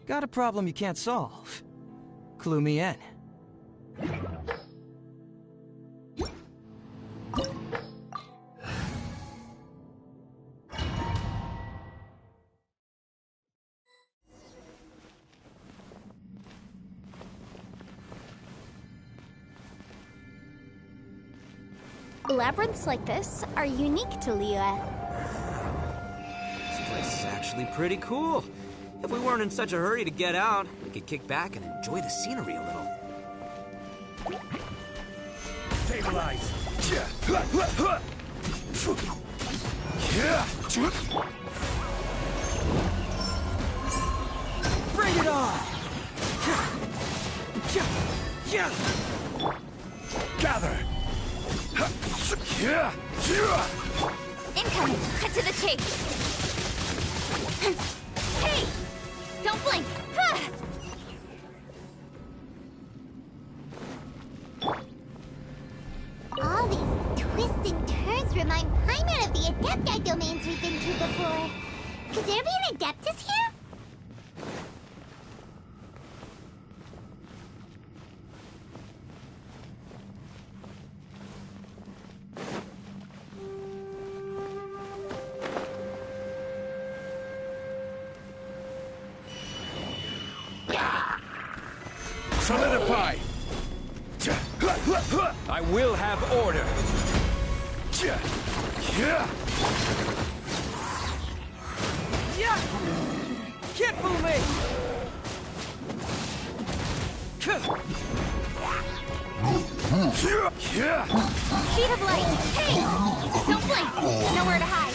Got a problem you can't solve? Clue me in. Labyrinths like this are unique to Liyue. This place is actually pretty cool. If we weren't in such a hurry to get out, we could kick back and enjoy the scenery a little. Stabilize! Bring it on! Gather! Incoming! Cut to the chase! Hey! Don't blink! All these twists and turns remind Paimon of the Adepti domains we've been to before. Could there be an Adeptus here? Solidify! I will have order! Can't fool me! Speed of light! Hey! Don't blink! Nowhere to hide!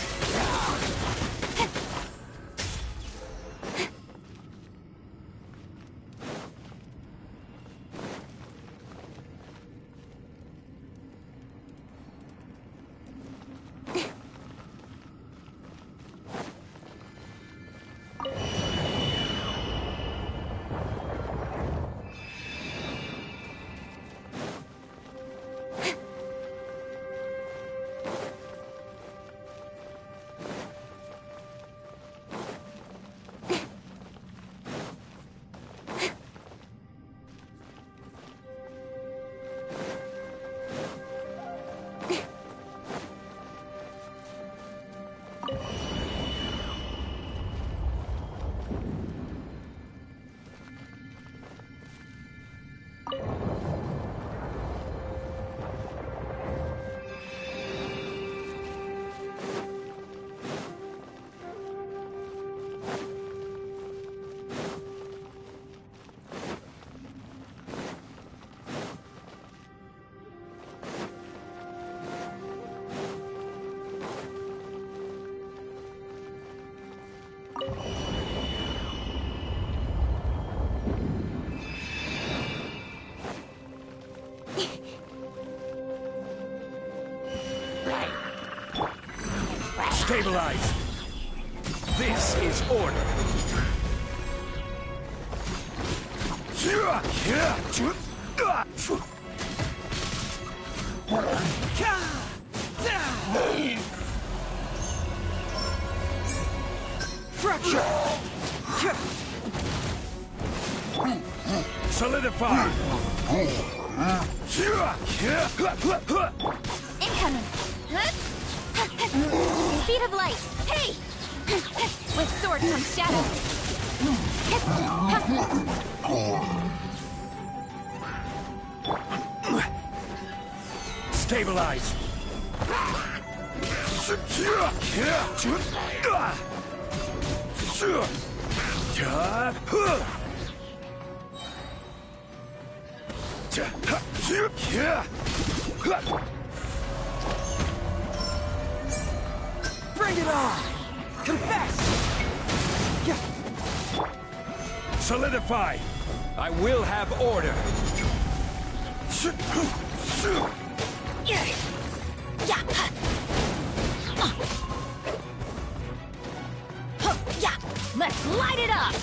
Stabilize! This is order! Fracture! Solidify! Incoming! Speed of light! Hey! With sword comes shadow! Stabilize! Bring it on! Confess! Solidify! I will have order! Let's light it up!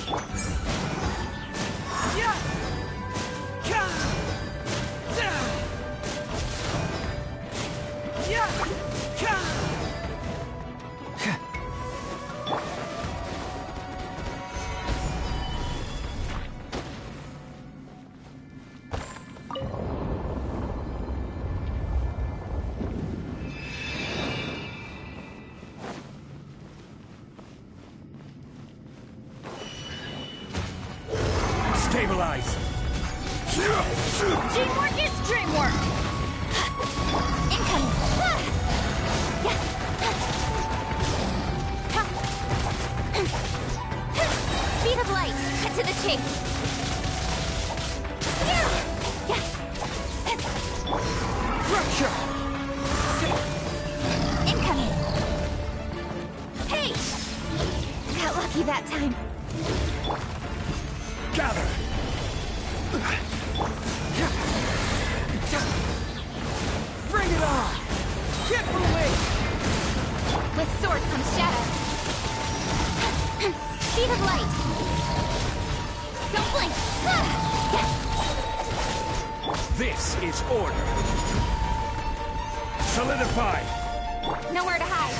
Stabilize! Teamwork is dreamwork! Incoming! Speed of light! Cut to the chase! Rupture! Incoming! Hey! Got lucky that time. Gather! Bring it on! Get moving! With sword comes shadow. Speed of light! Don't blink! This is order! Solidify! Nowhere to hide.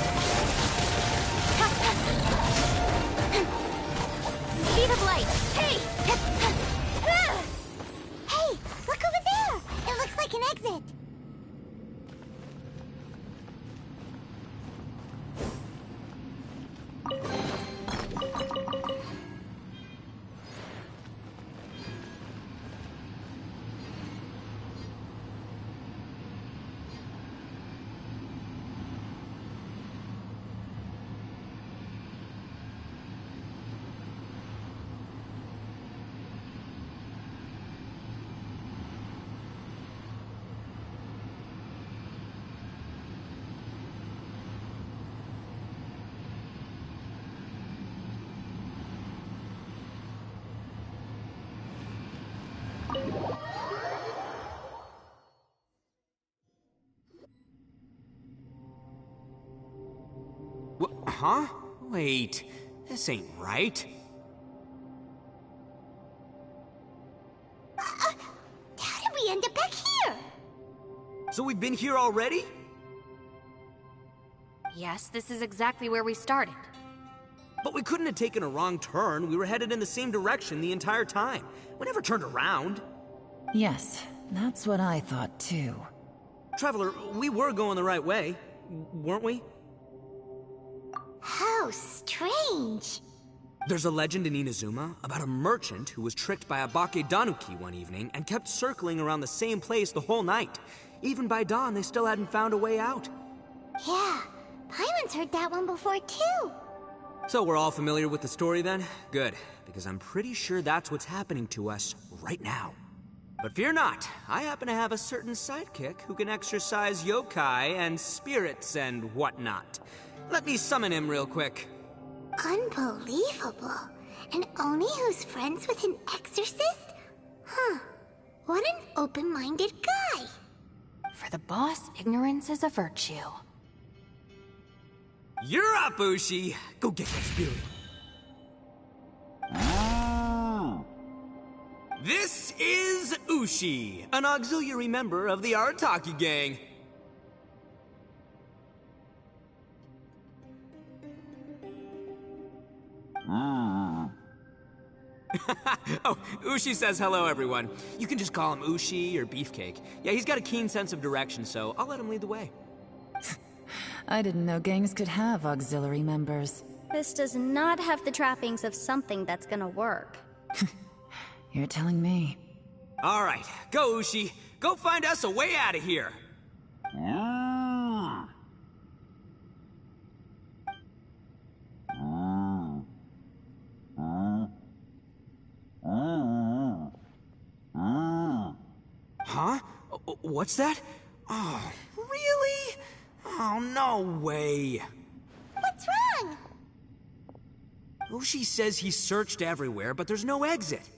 Speed of light! Hey! Hey, look over there! It looks like an exit. Huh? Wait, this ain't right. How did we end up back here? So we've been here already? Yes, this is exactly where we started. But we couldn't have taken a wrong turn. We were headed in the same direction the entire time. We never turned around. Yes, that's what I thought too. Traveler, we were going the right way, weren't we? How strange. There's a legend in Inazuma about a merchant who was tricked by a Bakedanuki one evening and kept circling around the same place the whole night. Even by dawn, they still hadn't found a way out. Yeah, Paimon's heard that one before too. So we're all familiar with the story then? Good, because I'm pretty sure that's what's happening to us right now. But fear not, I happen to have a certain sidekick who can exercise yokai and spirits and whatnot. Let me summon him real quick. Unbelievable. An Oni who's friends with an exorcist? Huh. What an open-minded guy. For the boss, ignorance is a virtue. You're up, Ushi! Go get that spirit. This is Ushi, an auxiliary member of the Arataki gang. Oh, Ushi says hello, everyone. You can just call him Ushi or Beefcake. Yeah, he's got a keen sense of direction, so I'll let him lead the way. I didn't know gangs could have auxiliary members. This does not have the trappings of something that's gonna work. You're telling me. All right, go, Ushi. Go find us a way out of here. Huh? What's that? Oh, really? Oh, no way. What's wrong? Ushi says he searched everywhere, but there's no exit.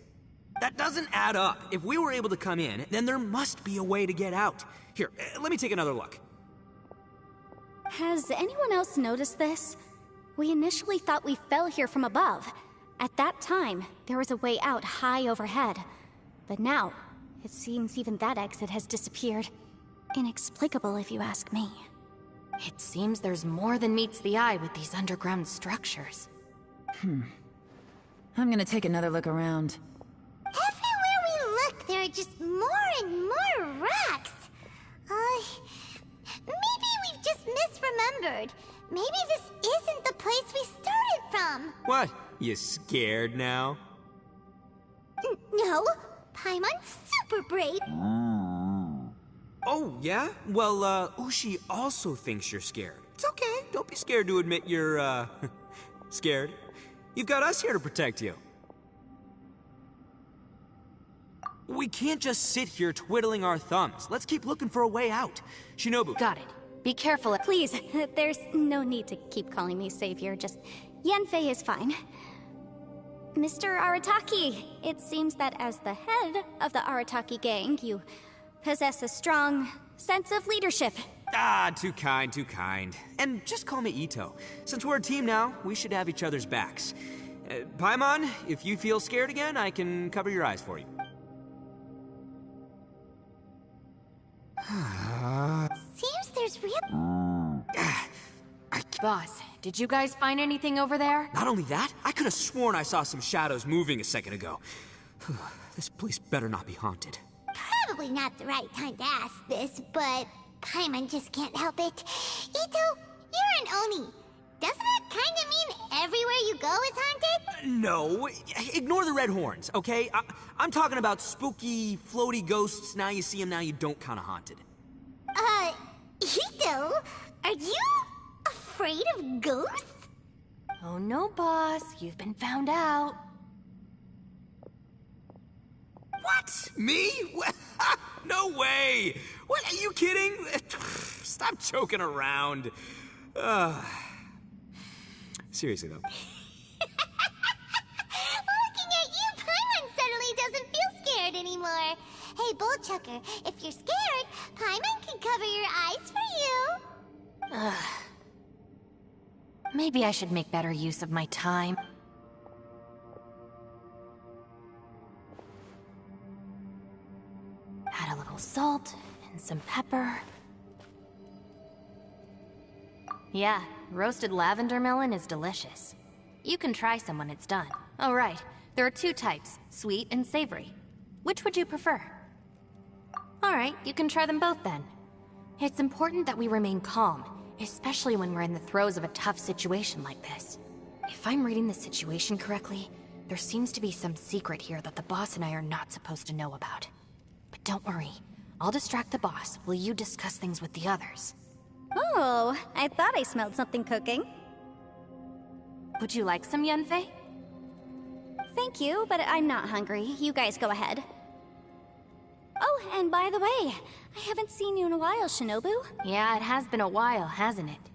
That doesn't add up. If we were able to come in, then there must be a way to get out. Here, let me take another look. Has anyone else noticed this? We initially thought we fell here from above. At that time, there was a way out high overhead. But now, it seems even that exit has disappeared. Inexplicable, if you ask me. It seems there's more than meets the eye with these underground structures. I'm gonna take another look around. Everywhere we look, there are just more and more rocks. Maybe we've just misremembered. Maybe this isn't the place we started from. What? You scared now? No, Paimon's super brave. Oh, yeah? Well, Ushi also thinks you're scared. It's okay. Don't be scared to admit you're, scared. You've got us here to protect you. We can't just sit here twiddling our thumbs. Let's keep looking for a way out. Shinobu. Got it. Be careful. Please, there's no need to keep calling me savior. Just Yanfei is fine. Mr. Arataki, it seems that as the head of the Arataki gang, you possess a strong sense of leadership. Ah, too kind, too kind. And just call me Ito. Since we're a team now, we should have each other's backs. Paimon, if you feel scared again, I can cover your eyes for you. Seems there's real... Boss, did you guys find anything over there? Not only that, I could have sworn I saw some shadows moving a second ago. This place better not be haunted. Probably not the right time to ask this, but Paimon just can't help it. Ito, you're an Oni. Doesn't it kind of mean everywhere you go is haunted? No, ignore the red horns, okay? I'm talking about spooky, floaty ghosts. Now you see them, now you don't kind of haunted. Ito, are you afraid of ghosts? Oh no, boss. You've been found out. What? Me? No way! What, are you kidding? Stop joking around. Seriously, though. Looking at you, Paimon suddenly doesn't feel scared anymore. Hey, Bullchucker, if you're scared, Paimon can cover your eyes for you. Maybe I should make better use of my time. Add a little salt and some pepper. Yeah, roasted lavender melon is delicious. You can try some when it's done. Oh right, there are two types, sweet and savory. Which would you prefer? Alright, you can try them both then. It's important that we remain calm, especially when we're in the throes of a tough situation like this. If I'm reading the situation correctly, there seems to be some secret here that the boss and I are not supposed to know about. But don't worry, I'll distract the boss while you discuss things with the others. Oh, I thought I smelled something cooking. Would you like some, Yanfei? Thank you, but I'm not hungry. You guys go ahead. Oh, and by the way, I haven't seen you in a while, Shinobu. Yeah, it has been a while, hasn't it?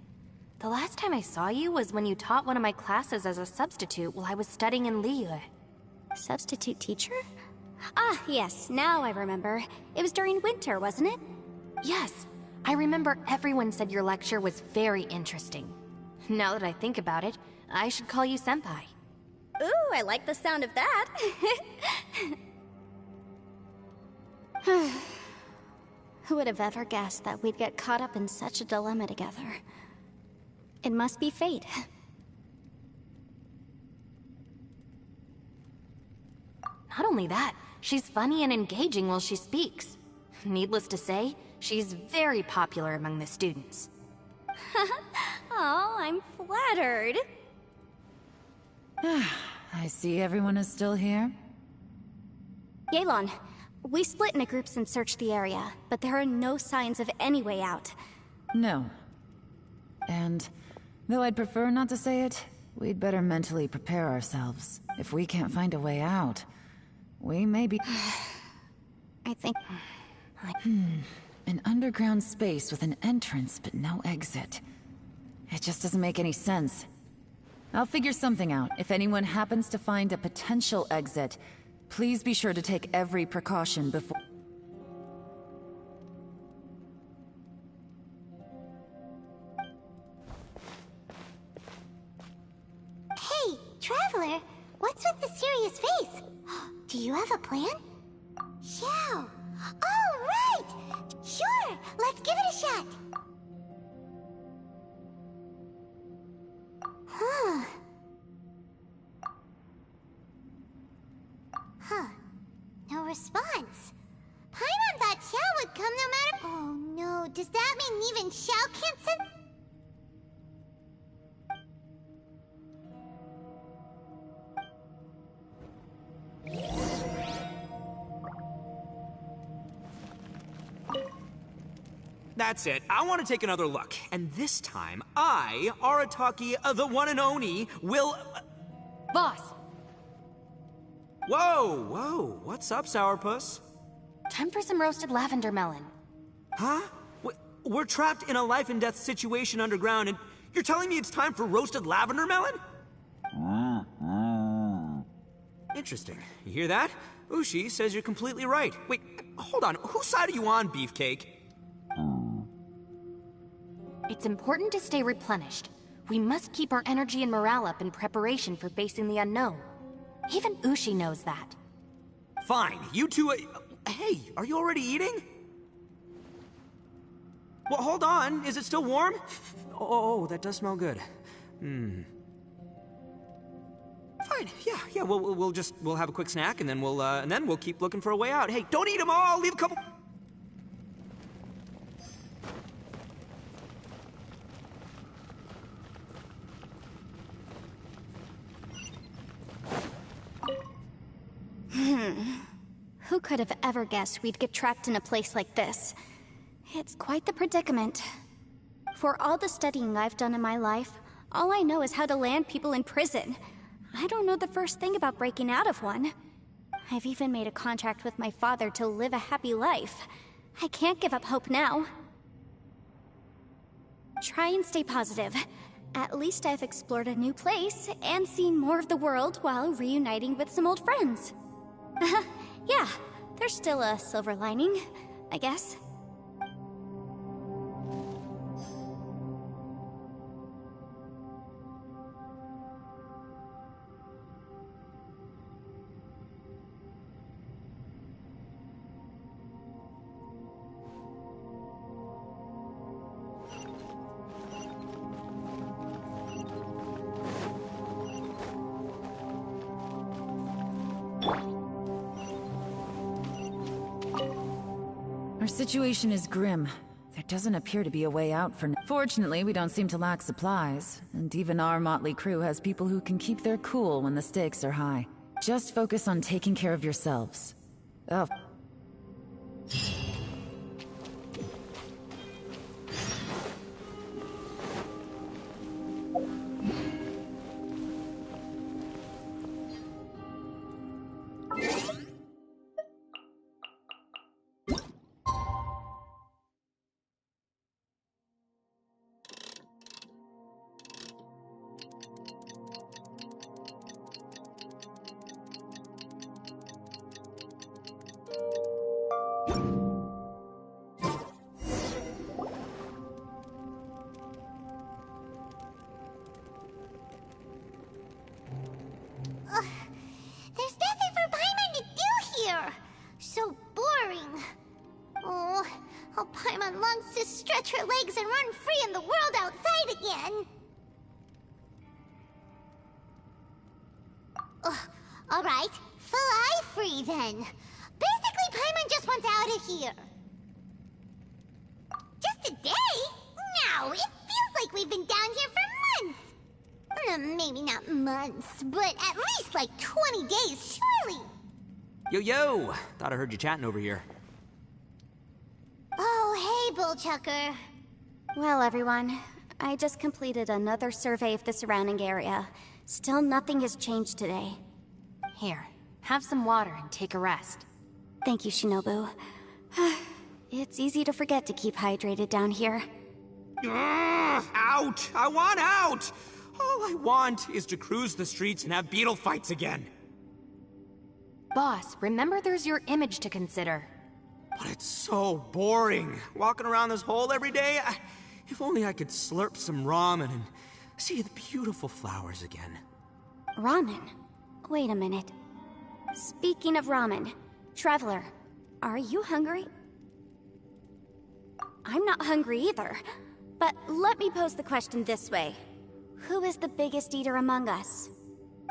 The last time I saw you was when you taught one of my classes as a substitute while I was studying in Liyue. Substitute teacher? Ah, yes, now I remember. It was during winter, wasn't it? Yes, I remember everyone said your lecture was very interesting. Now that I think about it, I should call you Senpai. Ooh, I like the sound of that. Who would have ever guessed that we'd get caught up in such a dilemma together? It must be fate. Not only that, she's funny and engaging while she speaks. Needless to say, she's very popular among the students. Oh, I'm flattered. I see everyone is still here. Yelan, we split into groups and searched the area, but there are no signs of any way out. No. And, though I'd prefer not to say it, we'd better mentally prepare ourselves. If we can't find a way out, we may be... I think... An underground space with an entrance but no exit. It just doesn't make any sense. I'll figure something out. If anyone happens to find a potential exit, please be sure to take every precaution before... Hey, Traveler, what's with the serious face? Do you have a plan? Yeah. Oh, right! Sure, let's give it a shot. Huh. No response. Paimon thought Xiao would come no matter... Oh no, does that mean even Xiao can't send... That's it. I want to take another look. And this time, I, Arataki, the one and only, will... Boss! Whoa, whoa. What's up, Sourpuss? Time for some roasted lavender melon. Huh? We're trapped in a life and death situation underground, and you're telling me it's time for roasted lavender melon? Interesting. You hear that? Ushi says you're completely right. Wait, hold on. Whose side are you on, Beefcake? It's important to stay replenished. We must keep our energy and morale up in preparation for facing the unknown. Even Ushi knows that. Fine, you two... hey, are you already eating? Well, hold on. Is it still warm? Oh, that does smell good. Fine. Yeah. We'll have a quick snack, and then we'll keep looking for a way out. Hey, don't eat them all. Leave a couple. Who could have ever guessed we'd get trapped in a place like this? It's quite the predicament. For all the studying I've done in my life, all I know is how to land people in prison. I don't know the first thing about breaking out of one. I've even made a contract with my father to live a happy life. I can't give up hope now. Try and stay positive. At least I've explored a new place and seen more of the world while reuniting with some old friends. Yeah, there's still a silver lining, I guess. Our situation is grim. There doesn't appear to be a way out for now. Fortunately, we don't seem to lack supplies, and even our motley crew has people who can keep their cool when the stakes are high. Just focus on taking care of yourselves. Oh. There's nothing for Paimon to do here! So boring. Oh, how Paimon longs to stretch her legs and run free in the world outside again! Alright, fly free then. Basically, Paimon just wants out of here. Just a day? No, it feels like we've been down here for months. Maybe not months, but at least like 20 days, surely. Yo! Thought I heard you chatting over here. Oh, hey, Bullchucker. Well, everyone, I just completed another survey of the surrounding area. Still nothing has changed today. Here, have some water and take a rest. Thank you, Shinobu. It's easy to forget to keep hydrated down here. Out! I want out! All I want is to cruise the streets and have beetle fights again. Boss, remember there's your image to consider. But it's so boring. Walking around this hole every day. If only I could slurp some ramen and see the beautiful flowers again. Ramen? Wait a minute. Speaking of ramen, Traveler, are you hungry? I'm not hungry either. But let me pose the question this way. Who is the biggest eater among us?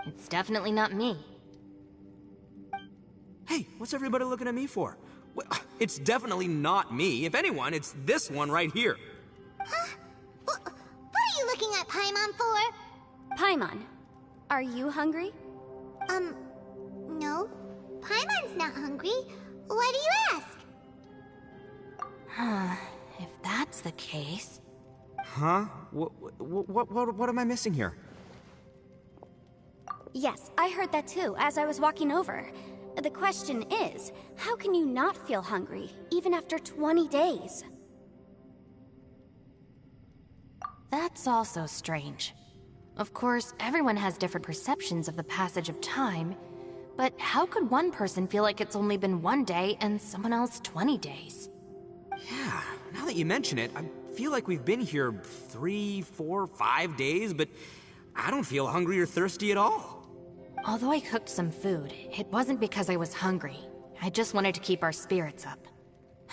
It's definitely not me. Hey, what's everybody looking at me for? It's definitely not me. If anyone, it's this one right here. Huh? What are you looking at Paimon for? Paimon, are you hungry? No. Paimon's not hungry. Why do you ask? If that that's the case... Huh? What am I missing here? Yes, I heard that too, as I was walking over. The question is, how can you not feel hungry, even after 20 days? That's also strange. Of course, everyone has different perceptions of the passage of time, but how could one person feel like it's only been 1 day and someone else 20 days? Yeah, now that you mention it, I feel like we've been here 3, 4, 5 days, but I don't feel hungry or thirsty at all. Although I cooked some food, it wasn't because I was hungry. I just wanted to keep our spirits up.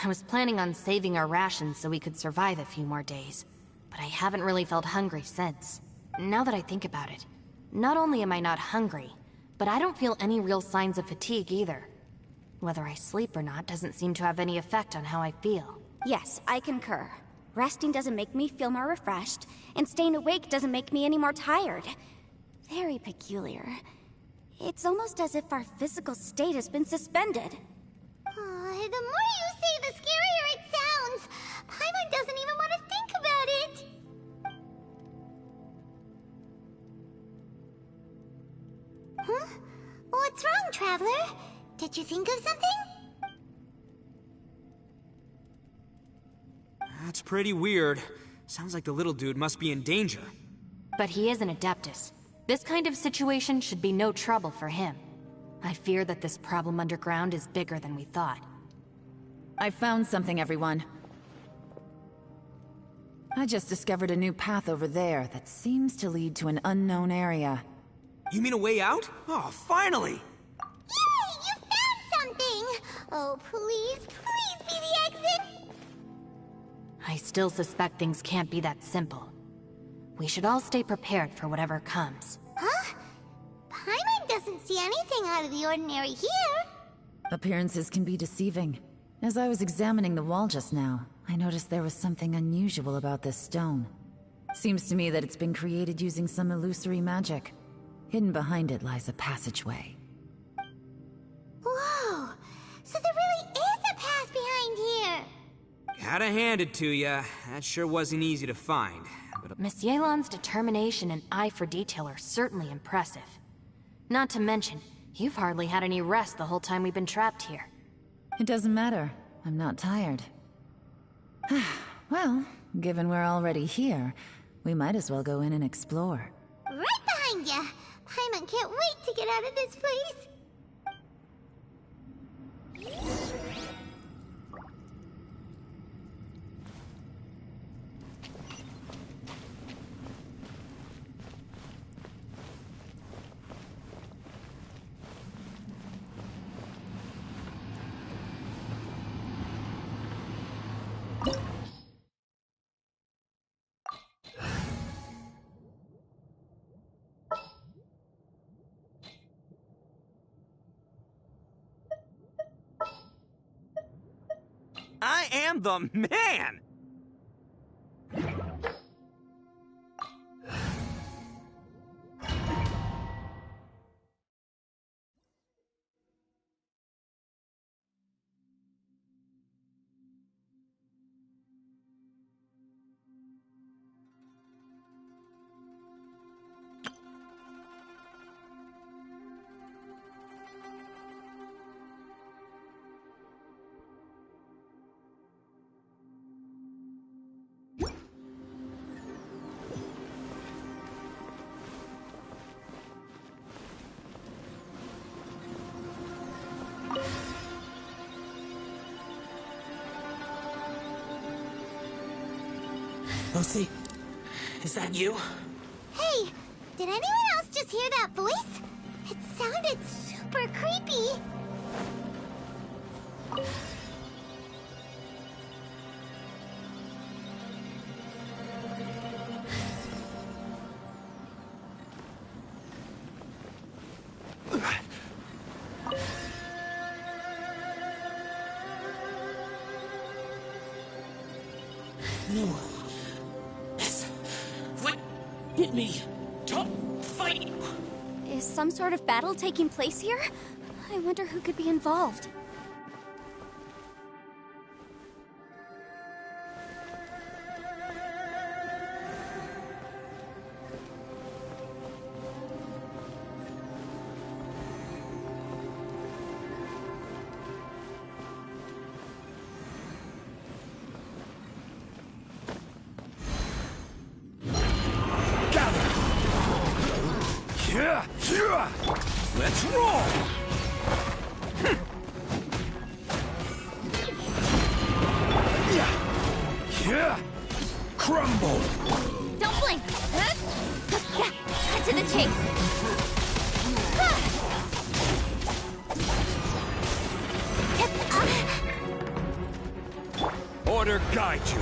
I was planning on saving our rations so we could survive a few more days, but I haven't really felt hungry since. Now that I think about it, not only am I not hungry, but I don't feel any real signs of fatigue either. Whether I sleep or not doesn't seem to have any effect on how I feel. Yes, I concur. Resting doesn't make me feel more refreshed, and staying awake doesn't make me any more tired. Very peculiar. It's almost as if our physical state has been suspended. The more you say, the scarier it sounds. Paimon doesn't even want to think about it. Huh? What's wrong, Traveler? Did you think of something? That's pretty weird. Sounds like the little dude must be in danger. But he is an Adeptus. This kind of situation should be no trouble for him. I fear that this problem underground is bigger than we thought. I found something, everyone. I just discovered a new path over there that seems to lead to an unknown area. You mean a way out? Oh, finally! Yay! You found something! Oh, please, please be the exit! I still suspect things can't be that simple. We should all stay prepared for whatever comes. Huh? Paimon doesn't see anything out of the ordinary here. Appearances can be deceiving. As I was examining the wall just now, I noticed there was something unusual about this stone. Seems to me that it's been created using some illusory magic. Hidden behind it lies a passageway. Whoa! So there really is a path behind here! Gotta hand it to ya. That sure wasn't easy to find. But Miss Yelan's determination and eye for detail are certainly impressive. Not to mention, you've hardly had any rest the whole time we've been trapped here. It doesn't matter. I'm not tired. Well, given we're already here, we might as well go in and explore. Right behind ya! Paimon can't wait to get out of this place! I am the man! Lucy, is that you? Hey, did anyone else just hear that voice? It sounded super creepy. No. This would get me. Don't fight. Is some sort of battle taking place here? I wonder who could be involved. crumble! Don't blink! Cut to the chase! Order guide you.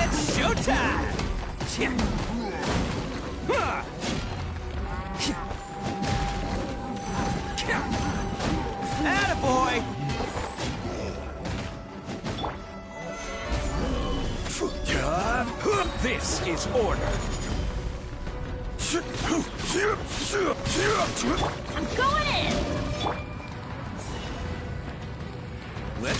It's showtime! Attaboy! This is order. I'm going in! Let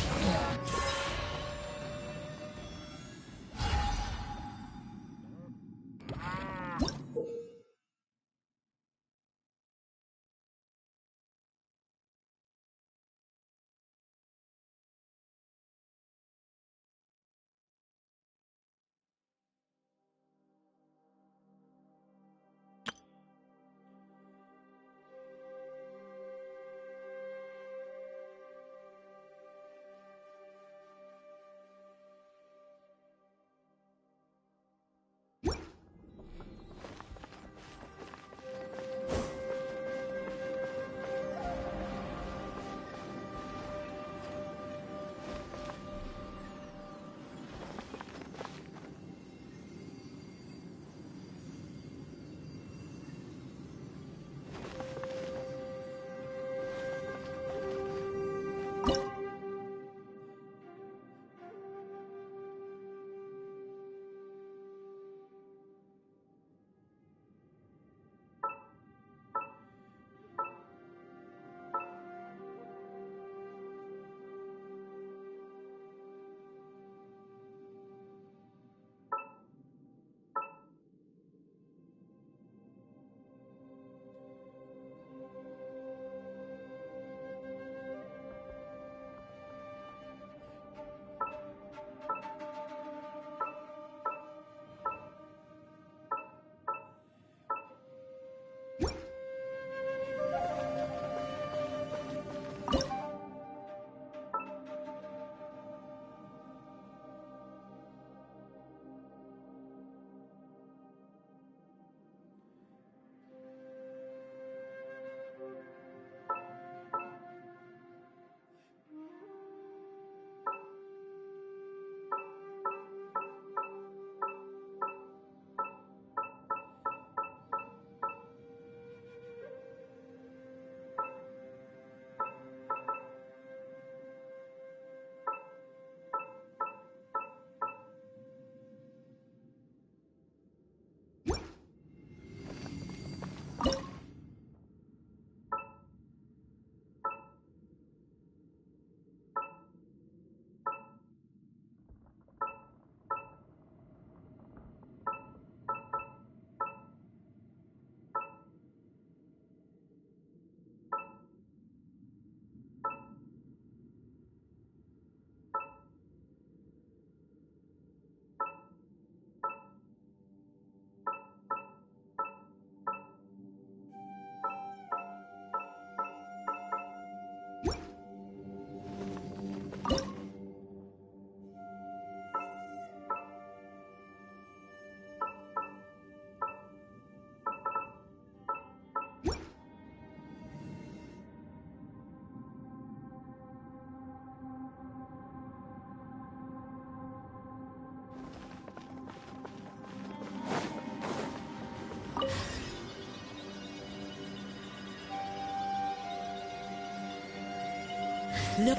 No,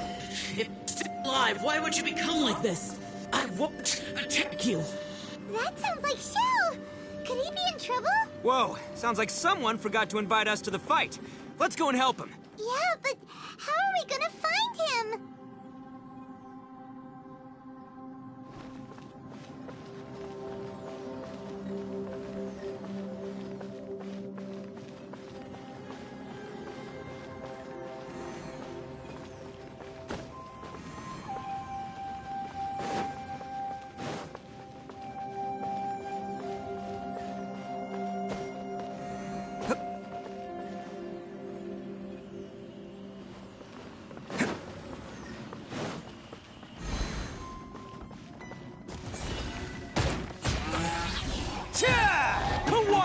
it's alive. Why would you become like this? I won't attack you. That sounds like Shell! Could he be in trouble? Whoa, sounds like someone forgot to invite us to the fight. Let's go and help him. Yeah, but how are we gonna find him?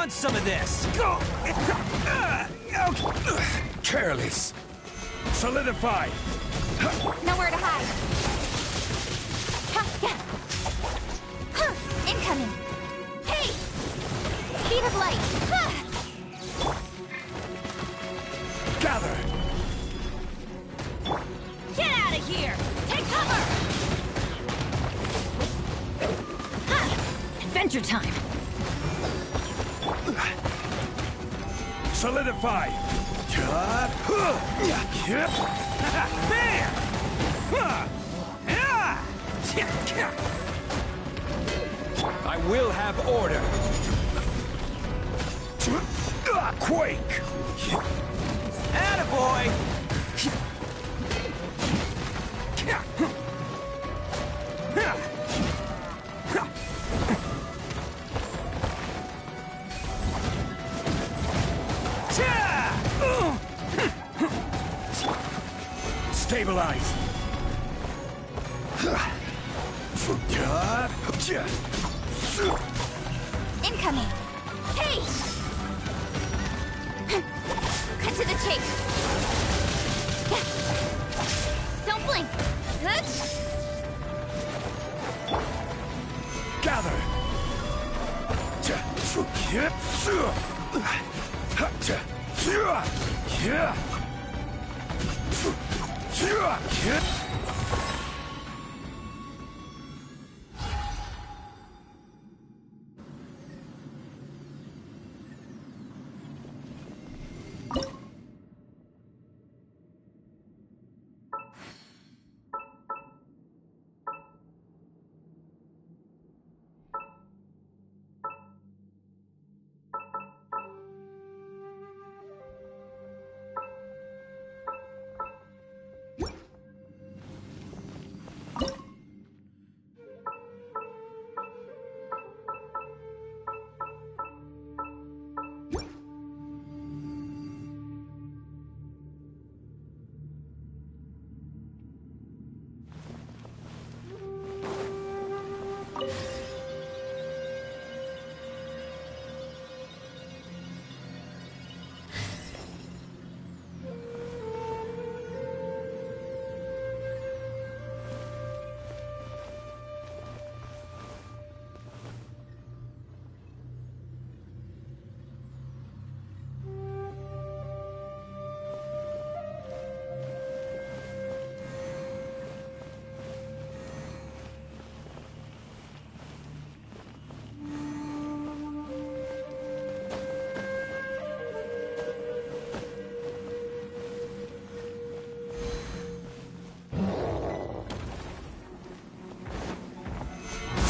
want some of this! Go! Careless. Solidify. Nowhere to hide. Incoming. Hey! Speed of light. Gather. Get out of here! Take cover! Adventure time! Solidify. I will have order. Quake. Attaboy! Stabilize. Incoming! Hey! Cut to the chase! Don't blink! Gather.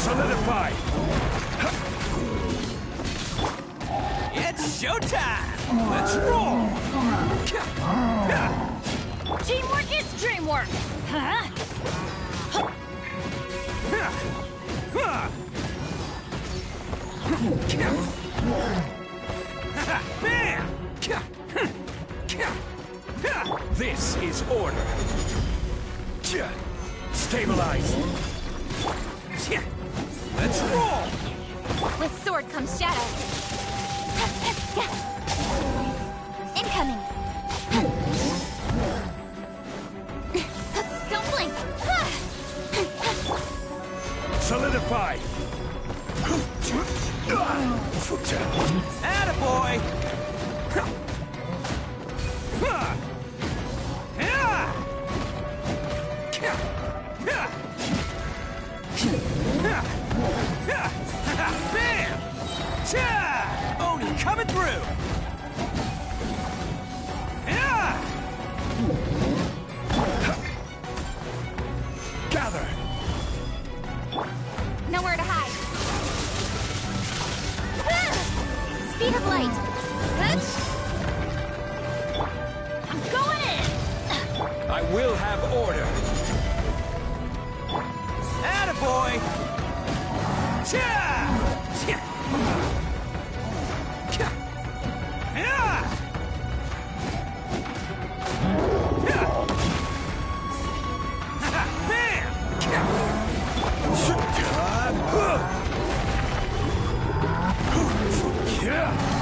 Solidify. It's showtime! Let's roll! Teamwork is dreamwork! Huh? Bam! This is order. Stabilize. Let's roll! With sword comes shadow. Incoming. Don't blink. Solidify. Attaboy! Bam! Cha! Oni coming through! Gather. Nowhere to hide. Speed of light. I'm going in. I will have order. Attaboy! Cha! Yeah.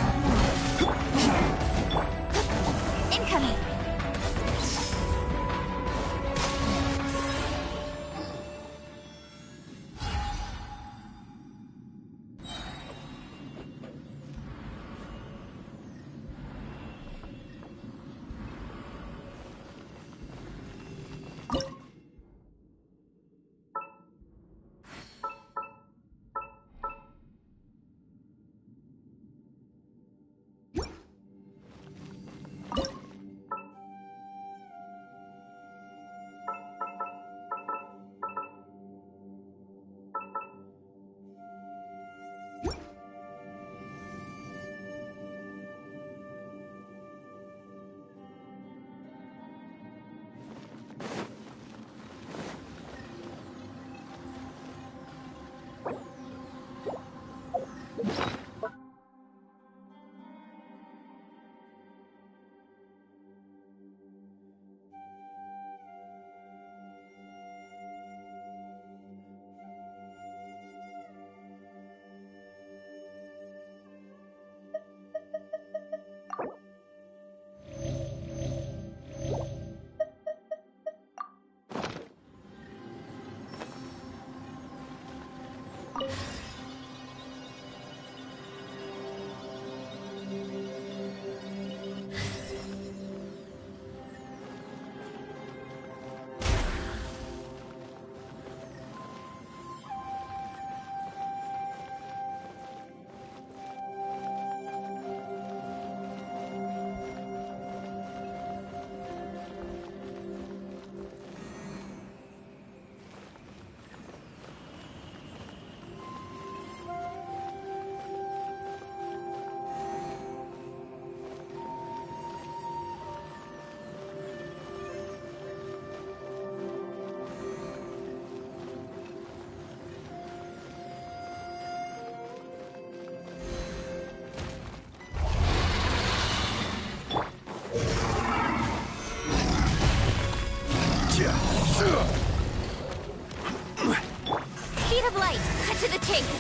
Speed of light, cut to the chase.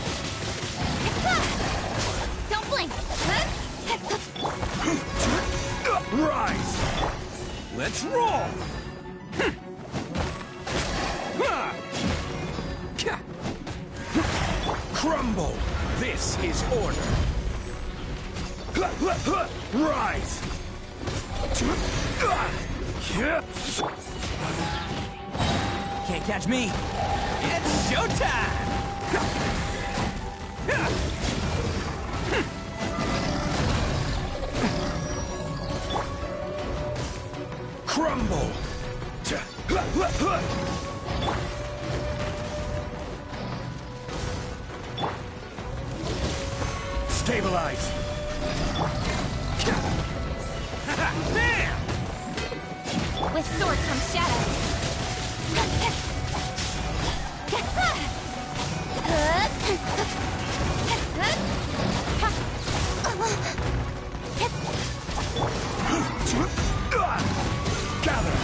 Don't blink. Rise! Let's roll! Crumble! This is order! Rise! Can't catch me. It's showtime! Crumble! Stabilize! Bam! With swords from shadows. Gather!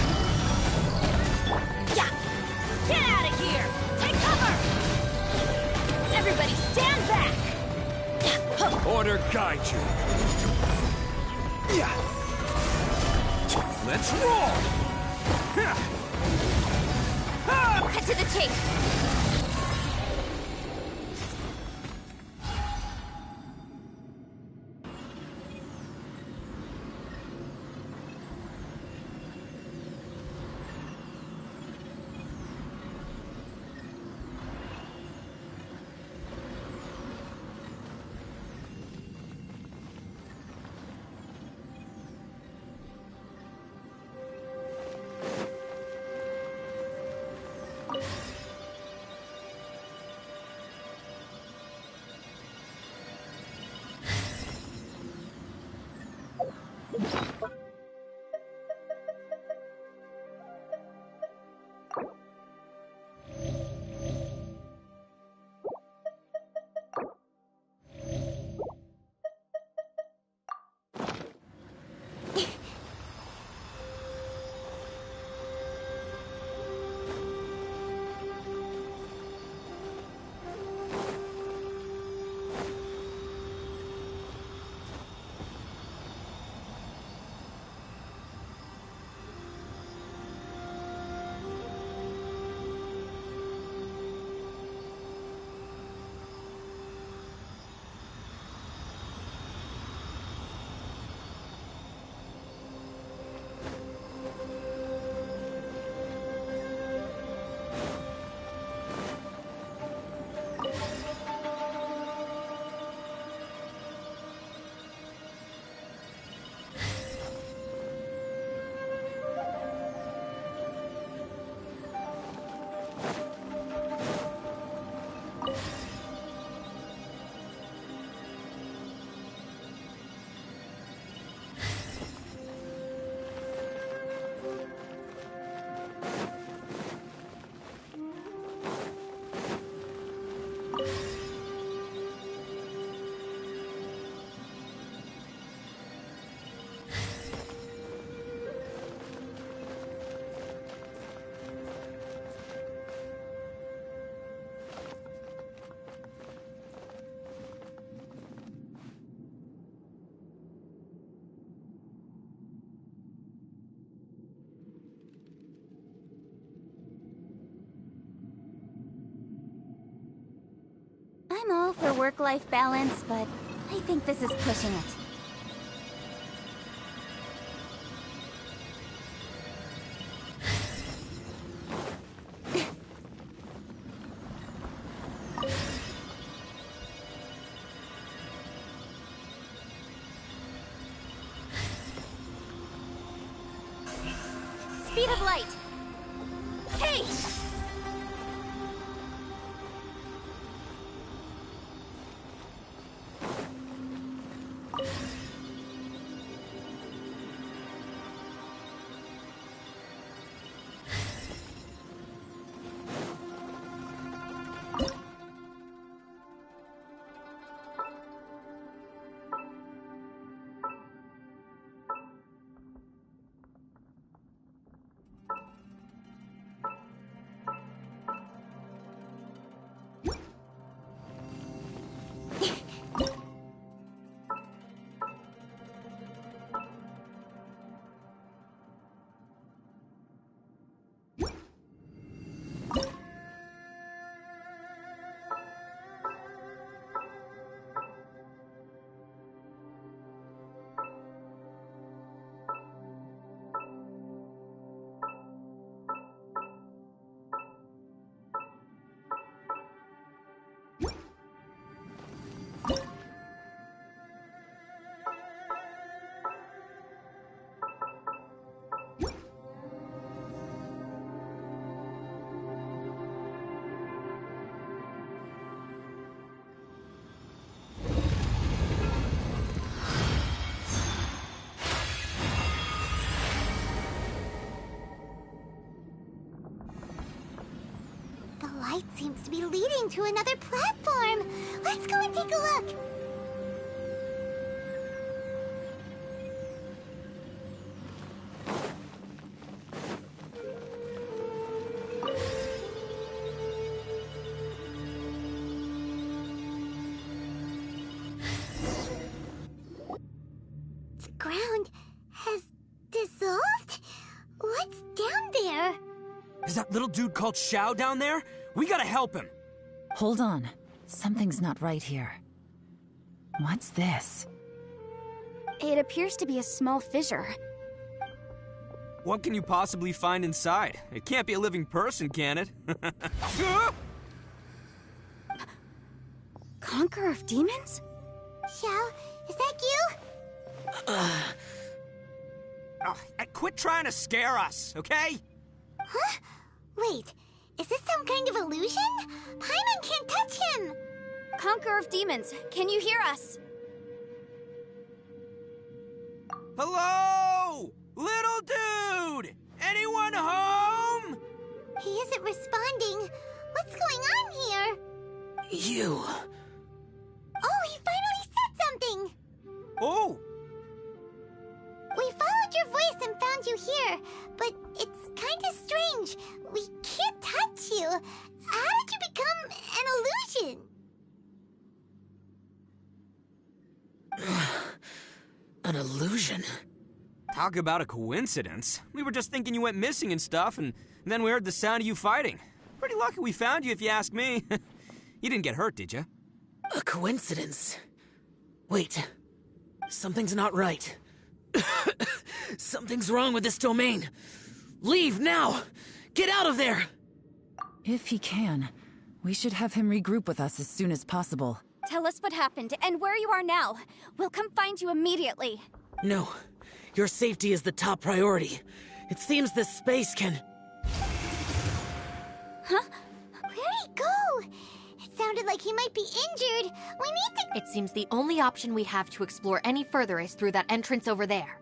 Yeah. Get out of here! Take cover! Everybody stand back! Order guide you. Let's roll! Cut to the chase! for work-life balance, but I think this is pushing it. Speed of light! Hey! The light seems to be leading to another platform. Let's go and take a look. The ground has dissolved? What's down there? Is that little dude called Xiao down there? We gotta help him. Hold on. Something's not right here. What's this? It appears to be a small fissure. What can you possibly find inside? It can't be a living person, can it? Conqueror of demons? Xiao, is that you? Oh, quit trying to scare us, okay? Huh? Wait, is this some kind of illusion? Paimon can't touch him! Conqueror of demons, can you hear us? Hello? Little dude! Anyone home? He isn't responding. What's going on here? You. Oh, he finally said something! Oh! We followed your voice and found you here, but it's kind of strange. We can't touch you. How did you become an illusion? An illusion? Talk about a coincidence. We were just thinking you went missing and stuff, and then we heard the sound of you fighting. Pretty lucky we found you, if you ask me. You didn't get hurt, did you? A coincidence? Wait. Something's not right. Something's wrong with this domain. Leave now! Get out of there! If he can, we should have him regroup with us as soon as possible. Tell us what happened and where you are now. We'll come find you immediately. No. Your safety is the top priority. It seems this space can... Huh? Where'd he go? It sounded like he might be injured. We need to... It seems the only option we have to explore any further is through that entrance over there.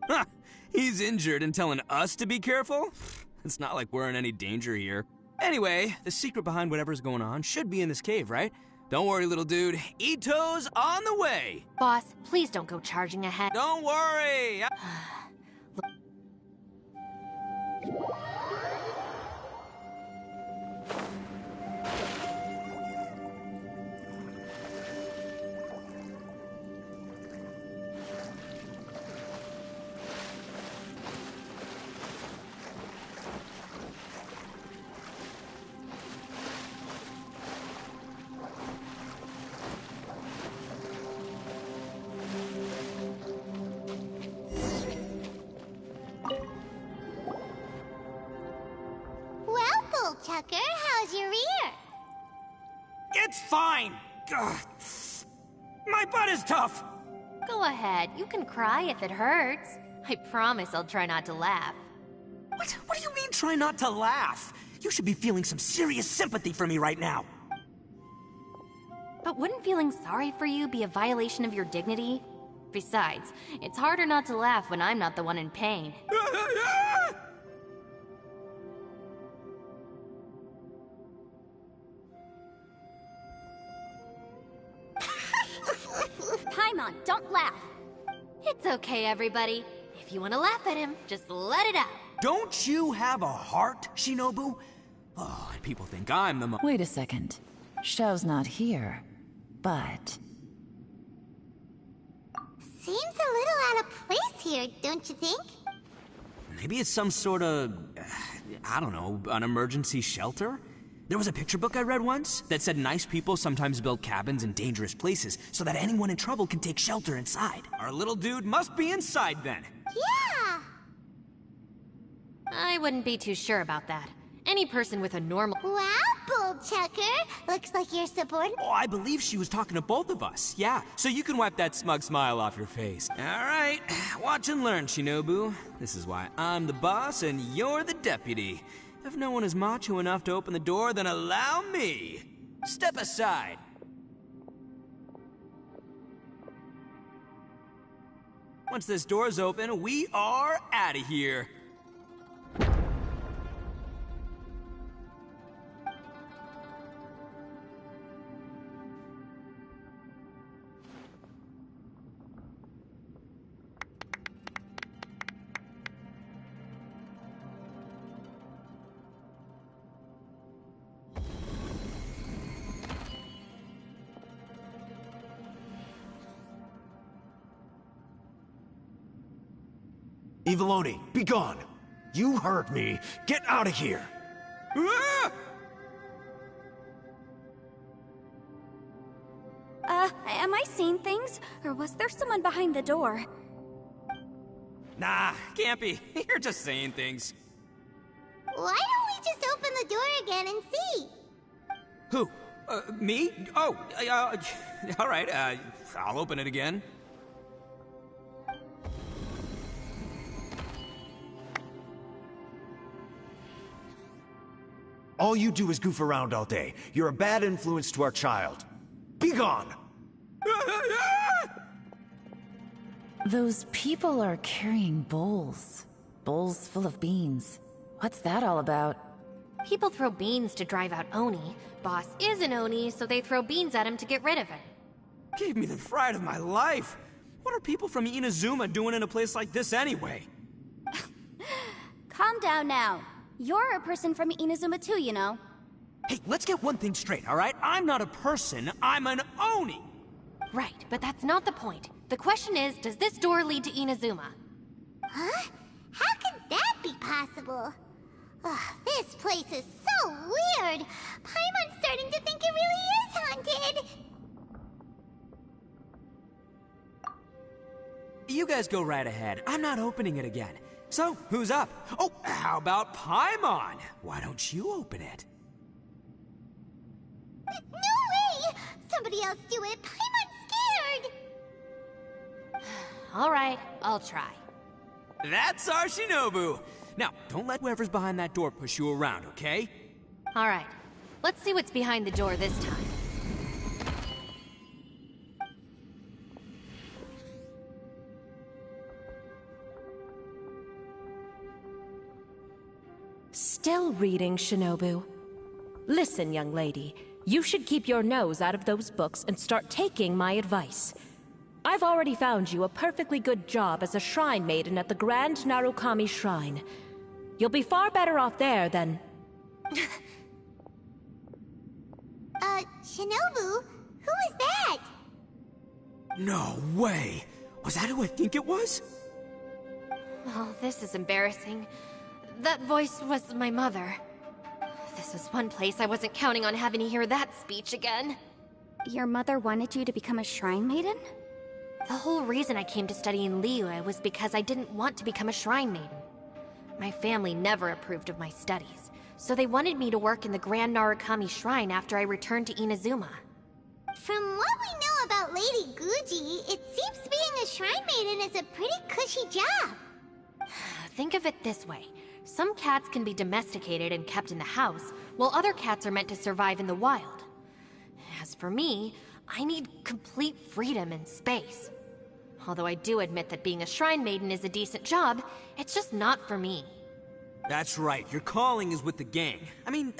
Ha! He's injured and telling us to be careful? It's not like we're in any danger here. Anyway, the secret behind whatever's going on should be in this cave, right? Don't worry, little dude. Ito's on the way! Boss, please don't go charging ahead. Don't worry! Tucker. How's your ear? It's fine! Ugh. My butt is tough! Go ahead, you can cry if it hurts. I promise I'll try not to laugh. What do you mean, try not to laugh? You should be feeling some serious sympathy for me right now. But wouldn't feeling sorry for you be a violation of your dignity? Besides, it's harder not to laugh when I'm not the one in pain. Paimon, don't laugh. It's okay, everybody. If you want to laugh at him, just let it out. Don't you have a heart, Shinobu? Oh, and people think I'm the Wait a second. Xiao's not here, but... Seems a little out of place here, don't you think? Maybe it's some sort of, I don't know, an emergency shelter? There was a picture book I read once that said nice people sometimes build cabins in dangerous places so that anyone in trouble can take shelter inside. Our little dude must be inside then. Yeah! I wouldn't be too sure about that. Any person with a normal... Wow, Bull Chucker! Looks like you're supporting... Oh, I believe she was talking to both of us. Yeah, so you can wipe that smug smile off your face. All right, watch and learn, Shinobu. This is why I'm the boss and you're the deputy. If no one is macho enough to open the door, then allow me. Step aside. Once this door's open, we are out of here. Eviloni, be gone! You heard me. Get out of here! Ah! Am I seeing things? Or was there someone behind the door? Nah, can't be. You're just saying things. Why don't we just open the door again and see? Who? Me? Oh, all right, I'll open it again. All you do is goof around all day. You're a bad influence to our child. Be gone! Those people are carrying bowls. Bowls full of beans. What's that all about? People throw beans to drive out Oni. Boss is an Oni, so they throw beans at him to get rid of him. Gave me the fright of my life. What are people from Inazuma doing in a place like this anyway? Calm down now. You're a person from Inazuma too, you know. Hey, let's get one thing straight, all right? I'm not a person, I'm an Oni! Right, but that's not the point. The question is, does this door lead to Inazuma? Huh? How could that be possible? Ugh, this place is so weird! Paimon's starting to think it really is haunted! You guys go right ahead. I'm not opening it again. So, who's up? Oh, how about Paimon? Why don't you open it? No way! Somebody else do it! Paimon's scared! All right, I'll try. That's our Shinobu! Now, don't let whoever's behind that door push you around, okay? All right, let's see what's behind the door this time. Still reading, Shinobu. Listen, young lady. You should keep your nose out of those books and start taking my advice. I've already found you a perfectly good job as a shrine maiden at the Grand Narukami Shrine. You'll be far better off there than... Shinobu? Who is that? No way! Was that who I think it was? Oh, this is embarrassing. That voice was my mother. This was one place I wasn't counting on having to hear that speech again. Your mother wanted you to become a shrine maiden? The whole reason I came to study in Liyue was because I didn't want to become a shrine maiden. My family never approved of my studies, so they wanted me to work in the Grand Narukami Shrine after I returned to Inazuma. From what we know about Lady Guji, it seems being a shrine maiden is a pretty cushy job. Think of it this way. Some cats can be domesticated and kept in the house, while other cats are meant to survive in the wild. As for me, I need complete freedom and space. Although I do admit that being a shrine maiden is a decent job, it's just not for me. That's right, your calling is with the gang. I mean,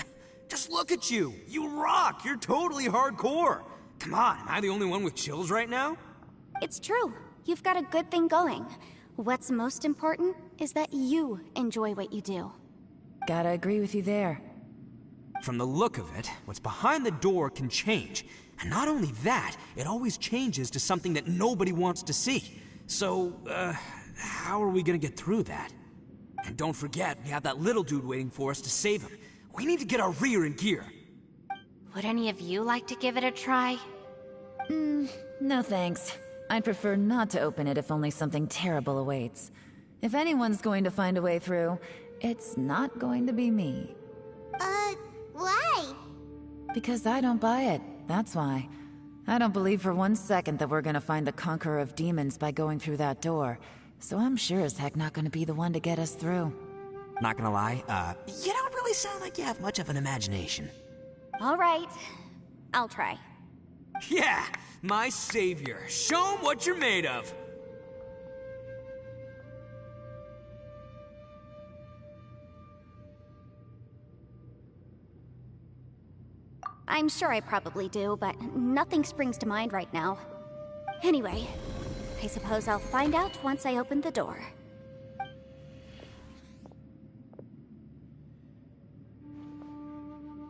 just look at you. You rock, you're totally hardcore. Come on, am I the only one with chills right now? It's true. You've got a good thing going. What's most important is that you enjoy what you do. Gotta agree with you there. From the look of it, what's behind the door can change. And not only that, it always changes to something that nobody wants to see. So, how are we gonna get through that? And don't forget, we have that little dude waiting for us to save him. We need to get our rear in gear. Would any of you like to give it a try? No thanks. I'd prefer not to open it if only something terrible awaits. If anyone's going to find a way through, it's not going to be me. Why? Because I don't buy it, that's why. I don't believe for 1 second that we're gonna find the Conqueror of Demons by going through that door. So I'm sure as heck not gonna be the one to get us through. Not gonna lie, you don't really sound like you have much of an imagination. All right. I'll try. Yeah, my savior. Show 'em what you're made of. I'm sure I probably do, but nothing springs to mind right now. Anyway, I suppose I'll find out once I open the door.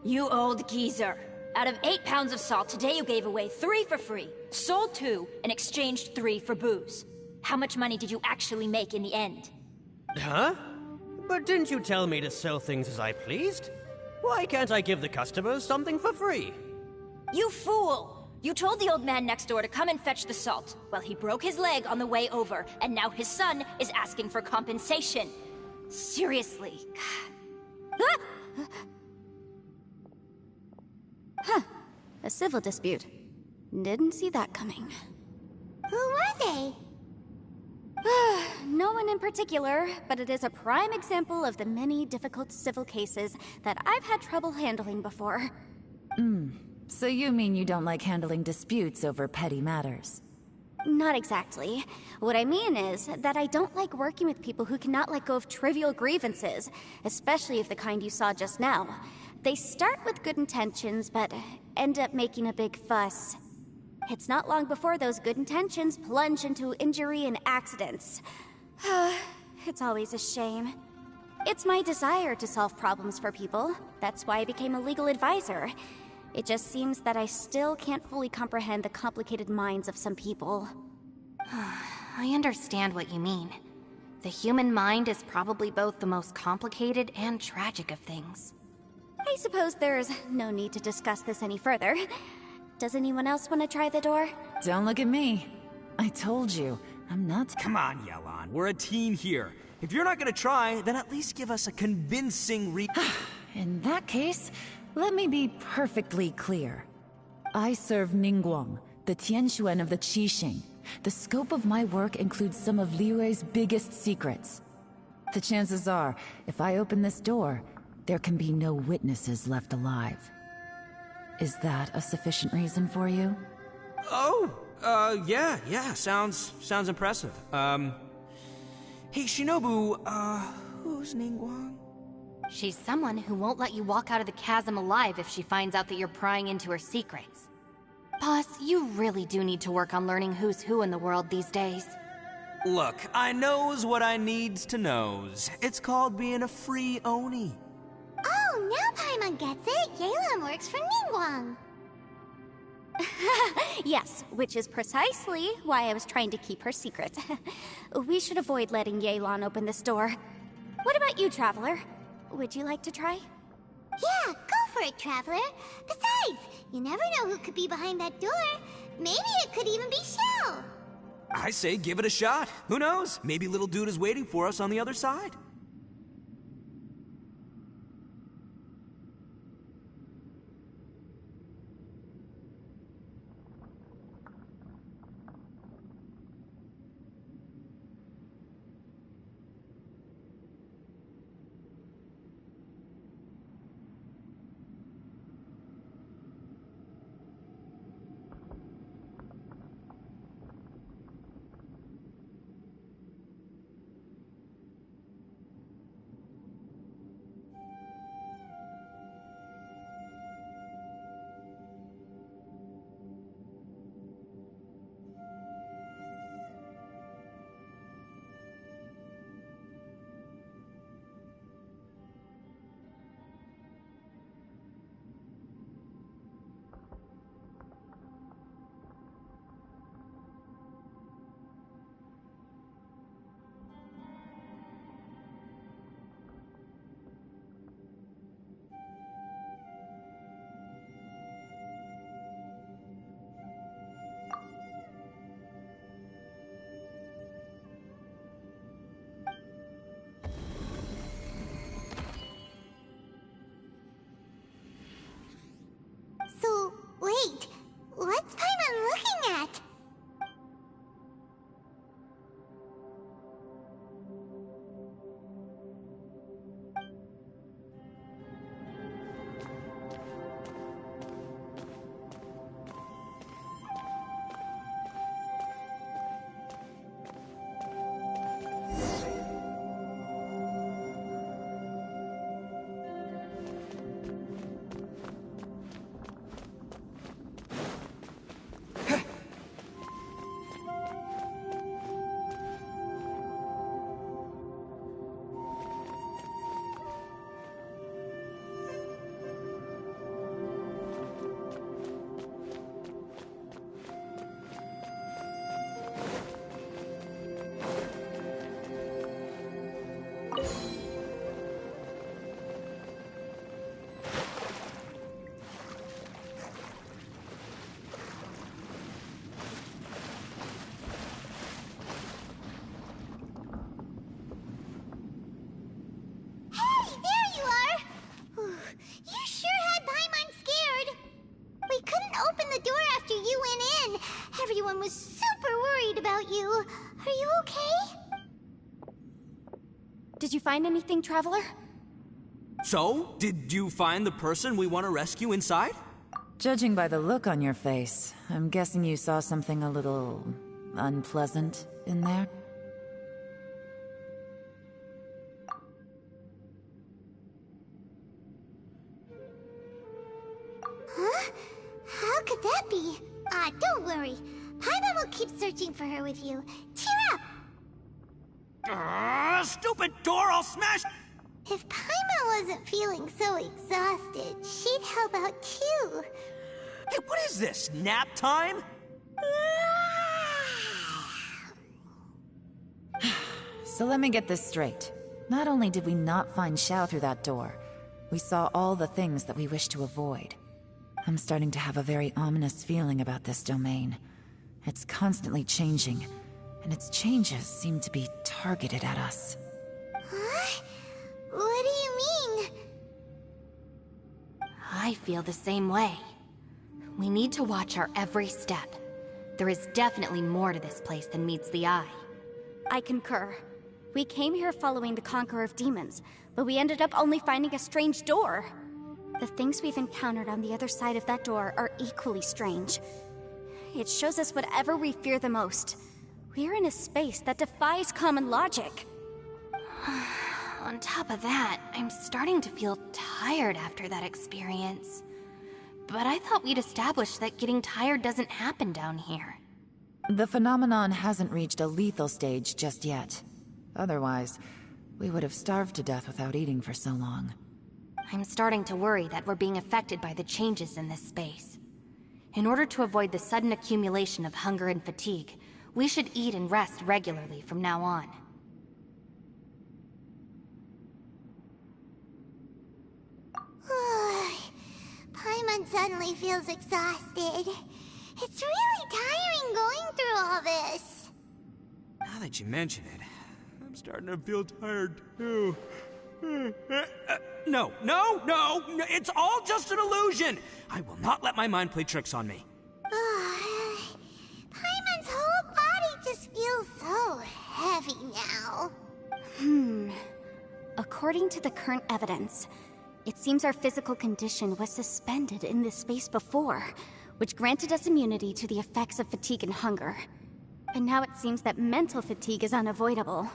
You old geezer. Out of 8 pounds of salt, today you gave away 3 for free, sold 2, and exchanged 3 for booze. How much money did you actually make in the end? Huh? But didn't you tell me to sell things as I pleased? Why can't I give the customers something for free? You fool! You told the old man next door to come and fetch the salt. Well, he broke his leg on the way over, and now his son is asking for compensation. Seriously. Huh. A civil dispute. Didn't see that coming. Who were they? No one in particular, but it is a prime example of the many difficult civil cases that I've had trouble handling before. So you mean you don't like handling disputes over petty matters? Not exactly. What I mean is that I don't like working with people who cannot let go of trivial grievances, especially of the kind you saw just now. They start with good intentions, but end up making a big fuss. It's not long before those good intentions plunge into injury and accidents. It's always a shame. It's my desire to solve problems for people. That's why I became a legal advisor. It just seems that I still can't fully comprehend the complicated minds of some people. I understand what you mean. The human mind is probably both the most complicated and tragic of things. I suppose there's no need to discuss this any further. Does anyone else want to try the door? Don't look at me. I told you, I'm not— Come on, Yelan, we're a team here. If you're not gonna try, then at least give us a convincing In that case, let me be perfectly clear. I serve Ningguang, the Tianxuan of the Qixing. The scope of my work includes some of Liyue's biggest secrets. The chances are, if I open this door, there can be no witnesses left alive. Is that a sufficient reason for you? Yeah, sounds impressive. Hey, Shinobu, who's Ningguang? She's someone who won't let you walk out of the chasm alive if she finds out that you're prying into her secrets. Boss, you really do need to work on learning who's who in the world these days. Look, I knows what I needs to knows. It's called being a free Oni. Oh, now Paimon gets it. Yelan works for Ningguang. Yes, which is precisely why I was trying to keep her secret. We should avoid letting Yelan open this door. What about you, Traveler? Would you like to try? Yeah, go for it, Traveler. Besides, you never know who could be behind that door. Maybe it could even be Shell. I say give it a shot. Who knows? Maybe little dude is waiting for us on the other side. Everyone was super worried about you. Are you okay? Did you find anything, Traveler? So, did you find the person we want to rescue inside? Judging by the look on your face, I'm guessing you saw something a little unpleasant in there? Huh? How could that be? Don't worry. Paimon will keep searching for her with you. Cheer up! Stupid door, I'll smash! If Paimon wasn't feeling so exhausted, she'd help out too. Hey, what is this? Nap time? So let me get this straight. Not only did we not find Xiao through that door, we saw all the things that we wish to avoid. I'm starting to have a very ominous feeling about this domain. It's constantly changing, and its changes seem to be targeted at us. Huh? What do you mean? I feel the same way. We need to watch our every step. There is definitely more to this place than meets the eye. I concur. We came here following the Conqueror of Demons, but we ended up only finding a strange door. The things we've encountered on the other side of that door are equally strange. It shows us whatever we fear the most. We're in a space that defies common logic. On top of that, I'm starting to feel tired after that experience. But I thought we'd established that getting tired doesn't happen down here. The phenomenon hasn't reached a lethal stage just yet. Otherwise, we would have starved to death without eating for so long. I'm starting to worry that we're being affected by the changes in this space. In order to avoid the sudden accumulation of hunger and fatigue, we should eat and rest regularly from now on. Paimon suddenly feels exhausted. It's really tiring going through all this. Now that you mention it, I'm starting to feel tired too. No, it's all just an illusion! I will not let my mind play tricks on me. Paimon's whole body just feels so heavy now. According to the current evidence, it seems our physical condition was suspended in this space before, which granted us immunity to the effects of fatigue and hunger. And now it seems that mental fatigue is unavoidable.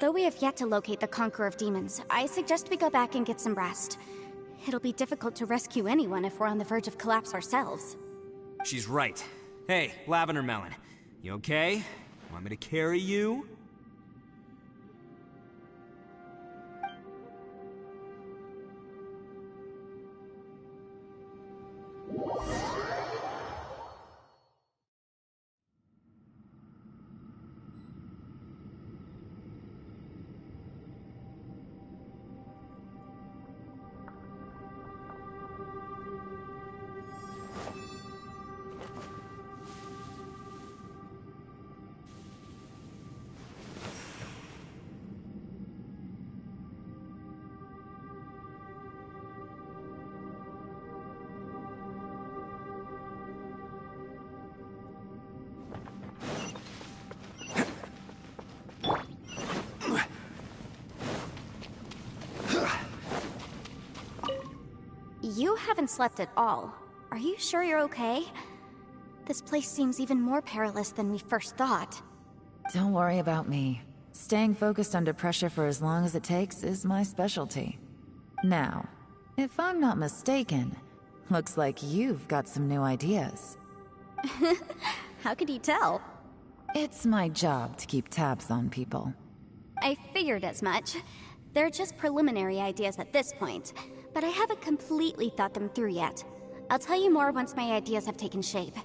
Though we have yet to locate the Conqueror of Demons, I suggest we go back and get some rest. It'll be difficult to rescue anyone if we're on the verge of collapse ourselves. She's right. Hey, Lavender Melon, you okay? Want me to carry you? You haven't slept at all. Are you sure you're okay? This place seems even more perilous than we first thought. Don't worry about me. Staying focused under pressure for as long as it takes is my specialty. Now, if I'm not mistaken, looks like you've got some new ideas. How could you tell? It's my job to keep tabs on people. I figured as much. They're just preliminary ideas at this point, but I haven't completely thought them through yet. I'll tell you more once my ideas have taken shape.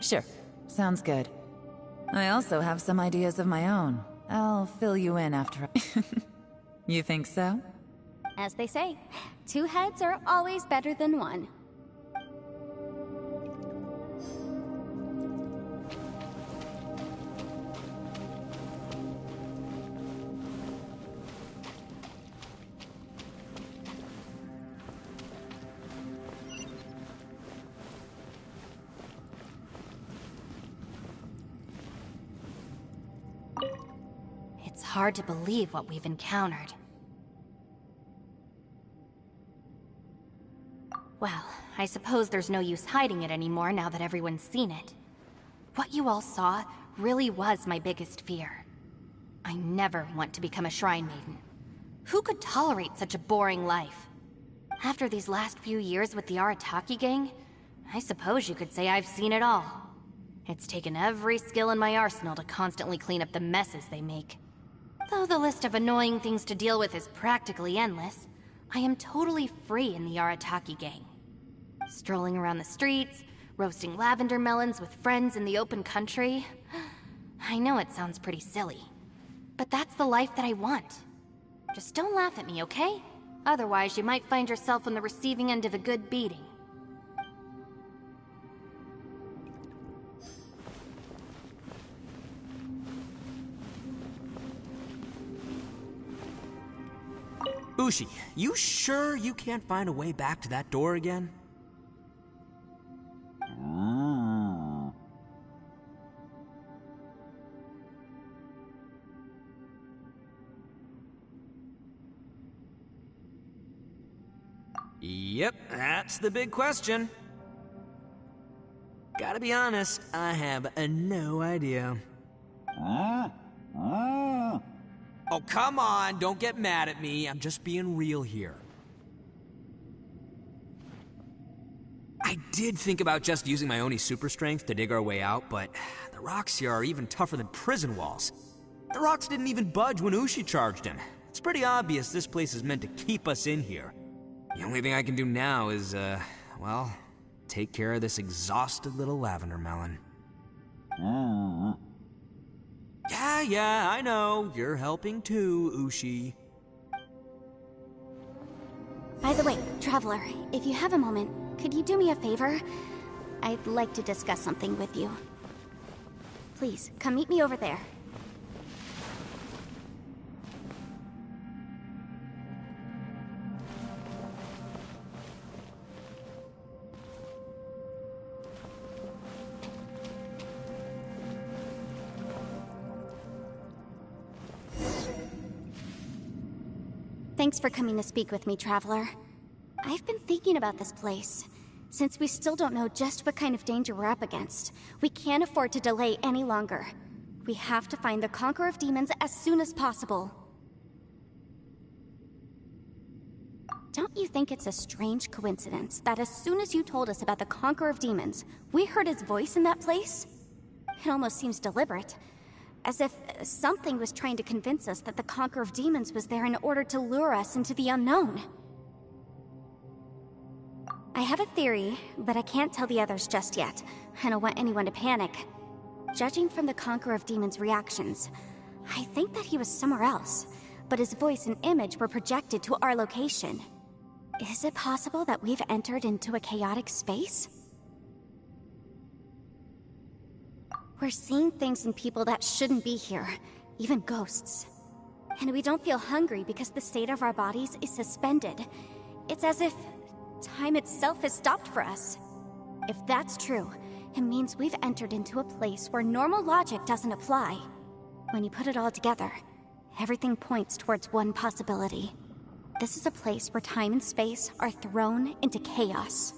Sure, sounds good. I also have some ideas of my own. I'll fill you in after. You think so? As they say, two heads are always better than one. hard to believe what we've encountered. Well, I suppose there's no use hiding it anymore now that everyone's seen it. What you all saw really was my biggest fear. I never want to become a Shrine Maiden. Who could tolerate such a boring life? After these last few years with the Arataki gang, I suppose you could say I've seen it all. It's taken every skill in my arsenal to constantly clean up the messes they make. Though the list of annoying things to deal with is practically endless, I am totally free in the Arataki gang. Strolling around the streets, roasting lavender melons with friends in the open country. I know it sounds pretty silly, but that's the life that I want. Just don't laugh at me, okay? Otherwise, you might find yourself on the receiving end of a good beating. Ushi, you sure you can't find a way back to that door again? Yep, that's the big question. Gotta be honest, I have no idea. Oh, come on, don't get mad at me. I'm just being real here. I did think about just using my Oni super strength to dig our way out, but the rocks here are even tougher than prison walls. The rocks didn't even budge when Ushi charged him. It's pretty obvious this place is meant to keep us in here. The only thing I can do now is, well, take care of this exhausted little lavender melon. Yeah, I know. You're helping too, Ushi. By the way, Traveler, if you have a moment, could you do me a favor? I'd like to discuss something with you. Please, come meet me over there. Thanks for coming to speak with me, Traveler. I've been thinking about this place. Since we still don't know just what kind of danger we're up against, we can't afford to delay any longer. We have to find the Conqueror of Demons as soon as possible. Don't you think it's a strange coincidence that as soon as you told us about the Conqueror of Demons, we heard his voice in that place? It almost seems deliberate. As if something was trying to convince us that the Conqueror of Demons was there in order to lure us into the unknown. I have a theory, but I can't tell the others just yet. I don't want anyone to panic. Judging from the Conqueror of Demons' reactions, I think that he was somewhere else, but his voice and image were projected to our location. Is it possible that we've entered into a chaotic space? We're seeing things and people that shouldn't be here, even ghosts. And we don't feel hungry because the state of our bodies is suspended. It's as if time itself has stopped for us. If that's true, it means we've entered into a place where normal logic doesn't apply. When you put it all together, everything points towards one possibility. This is a place where time and space are thrown into chaos.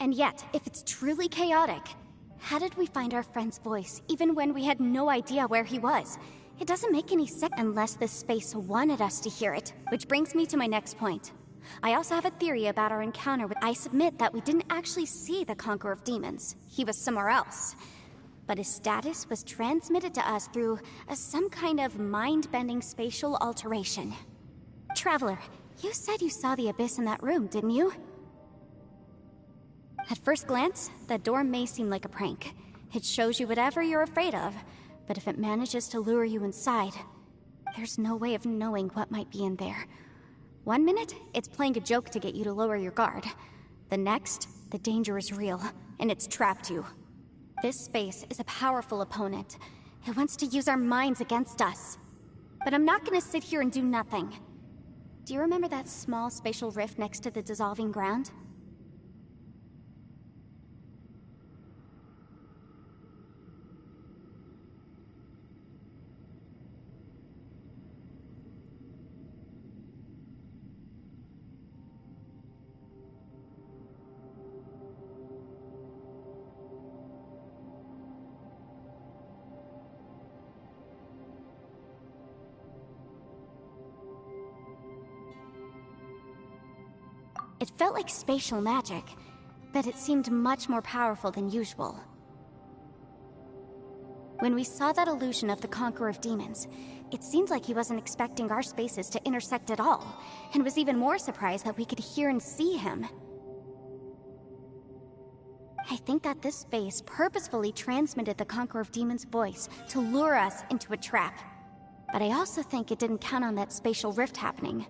And yet, if it's truly chaotic, how did we find our friend's voice even when we had no idea where he was? It doesn't make any sense unless this space wanted us to hear it. Which brings me to my next point. I also have a theory about our encounter with— I submit that we didn't actually see the Conqueror of Demons. He was somewhere else. But his status was transmitted to us through some kind of mind-bending spatial alteration. Traveler, you said you saw the abyss in that room, didn't you? At first glance, the door may seem like a prank. It shows you whatever you're afraid of, but if it manages to lure you inside, there's no way of knowing what might be in there. One minute, it's playing a joke to get you to lower your guard. The next, the danger is real, and it's trapped you. This space is a powerful opponent. It wants to use our minds against us. But I'm not gonna sit here and do nothing. Do you remember that small spatial rift next to the dissolving ground? It felt like spatial magic, but it seemed much more powerful than usual. When we saw that illusion of the Conqueror of Demons, it seemed like he wasn't expecting our spaces to intersect at all, and was even more surprised that we could hear and see him. I think that this space purposefully transmitted the Conqueror of Demons' voice to lure us into a trap. But I also think it didn't count on that spatial rift happening.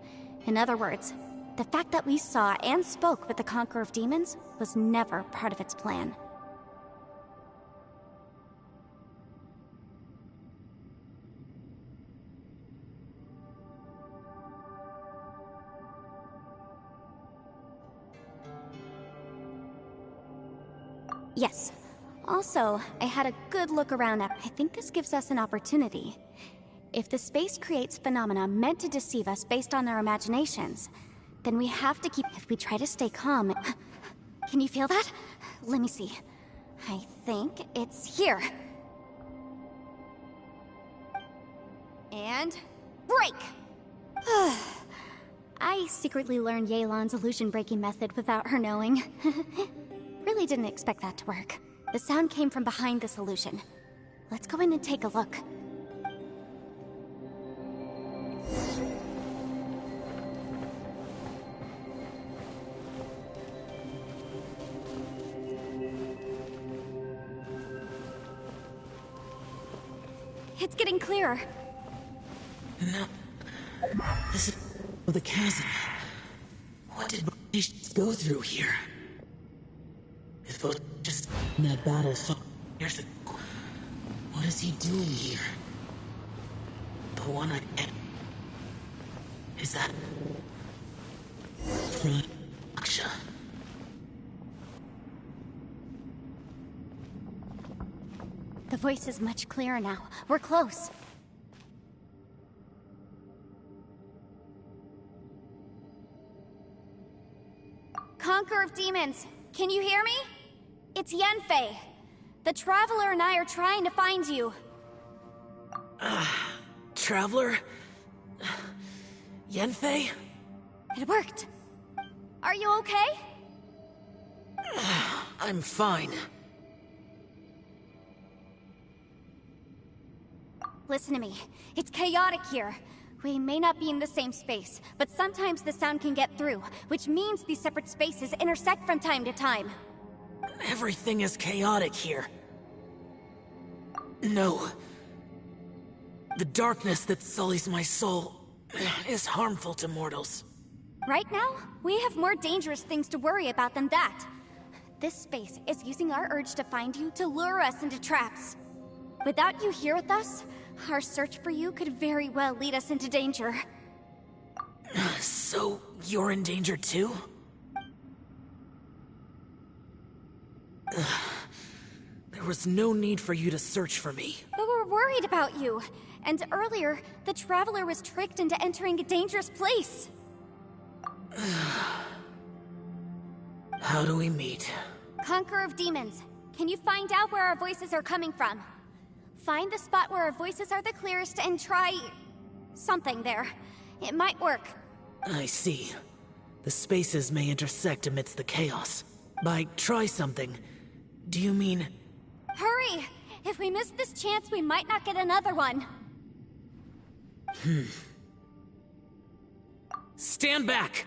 In other words, the fact that we saw and spoke with the Conqueror of Demons was never part of its plan. Yes. Also, I had a good look around. I think this gives us an opportunity. If the space creates phenomena meant to deceive us based on our imaginations, then we have to keep— if we try to stay calm— Can you feel that? Let me see. I think it's here. And break! I secretly learned Yelan's illusion-breaking method without her knowing. Really didn't expect that to work. The sound came from behind this illusion. Let's go in and take a look. It's getting clearer. No. This is the chasm. What did they go through here? If it was just in that battle, so here's the— what is he doing here? The one I— is that Aksha? The voice is much clearer now. We're close. Conqueror of Demons, can you hear me? It's Yanfei. The Traveler and I are trying to find you. Traveler? Yanfei? It worked. Are you okay? I'm fine. Listen to me. It's chaotic here. We may not be in the same space, but sometimes the sound can get through, which means these separate spaces intersect from time to time. Everything is chaotic here. No. The darkness that sullies my soul is harmful to mortals. Right now, we have more dangerous things to worry about than that. This space is using our urge to find you to lure us into traps. Without you here with us, our search for you could very well lead us into danger. So, you're in danger too? There was no need for you to search for me. But we're worried about you. And earlier, the Traveler was tricked into entering a dangerous place. How do we meet? Conqueror of Demons, can you find out where our voices are coming from? Find the spot where our voices are the clearest and try... something there. It might work. I see. The spaces may intersect amidst the chaos. By try something, do you mean... Hurry! If we miss this chance, we might not get another one. Stand back!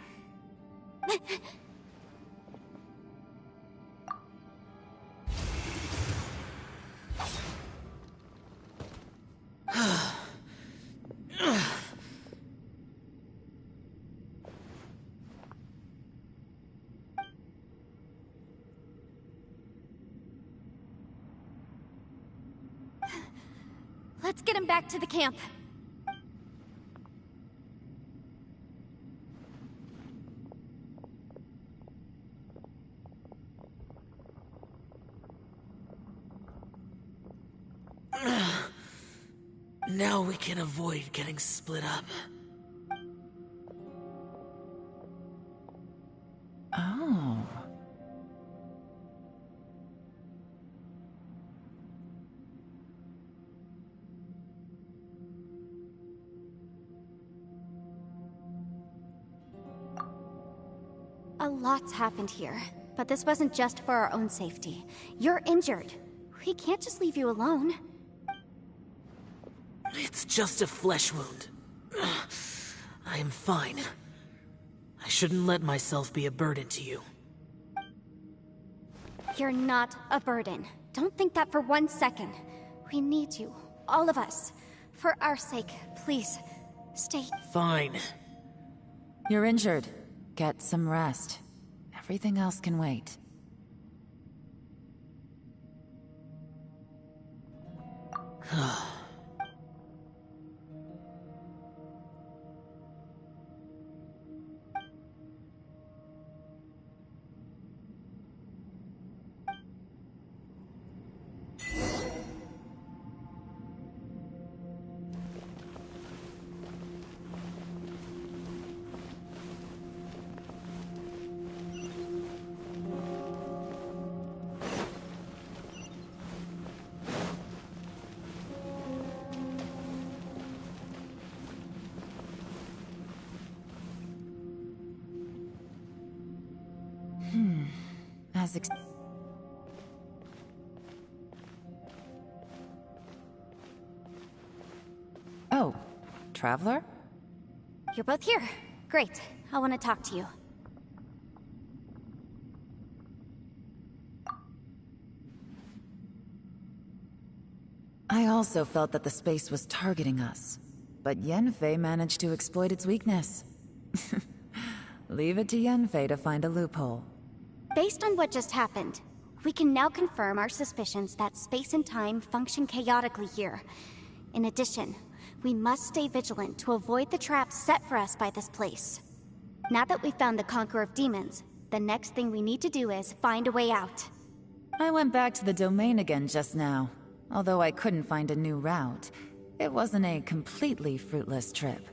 Let's get him back to the camp. Now we can avoid getting split up. Oh. A lot's happened here, but this wasn't just for our own safety. You're injured. We can't just leave you alone. It's just a flesh wound. I am fine. I shouldn't let myself be a burden to you. You're not a burden. Don't think that for 1 second. We need you, all of us. For our sake, please, stay. Fine. You're injured. Get some rest. Everything else can wait. As Oh, Traveler? You're both here. Great. I want to talk to you. I also felt that the space was targeting us, but Yenfei managed to exploit its weakness. Leave it to Yenfei to find a loophole. Based on what just happened, we can now confirm our suspicions that space and time function chaotically here. In addition, we must stay vigilant to avoid the traps set for us by this place. Now that we've found the Conqueror of Demons, the next thing we need to do is find a way out. I went back to the domain again just now. Although I couldn't find a new route, it wasn't a completely fruitless trip.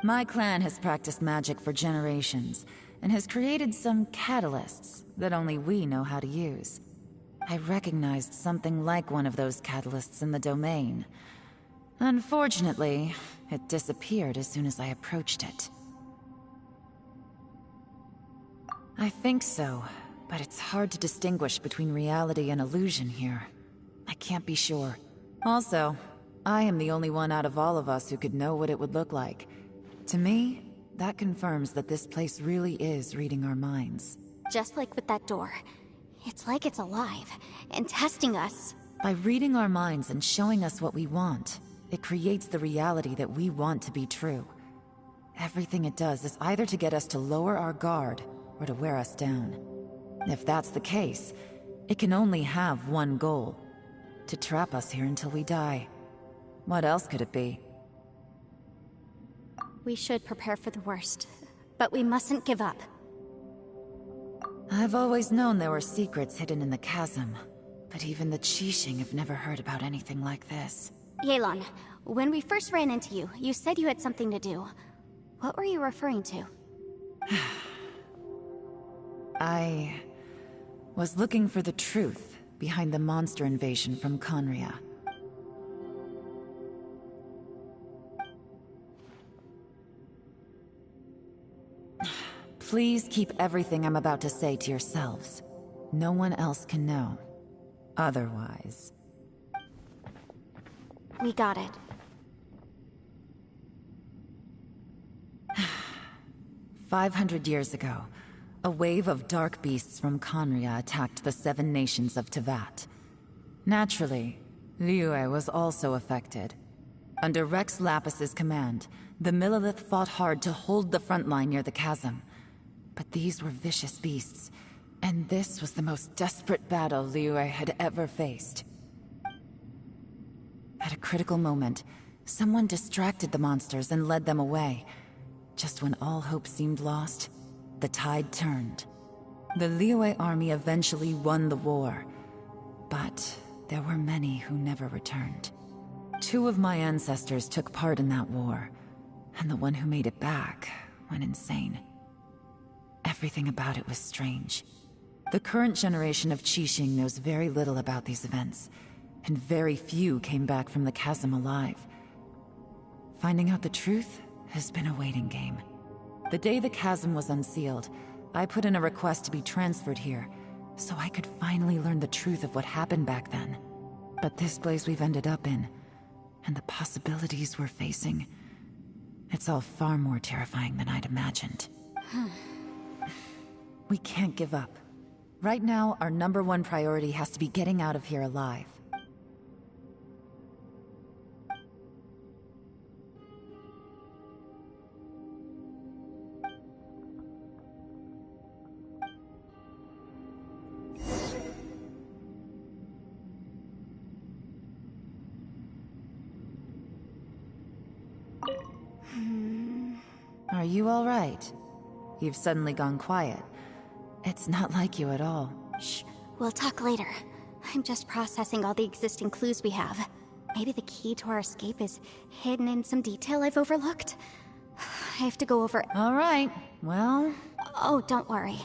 My clan has practiced magic for generations, and has created some catalysts that only we know how to use. I recognized something like one of those catalysts in the domain. Unfortunately, it disappeared as soon as I approached it. I think so, but it's hard to distinguish between reality and illusion here. I can't be sure. Also, I am the only one out of all of us who could know what it would look like. To me, that confirms that this place really is reading our minds. Just like with that door. It's like it's alive, and testing us. By reading our minds and showing us what we want, it creates the reality that we want to be true. Everything it does is either to get us to lower our guard, or to wear us down. If that's the case, it can only have one goal. To trap us here until we die. What else could it be? We should prepare for the worst, but we mustn't give up. I've always known there were secrets hidden in the chasm, but even the Qixing have never heard about anything like this. Yelan, when we first ran into you, you said you had something to do. What were you referring to? was looking for the truth behind the monster invasion from Conria. Please keep everything I'm about to say to yourselves. No one else can know. Otherwise... We got it. 500 years ago, a wave of dark beasts from Conria attacked the 7 nations of Tevat. Naturally, Liyue was also affected. Under Rex Lapis's command, the Millelith fought hard to hold the front line near the chasm. But these were vicious beasts, and this was the most desperate battle Liyue had ever faced. At a critical moment, someone distracted the monsters and led them away. Just when all hope seemed lost, the tide turned. The Liyue army eventually won the war, but there were many who never returned. 2 of my ancestors took part in that war, and the one who made it back went insane. Everything about it was strange. The current generation of Qixing knows very little about these events, and very few came back from the chasm alive. Finding out the truth has been a waiting game. The day the chasm was unsealed, I put in a request to be transferred here, so I could finally learn the truth of what happened back then. But this place we've ended up in, and the possibilities we're facing, it's all far more terrifying than I'd imagined. We can't give up. Right now, our #1 priority has to be getting out of here alive. Are you all right? You've suddenly gone quiet. It's not like you at all. Shh, we'll talk later. I'm just processing all the existing clues we have. Maybe the key to our escape is hidden in some detail I've overlooked. I have to go over... All right, well... Oh, don't worry.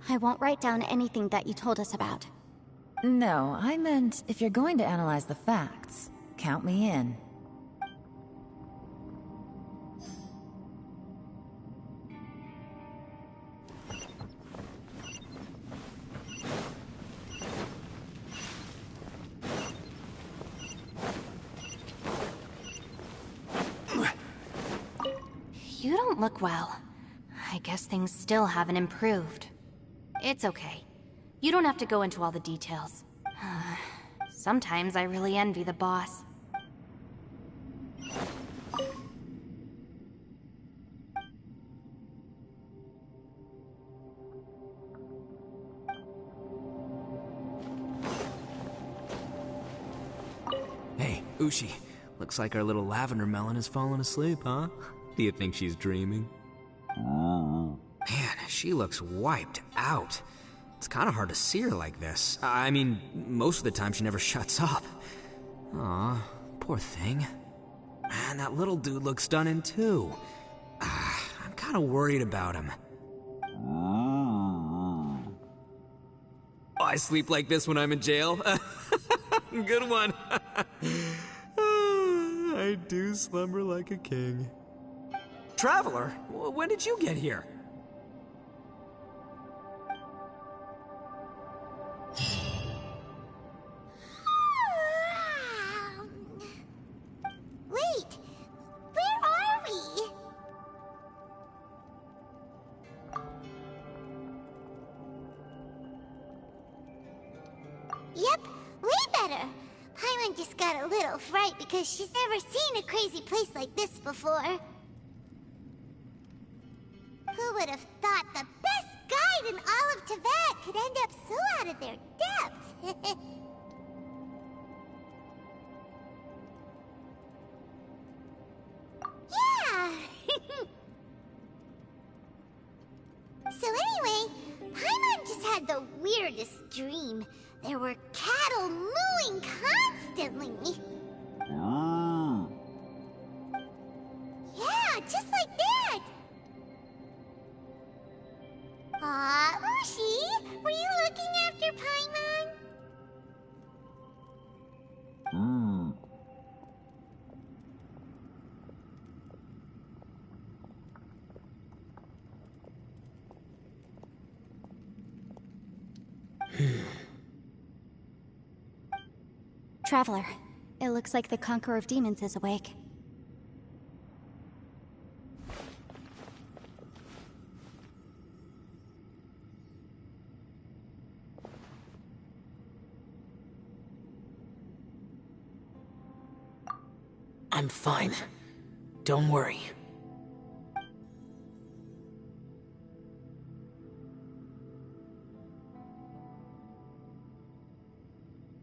I won't write down anything that you told us about. No, I meant if you're going to analyze the facts, count me in. You don't look well. I guess things still haven't improved. It's okay. You don't have to go into all the details. Sometimes I really envy the boss. Hey, Ushi. Looks like our little lavender melon has fallen asleep, huh? Do you think she's dreaming? Man, she looks wiped out. It's kind of hard to see her like this. I mean, most of the time she never shuts up. Aw, poor thing. Man, that little dude looks done in too. I'm kind of worried about him. Oh, I sleep like this when I'm in jail? Good one. I do slumber like a king. Traveler, when did you get here? Wait, where are we? Yep, way better. Paimon just got a little fright because she's never seen a crazy place like this before. Who would have thought the best guide in all of Tevat could end up so out of their depth? Yeah! So anyway, Paimon just had the weirdest dream. There were cattle mooing constantly. Yeah, just like that. Aw, Ushi, were you looking after Paimon? Traveler, it looks like the Conqueror of Demons is awake. I'm fine. Don't worry.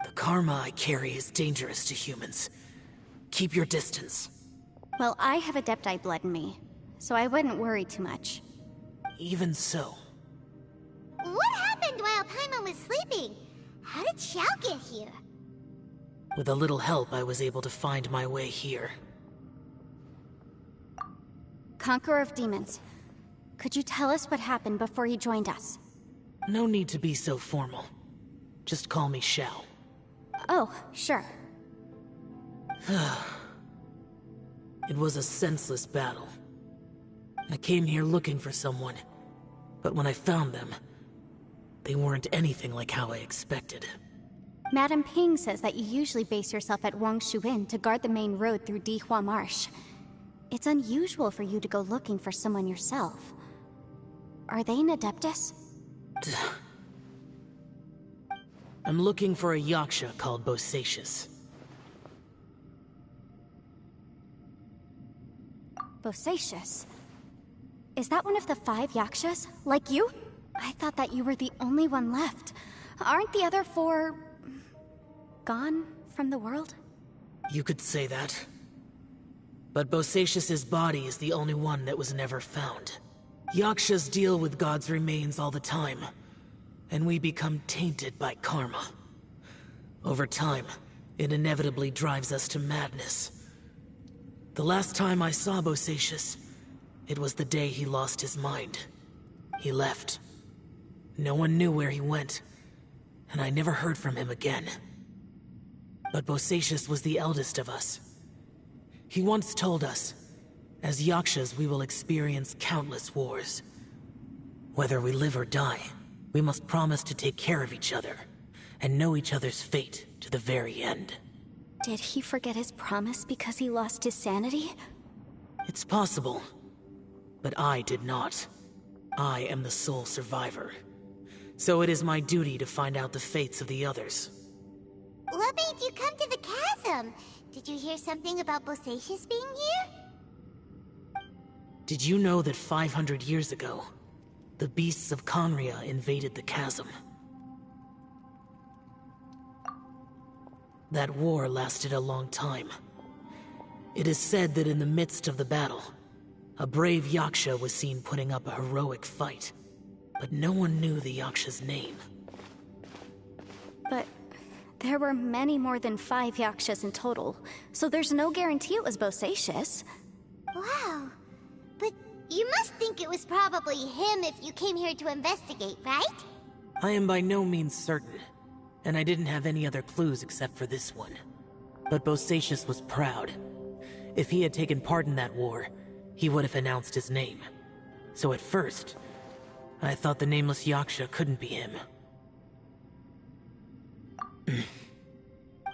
The karma I carry is dangerous to humans. Keep your distance. Well, I have Adepti blood in me, so I wouldn't worry too much. Even so. What happened while Paimon was sleeping? How did Xiao get here? With a little help, I was able to find my way here. Conqueror of Demons, could you tell us what happened before you joined us? No need to be so formal. Just call me Xiao. Oh, sure. It was a senseless battle. I came here looking for someone, but when I found them, they weren't anything like how I expected. Madame Ping says that you usually base yourself at Wangshu Inn to guard the main road through Dihua Marsh. It's unusual for you to go looking for someone yourself. Are they an Adeptus? I'm looking for a Yaksha called Bosacius. Bosacius? Is that one of the 5 Yakshas? Like you? I thought that you were the only one left. Aren't the other 4... gone from the world? You could say that. But Bosacius's body is the only one that was never found. Yakshas deal with God's remains all the time, and we become tainted by karma. Over time, it inevitably drives us to madness. The last time I saw Bosacius, it was the day he lost his mind. He left. No one knew where he went, and I never heard from him again. But Bosacius was the eldest of us. He once told us, as Yakshas we will experience countless wars. Whether we live or die, we must promise to take care of each other, and know each other's fate to the very end. Did he forget his promise because he lost his sanity? It's possible, but I did not. I am the sole survivor. So it is my duty to find out the fates of the others. What made you come to the chasm? Did you hear something about Bosacius being here? Did you know that 500 years ago, the beasts of Conria invaded the chasm? That war lasted a long time. It is said that in the midst of the battle, a brave Yaksha was seen putting up a heroic fight, but no one knew the Yaksha's name. But there were many more than 5 Yakshas in total, so there's no guarantee it was Bosacius. Wow. But you must think it was probably him if you came here to investigate, right? I am by no means certain, and I didn't have any other clues except for this one. But Bosacius was proud. If he had taken part in that war, he would have announced his name. So at first, I thought the nameless Yaksha couldn't be him.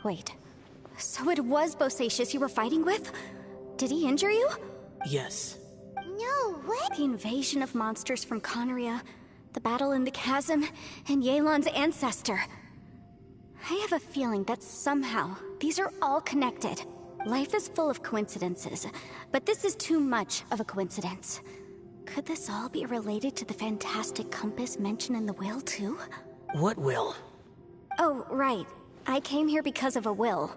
Wait, so it was Bosacius you were fighting with? Did he injure you? Yes. No way! The invasion of monsters from Conria, the battle in the chasm, and Yelan's ancestor. I have a feeling that somehow these are all connected. Life is full of coincidences, but this is too much of a coincidence. Could this all be related to the fantastic compass mentioned in the will, too? What will? Oh, right. I came here because of a will.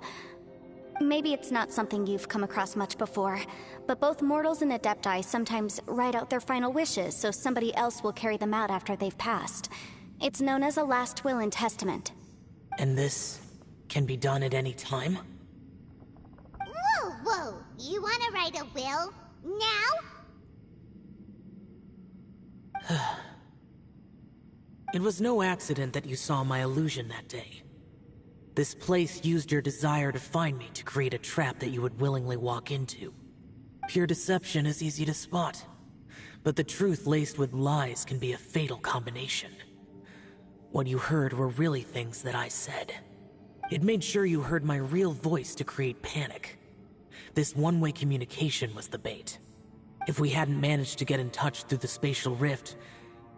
Maybe it's not something you've come across much before, but both mortals and Adepti sometimes write out their final wishes so somebody else will carry them out after they've passed. It's known as a last will and testament. And this can be done at any time? Whoa, whoa! You wanna write a will? Now? It was no accident that you saw my illusion that day. This place used your desire to find me to create a trap that you would willingly walk into. Pure deception is easy to spot, but the truth laced with lies can be a fatal combination. What you heard were really things that I said. It made sure you heard my real voice to create panic. This one-way communication was the bait. If we hadn't managed to get in touch through the spatial rift,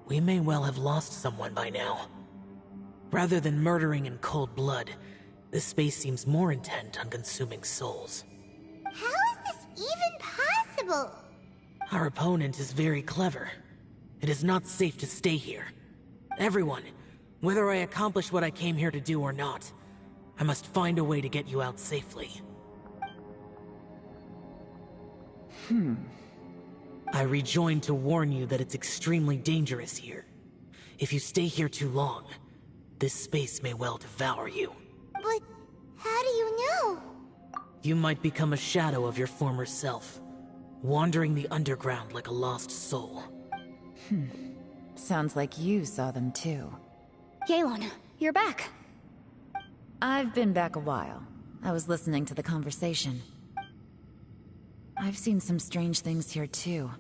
we may well have lost someone by now. Rather than murdering in cold blood, this space seems more intent on consuming souls. How is this even possible? Our opponent is very clever. It is not safe to stay here. Everyone, whether I accomplish what I came here to do or not, I must find a way to get you out safely. I rejoined to warn you that it's extremely dangerous here. If you stay here too long, this space may well devour you. But how do you know? You might become a shadow of your former self, wandering the underground like a lost soul. Sounds like you saw them too. Yelan, you're back. I've been back a while. I was listening to the conversation. I've seen some strange things here too.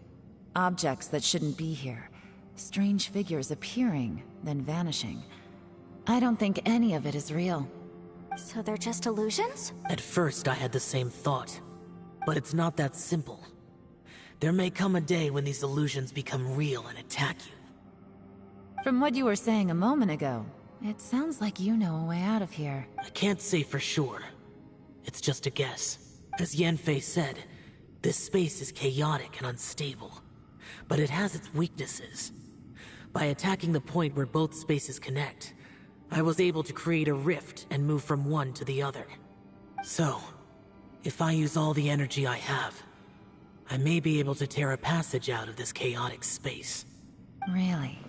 Objects that shouldn't be here. Strange figures appearing, then vanishing. I don't think any of it is real. So they're just illusions? At first I had the same thought, but it's not that simple. There may come a day when these illusions become real and attack you. From what you were saying a moment ago, it sounds like you know a way out of here. I can't say for sure. It's just a guess. As Yanfei said, this space is chaotic and unstable, but it has its weaknesses. By attacking the point where both spaces connect, I was able to create a rift and move from one to the other. So, if I use all the energy I have, I may be able to tear a passage out of this chaotic space. Really?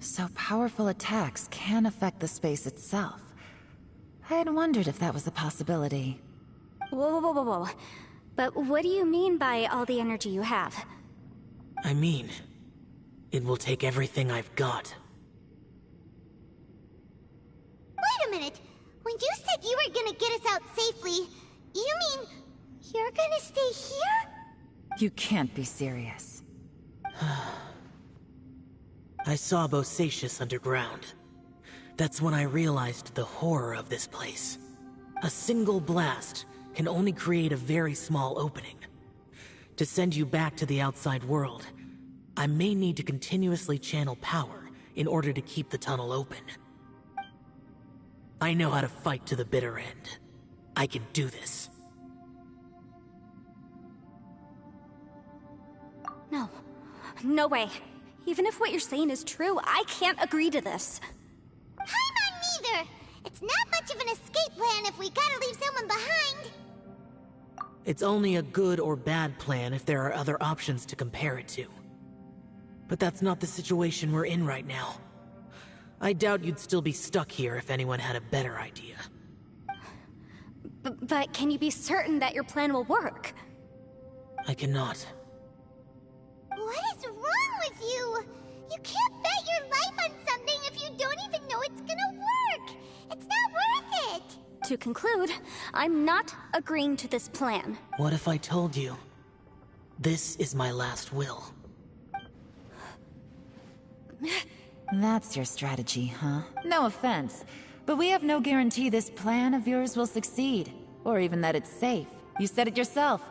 So powerful attacks can affect the space itself. I had wondered if that was a possibility. Whoa. But what do you mean by all the energy you have? I mean, it will take everything I've got. Wait a minute! When you said you were gonna get us out safely, you mean you're gonna stay here? You can't be serious. I saw Bosacius underground. That's when I realized the horror of this place. A single blast can only create a very small opening. To send you back to the outside world, I may need to continuously channel power in order to keep the tunnel open. I know how to fight to the bitter end. I can do this. No. No way. Even if what you're saying is true, I can't agree to this. I'm not neither! It's not much of an escape plan if we gotta leave someone behind! It's only a good or bad plan if there are other options to compare it to. But that's not the situation we're in right now. I doubt you'd still be stuck here if anyone had a better idea. But can you be certain that your plan will work? I cannot. What is wrong with you? You can't bet your life on something if you don't even know it's gonna work! It's not worth it! To conclude, I'm not agreeing to this plan. What if I told you? This is my last will. That's your strategy, huh? No offense, but we have no guarantee this plan of yours will succeed, or even that it's safe. You said it yourself.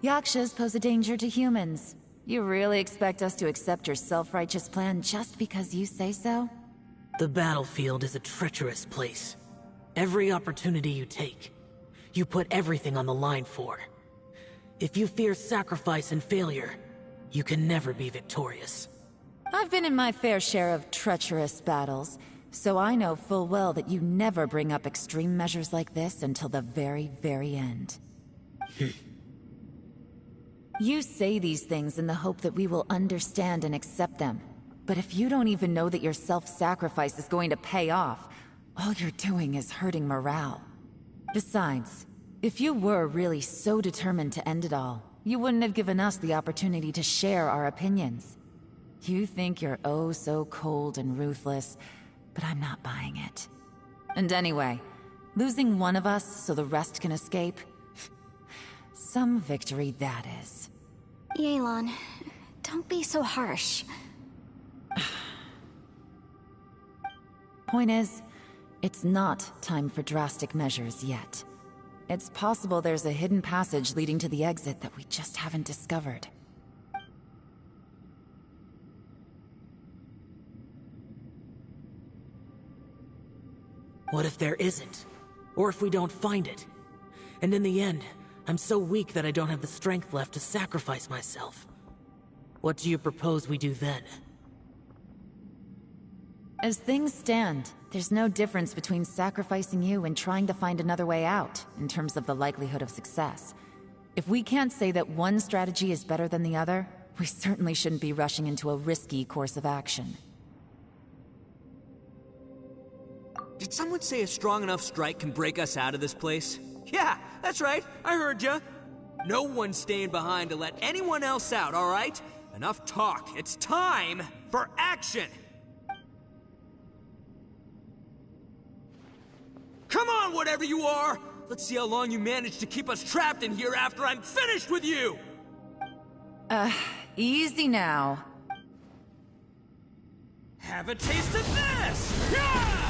Yakshas pose a danger to humans. You really expect us to accept your self-righteous plan just because you say so? The battlefield is a treacherous place. Every opportunity you take, you put everything on the line for. If you fear sacrifice and failure, you can never be victorious. I've been in my fair share of treacherous battles, so I know full well that you never bring up extreme measures like this until the very, very end. You say these things in the hope that we will understand and accept them. But if you don't even know that your self-sacrifice is going to pay off, all you're doing is hurting morale. Besides, if you were really so determined to end it all, you wouldn't have given us the opportunity to share our opinions. You think you're oh so cold and ruthless, but I'm not buying it. And anyway, losing one of us so the rest can escape? Some victory that is. Yelan, don't be so harsh. Point is, it's not time for drastic measures yet. It's possible there's a hidden passage leading to the exit that we just haven't discovered. What if there isn't? Or if we don't find it? And in the end, I'm so weak that I don't have the strength left to sacrifice myself. What do you propose we do then? As things stand, there's no difference between sacrificing you and trying to find another way out, in terms of the likelihood of success. If we can't say that one strategy is better than the other, we certainly shouldn't be rushing into a risky course of action. Did someone say a strong enough strike can break us out of this place? Yeah, that's right, I heard ya. No one's staying behind to let anyone else out, alright? Enough talk, it's time for action! Come on, whatever you are! Let's see how long you manage to keep us trapped in here after I'm finished with you! Easy now. Have a taste of this! Yeah!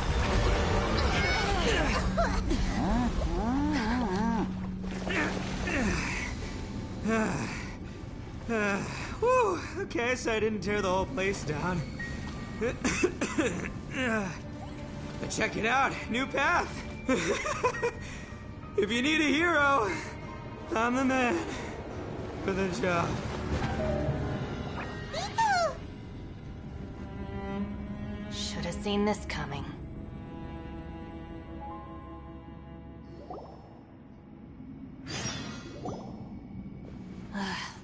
Whew, okay, so I didn't tear the whole place down. But check it out, new path. If you need a hero, I'm the man for the job. Should have seen this coming.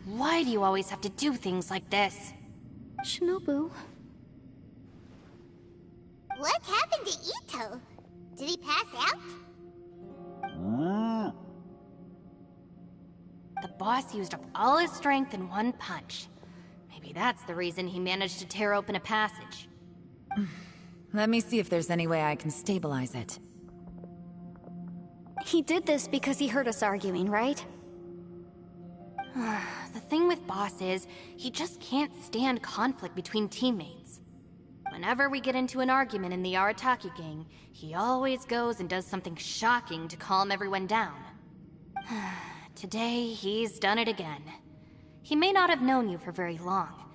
Why do you always have to do things like this? Shinobu. What happened to Ito? Did he pass out? The boss used up all his strength in one punch. Maybe that's the reason he managed to tear open a passage. Let me see if there's any way I can stabilize it. He did this because he heard us arguing, right? The thing with Boss is, he just can't stand conflict between teammates. Whenever we get into an argument in the Arataki gang, he always goes and does something shocking to calm everyone down. Today, he's done it again. He may not have known you for very long,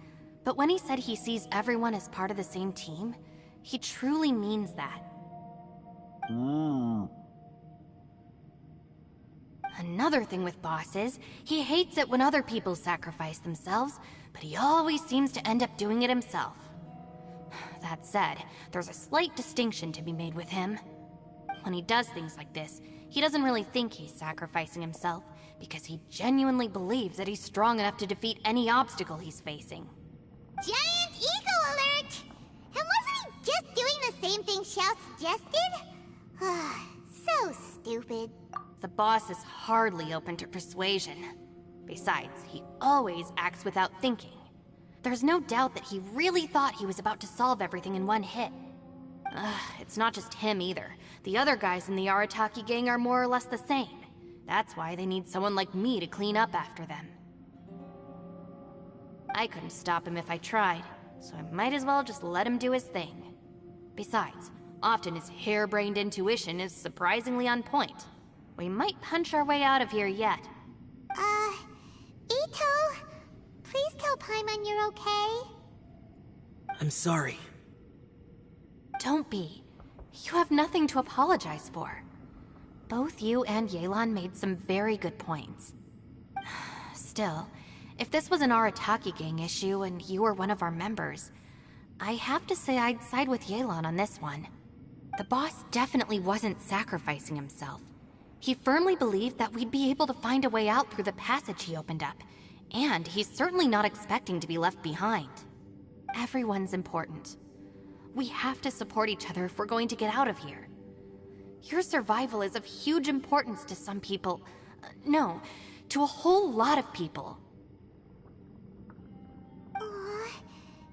but when he said he sees everyone as part of the same team, he truly means that. Another thing with Boss is, he hates it when other people sacrifice themselves, but he always seems to end up doing it himself. That said, there's a slight distinction to be made with him. When he does things like this, he doesn't really think he's sacrificing himself, because he genuinely believes that he's strong enough to defeat any obstacle he's facing. Giant ego alert! And wasn't he just doing the same thing Xiao suggested? So stupid. The boss is hardly open to persuasion. Besides, he always acts without thinking. There's no doubt that he really thought he was about to solve everything in one hit. It's not just him either. The other guys in the Arataki gang are more or less the same. That's why they need someone like me to clean up after them. I couldn't stop him if I tried, so I might as well just let him do his thing. Besides, often his harebrained intuition is surprisingly on point. We might punch our way out of here yet. Ito, please tell Paimon you're okay. I'm sorry. Don't be. You have nothing to apologize for. Both you and Yelan made some very good points. Still, if this was an Arataki gang issue and you were one of our members, I have to say I'd side with Yelan on this one. The boss definitely wasn't sacrificing himself. He firmly believed that we'd be able to find a way out through the passage he opened up, and he's certainly not expecting to be left behind. Everyone's important. We have to support each other if we're going to get out of here. Your survival is of huge importance to some people. No, to a whole lot of people.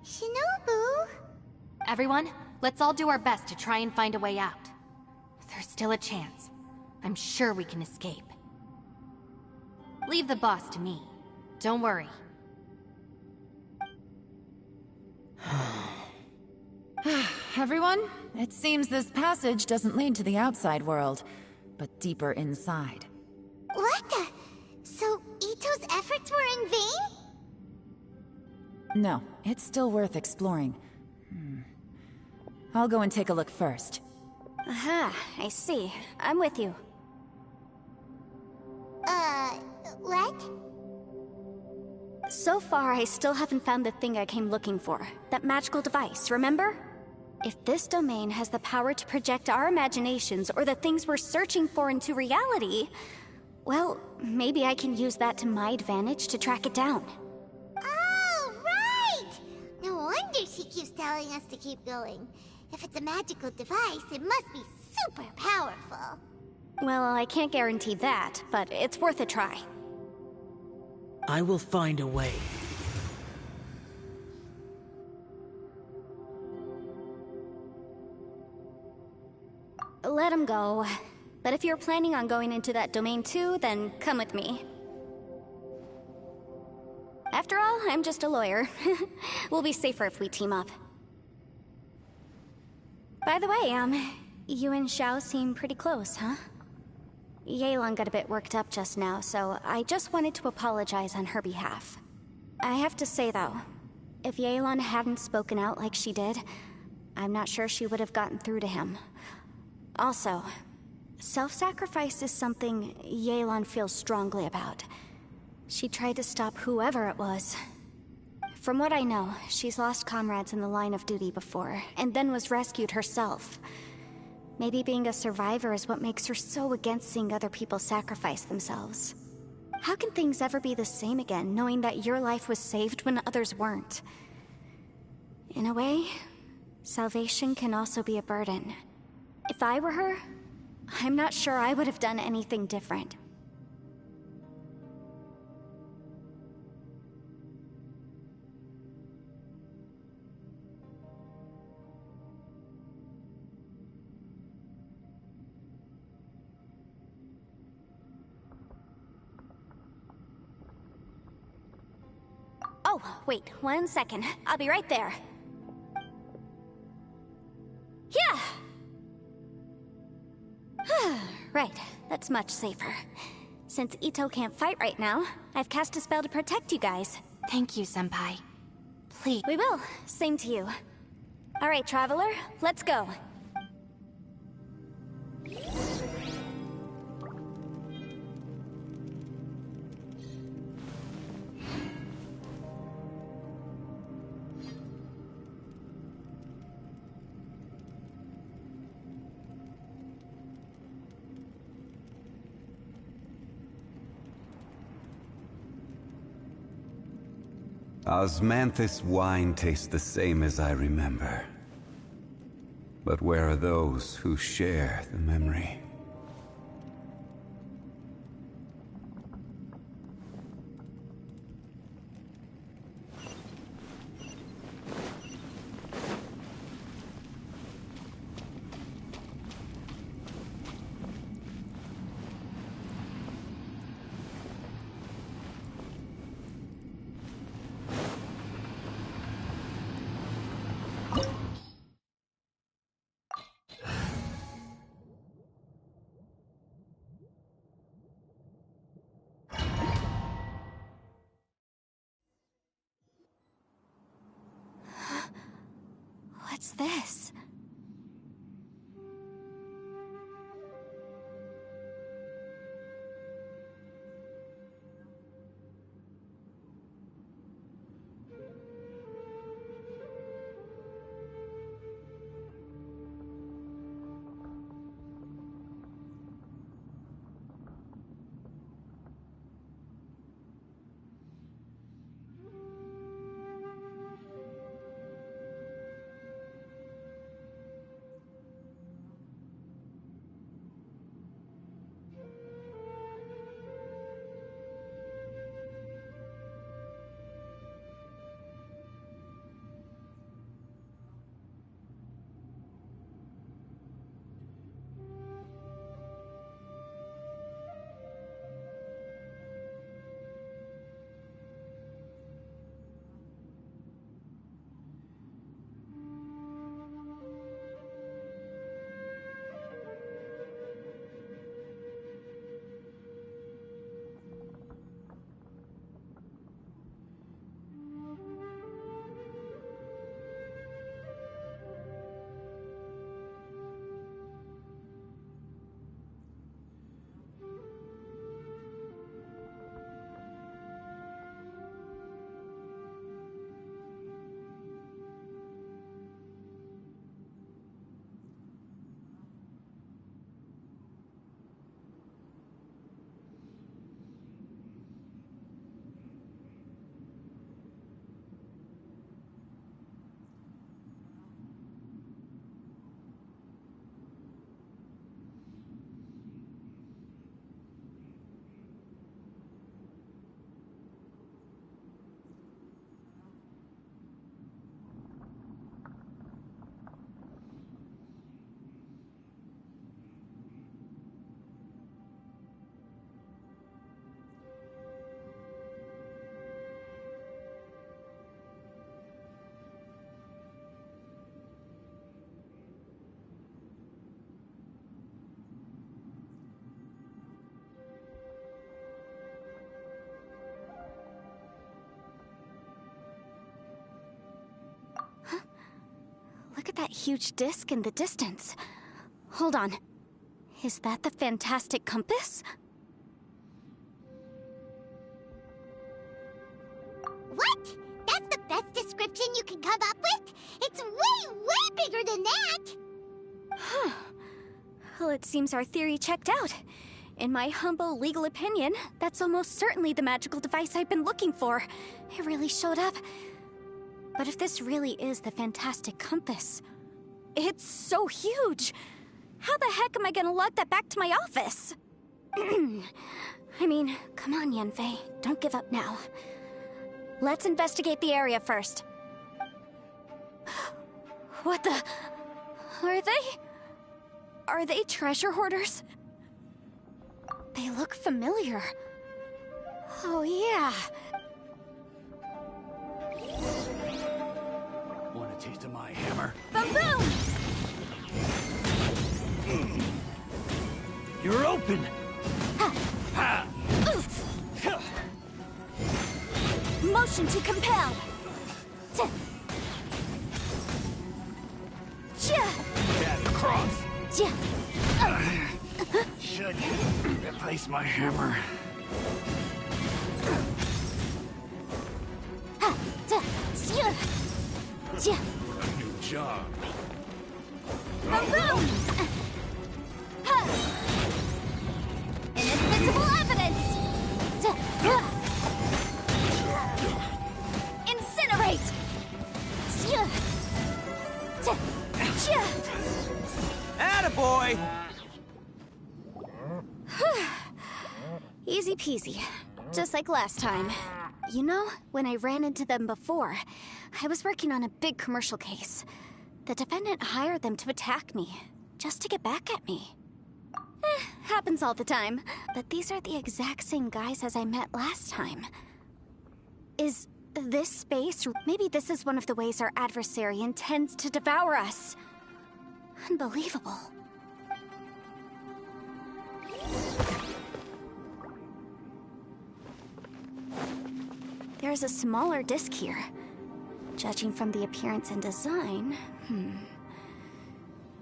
Shinobu? Everyone, let's all do our best to try and find a way out. There's still a chance. I'm sure we can escape. Leave the boss to me. Don't worry. Everyone, It seems this passage doesn't lead to the outside world, but deeper inside. What the? So, Ito's efforts were in vain? No, it's still worth exploring. I'll go and take a look first. Aha, I see. I'm with you. What? So far, I still haven't found the thing I came looking for. That magical device, remember? If this domain has the power to project our imaginations or the things we're searching for into reality, well, maybe I can use that to my advantage to track it down. Oh, right! No wonder she keeps telling us to keep going. If it's a magical device, it must be super powerful. Well, I can't guarantee that, but it's worth a try. I will find a way. Let him go. But if you're planning on going into that domain too, then come with me. After all, I'm just a lawyer. We'll be safer if we team up. By the way, you and Xiao seem pretty close, huh? Yelan got a bit worked up just now, so I just wanted to apologize on her behalf. I have to say though, if Yelan hadn't spoken out like she did, I'm not sure she would have gotten through to him. Also, self-sacrifice is something Yelan feels strongly about. She tried to stop whoever it was. From what I know, she's lost comrades in the line of duty before, and then was rescued herself. Maybe being a survivor is what makes her so against seeing other people sacrifice themselves. How can things ever be the same again, knowing that your life was saved when others weren't? In a way, salvation can also be a burden. If I were her, I'm not sure I would have done anything different. Oh, wait, 1 second. I'll be right there. Yeah! Right, that's much safer. Since Ito can't fight right now, I've cast a spell to protect you guys. Thank you, Senpai. Please. We will. Same to you. Alright, Traveler, let's go. Osmanthus wine tastes the same as I remember. But where are those who share the memory? What's this? huge disc in the distance. Hold on. Is that the fantastic compass? What? That's the best description you can come up with? It's way, way bigger than that! Huh. Well, it seems our theory checked out. In my humble legal opinion, that's almost certainly the magical device I've been looking for. It really showed up. But if this really is the fantastic compass, it's so huge! How the heck am I gonna lug that back to my office? I mean, come on, Yanfei. Don't give up now. Let's investigate the area first. What the... Are they treasure hoarders? They look familiar. Oh, yeah. Want a taste of my hammer? Boom boom! You're open! Ha! Motion to compel! Cat cross! Should replace my hammer. New job. Boom boom! Inadmissible evidence! Incinerate! Attaboy! Easy peasy. Just like last time. You know, when I ran into them before, I was working on a big commercial case. The defendant hired them to attack me, just to get back at me. Happens all the time. But these are the exact same guys as I met last time. Is this space... Maybe this is one of the ways our adversary intends to devour us. Unbelievable. There's a smaller disc here. Judging from the appearance and design,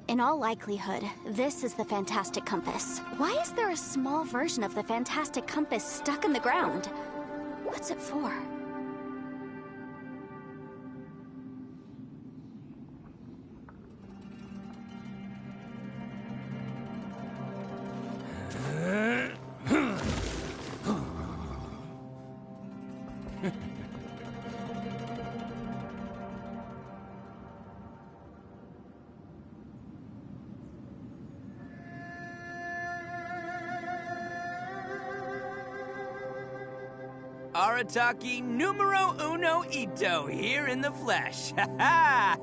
In all likelihood, this is the fantastic compass. Why is there a small version of the fantastic compass stuck in the ground? What's it for? Arataki numero uno ito here in the flesh. Ha ha!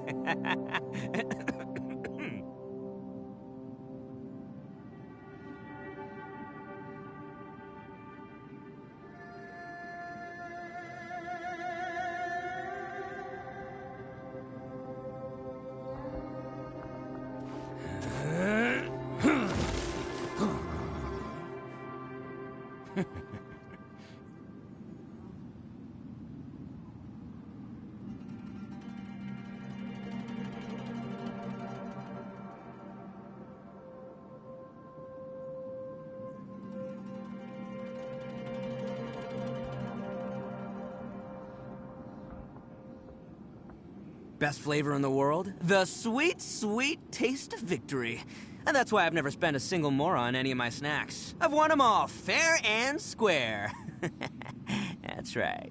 Best flavor in the world? The sweet, sweet taste of victory. And that's why I've never spent a single more on any of my snacks. I've won them all, fair and square. That's right.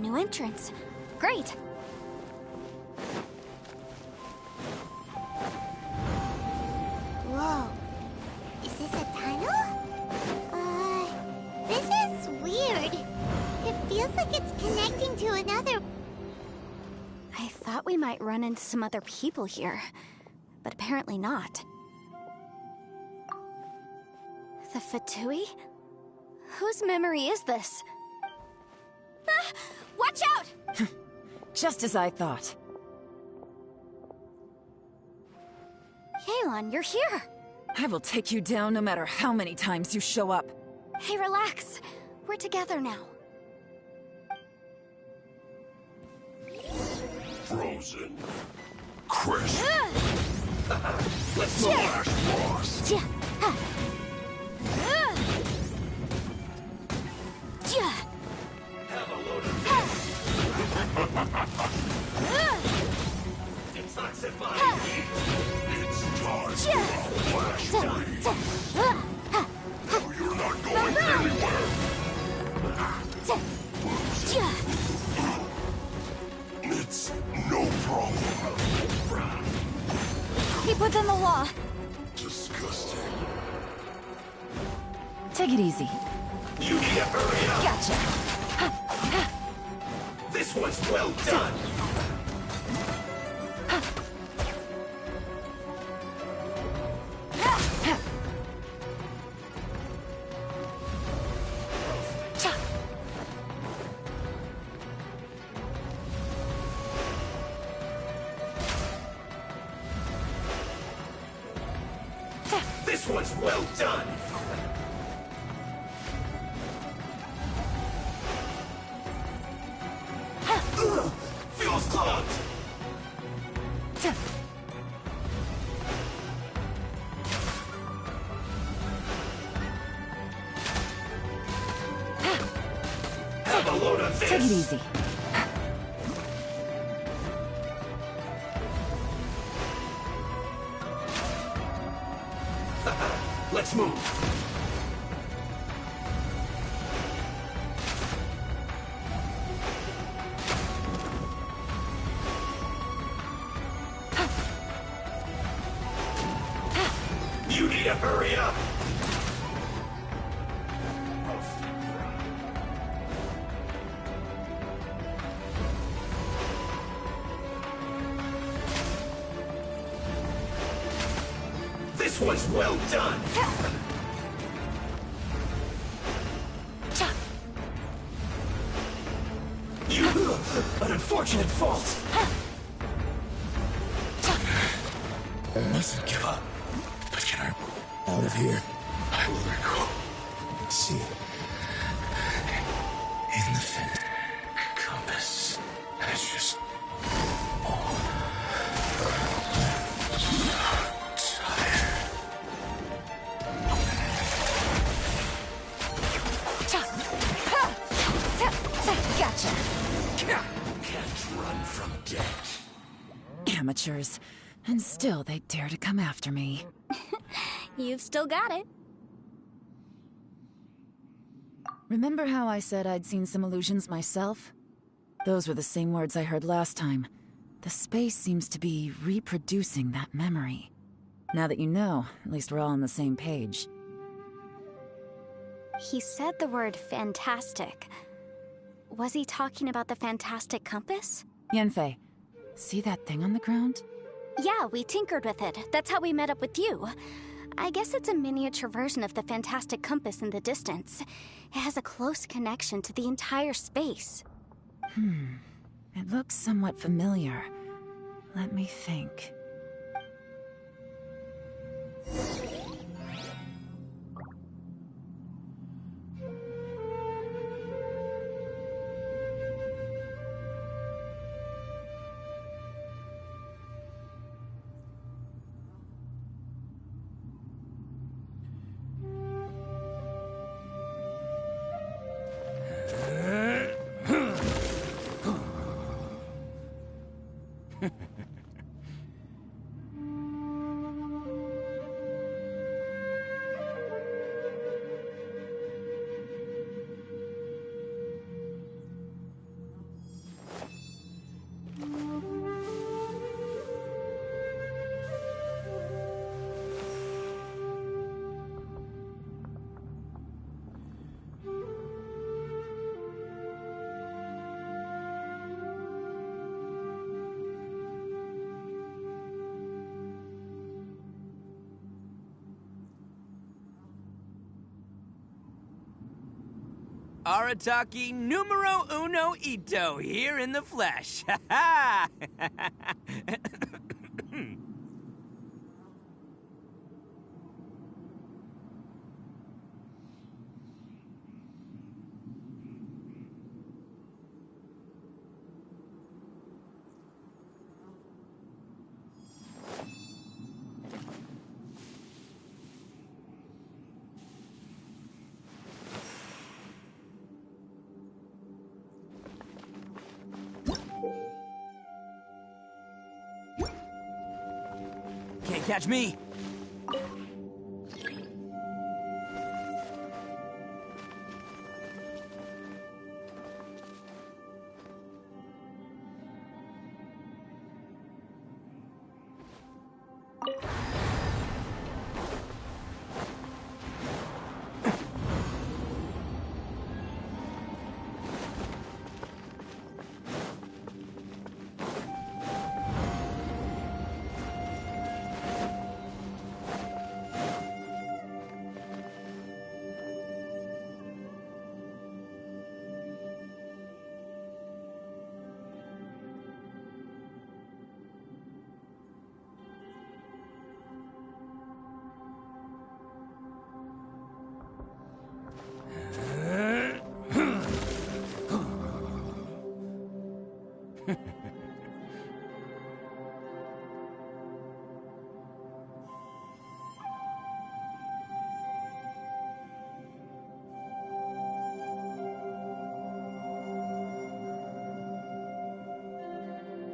new entrance. Great. Whoa. Is this a tunnel? This is weird. It feels like it's connecting to another... I thought we might run into some other people here, but apparently not. The Fatui? Whose memory is this? Ah! Watch out! Just as I thought. Yelan, you're here! I will take you down no matter how many times you show up. Hey, relax. We're together now. Frozen. Crisp. Let's go, Ash Boss. Have a load of detoxify me. It's time for Flash Blade. No, you're not going anywhere. It's no problem. Keep within the law. Disgusting. Take it easy. You need to hurry up. Gotcha. This one's well done. This one's well done. Feels clogged. Have a load of this. Take it easy. Let's move. You need to hurry up. This one's well done. You, an unfortunate fault. I mustn't give up. But can I out of here? I will recall. See. In the fin compass. It's just Gotcha. Can't run from death. Amateurs. And still they dare to come after me. You've still got it. Remember how I said I'd seen some illusions myself? Those were the same words I heard last time. The space seems to be reproducing that memory. Now that you know, at least we're all on the same page. He said the word fantastic. Was he talking about the fantastic compass? Yanfei, see that thing on the ground? Yeah, we tinkered with it. That's how we met up with you. I guess it's a miniature version of the fantastic compass in the distance. It has a close connection to the entire space. It looks somewhat familiar. Let me think. Arataki numero uno Ito here in the flesh. Ha ha! Can't catch me!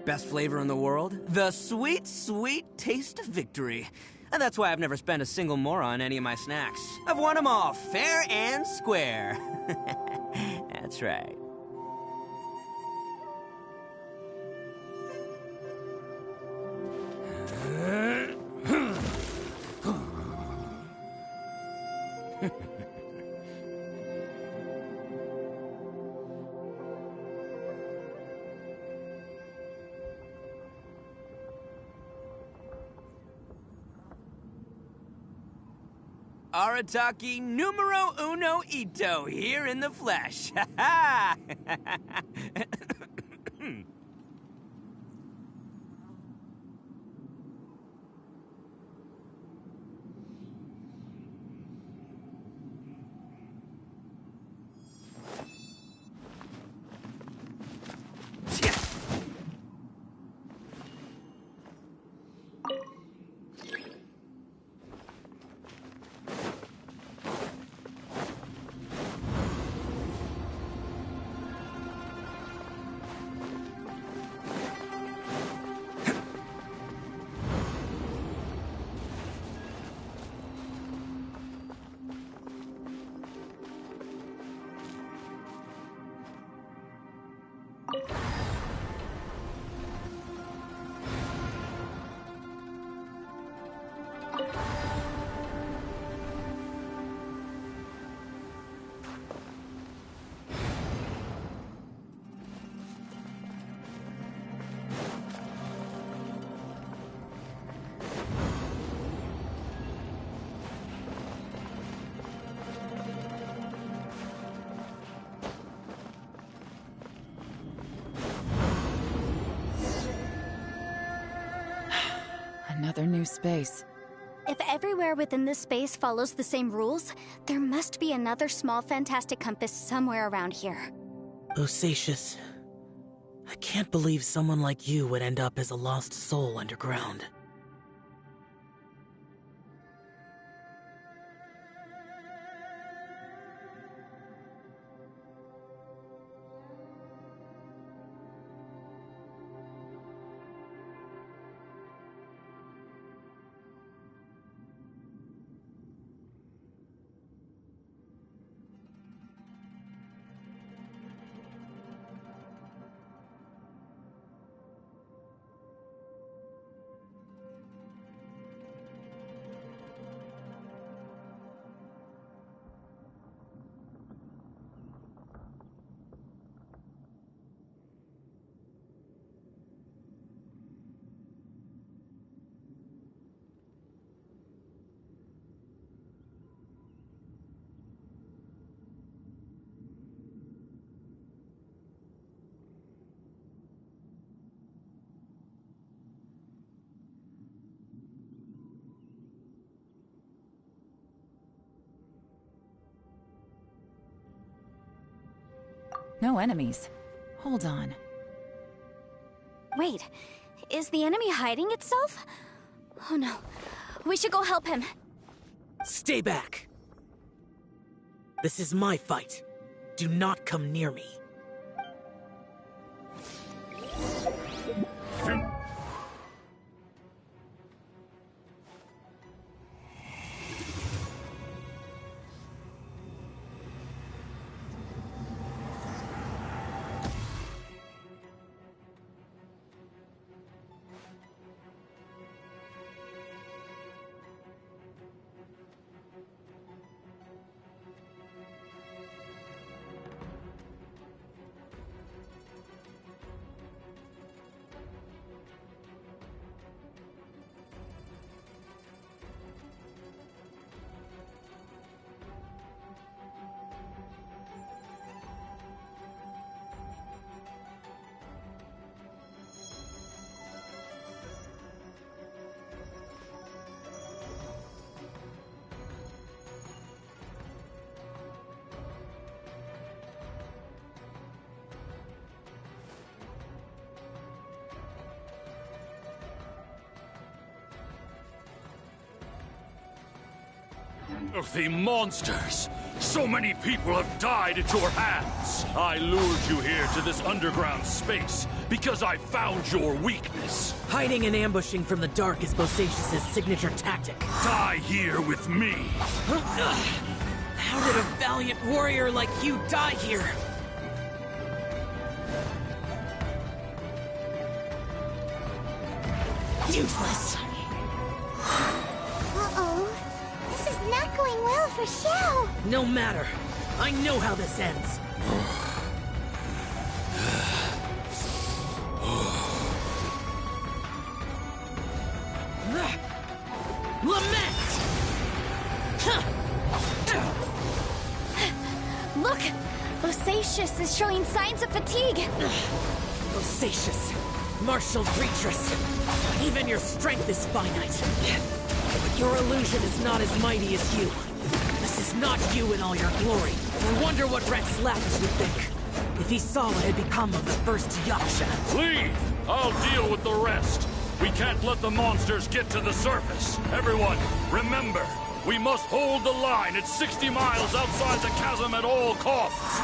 Best flavor in the world? The sweet, sweet taste of victory. And that's why I've never spent a single more on any of my snacks. I've won them all, fair and square. That's right. Arataki numero uno Ito here in the flesh. Ha ha! Another new space. If everywhere within this space follows the same rules, there must be another small fantastic compass somewhere around here. Osatius, I can't believe someone like you would end up as a lost soul underground. No enemies. Hold on. Wait, is the enemy hiding itself? Oh no, we should go help him. Stay back! This is my fight. Do not come near me. Filthy monsters! So many people have died at your hands! I lured you here to this underground space because I found your weakness. Hiding and ambushing from the dark is Bosacius' signature tactic. Die here with me! How did a valiant warrior like you die here? Useless! Not going well for Xiao. No matter. I know how this ends. Lament! Look! Bosacius is showing signs of fatigue. Bosacius, martial Vitris. Even your strength is finite. But your illusion is not as mighty as you. This is not you in all your glory. I wonder what Rex Lapis would think if he saw what had become of the first Yaksha. Leave! I'll deal with the rest. We can't let the monsters get to the surface. Everyone, remember, we must hold the line at 60 miles outside the chasm at all costs.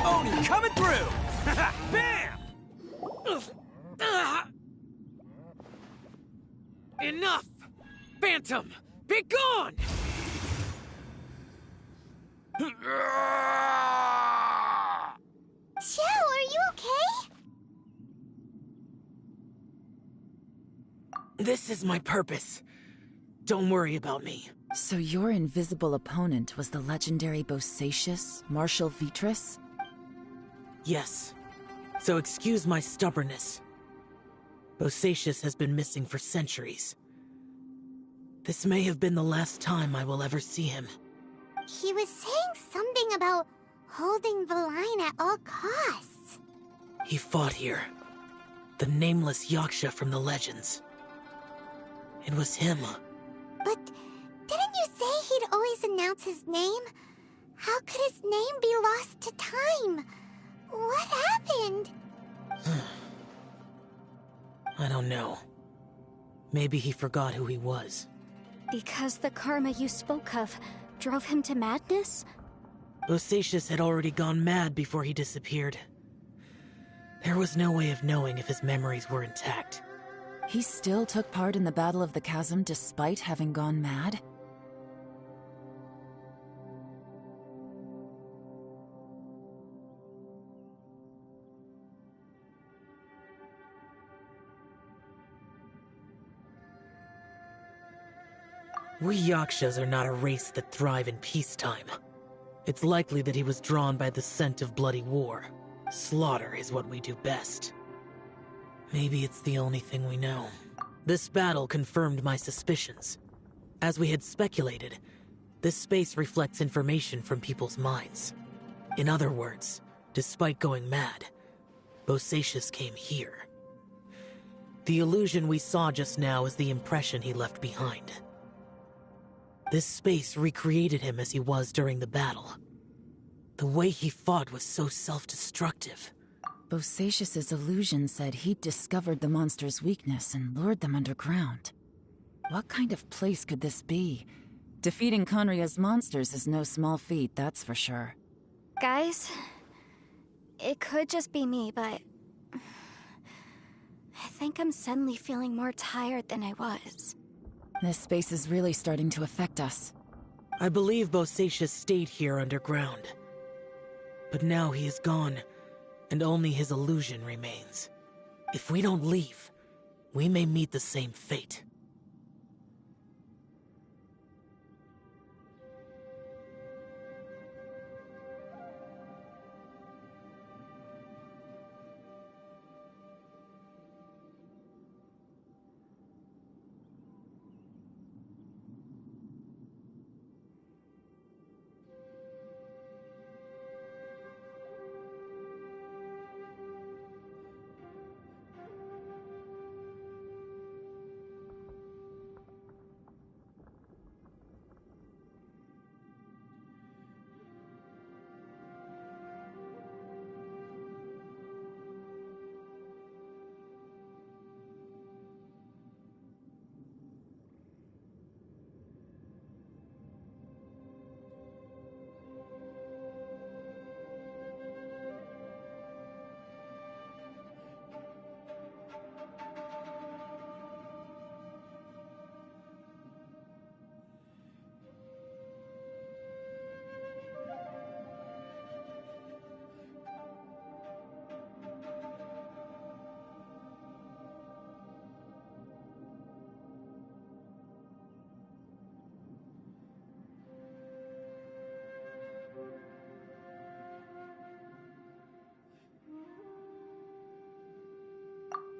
Oni coming through! Bam! Enough! Phantom, be gone! Xiao, are you okay? This is my purpose. Don't worry about me. So your invisible opponent was the legendary Bosacius, Marshal Vitris? Yes. So excuse my stubbornness. Bosacius has been missing for centuries. This may have been the last time I will ever see him. He was saying something about holding the line at all costs. He fought here. The nameless Yaksha from the legends. It was him. But didn't you say he'd always announce his name? How could his name be lost to time? What happened? I don't know. Maybe he forgot who he was. Because the karma you spoke of drove him to madness? Bosacius had already gone mad before he disappeared. There was no way of knowing if his memories were intact. He still took part in the Battle of the Chasm despite having gone mad? We Yakshas are not a race that thrive in peacetime. It's likely that he was drawn by the scent of bloody war. Slaughter is what we do best. Maybe it's the only thing we know. This battle confirmed my suspicions. As we had speculated, this space reflects information from people's minds. In other words, despite going mad, Bosacius came here. The illusion we saw just now is the impression he left behind. This space recreated him as he was during the battle. The way he fought was so self-destructive. Bosacius's illusion said he'd discovered the monster's weakness and lured them underground. What kind of place could this be? Defeating Conria's monsters is no small feat, that's for sure. Guys, it could just be me, but I think I'm suddenly feeling more tired than I was. This space is really starting to affect us. I believe Bosacius stayed here underground. But now he is gone, and only his illusion remains. If we don't leave, we may meet the same fate.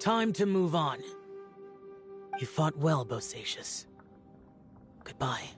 Time to move on. You fought well, Bosacius. Goodbye.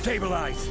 Stabilize!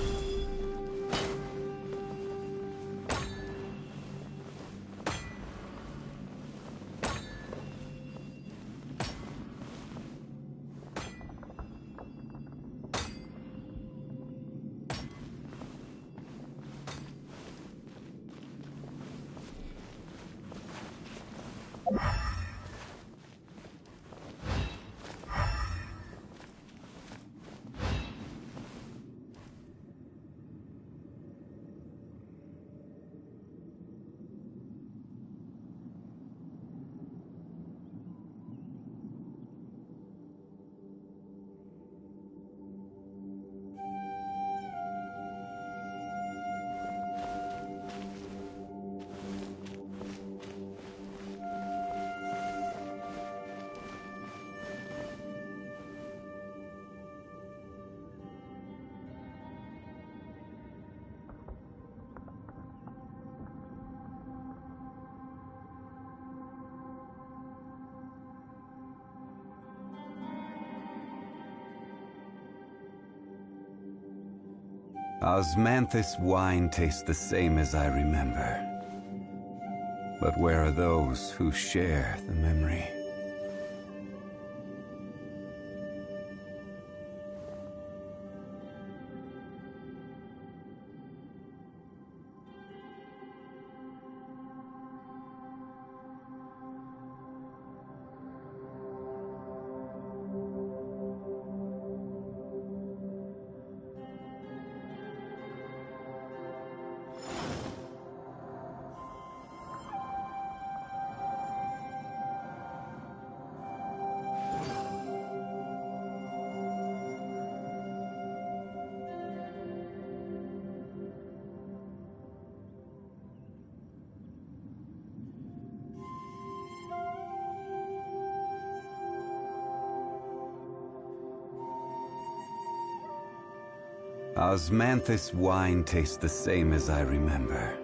Osmanthus wine tastes the same as I remember. But where are those who share the memory? Osmanthus wine tastes the same as I remember.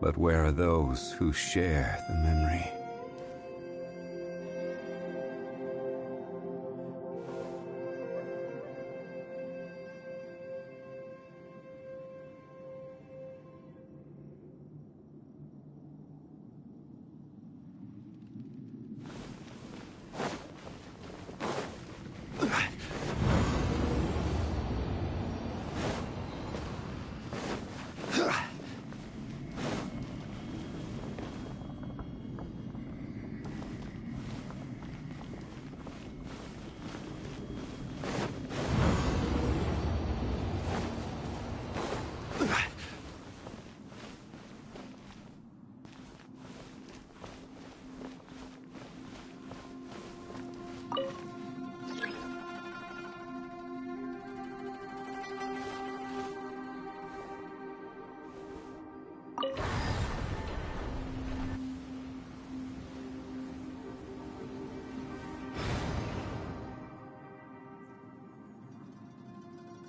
But where are those who share the memory?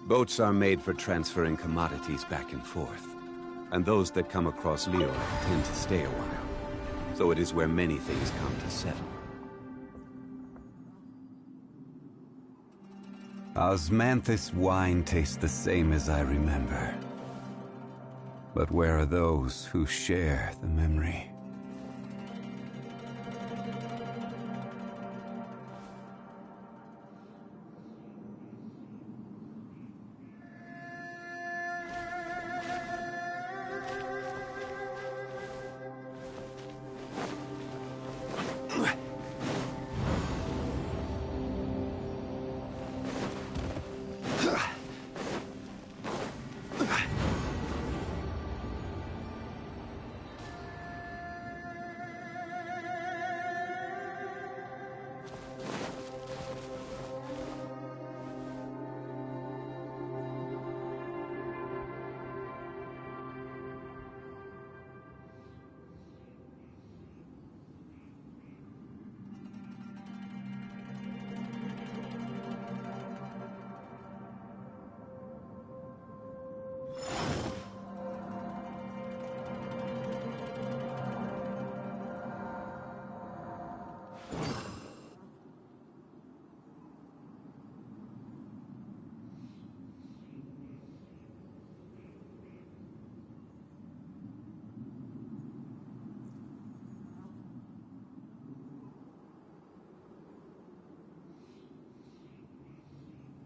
Boats are made for transferring commodities back and forth. And those that come across Liyue tend to stay a while. So it is where many things come to settle. Osmanthus wine tastes the same as I remember. But where are those who share the memory?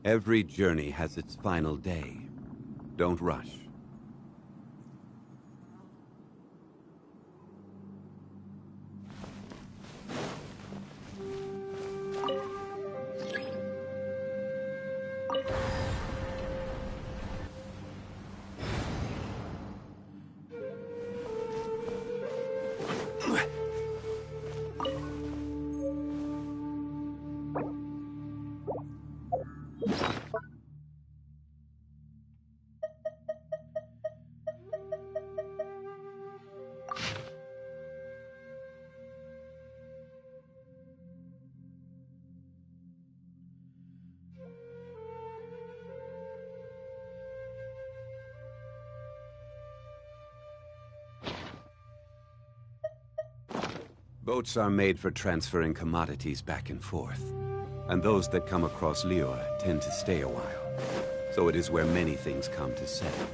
Every journey has its final day. Don't rush. Boats are made for transferring commodities back and forth. And those that come across Liyue tend to stay a while. So it is where many things come to settle.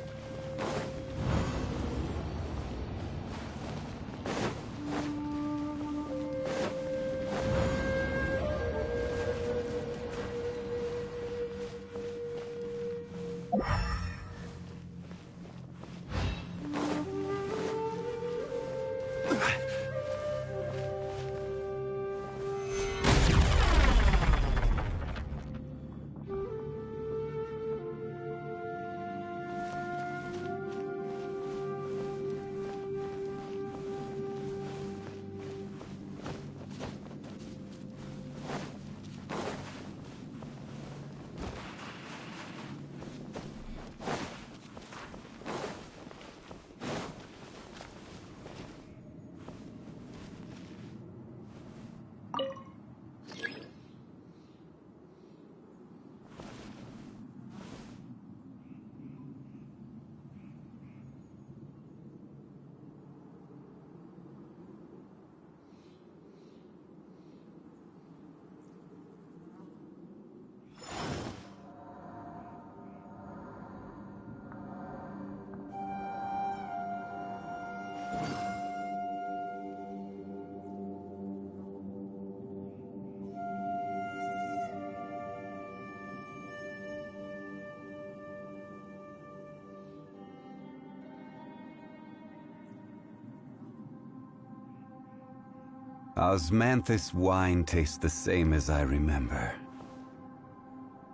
Osmanthus wine tastes the same as I remember.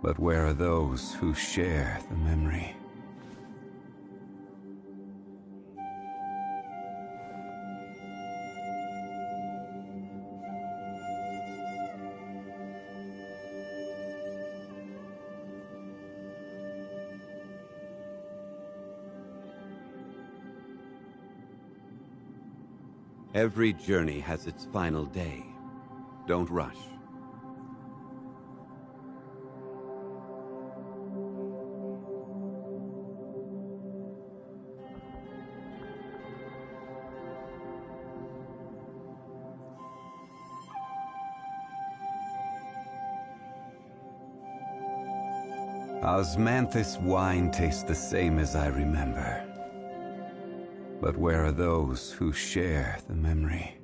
But where are those who share the memory? Every journey has its final day. Don't rush. Osmanthus wine tastes the same as I remember. But where are those who share the memory?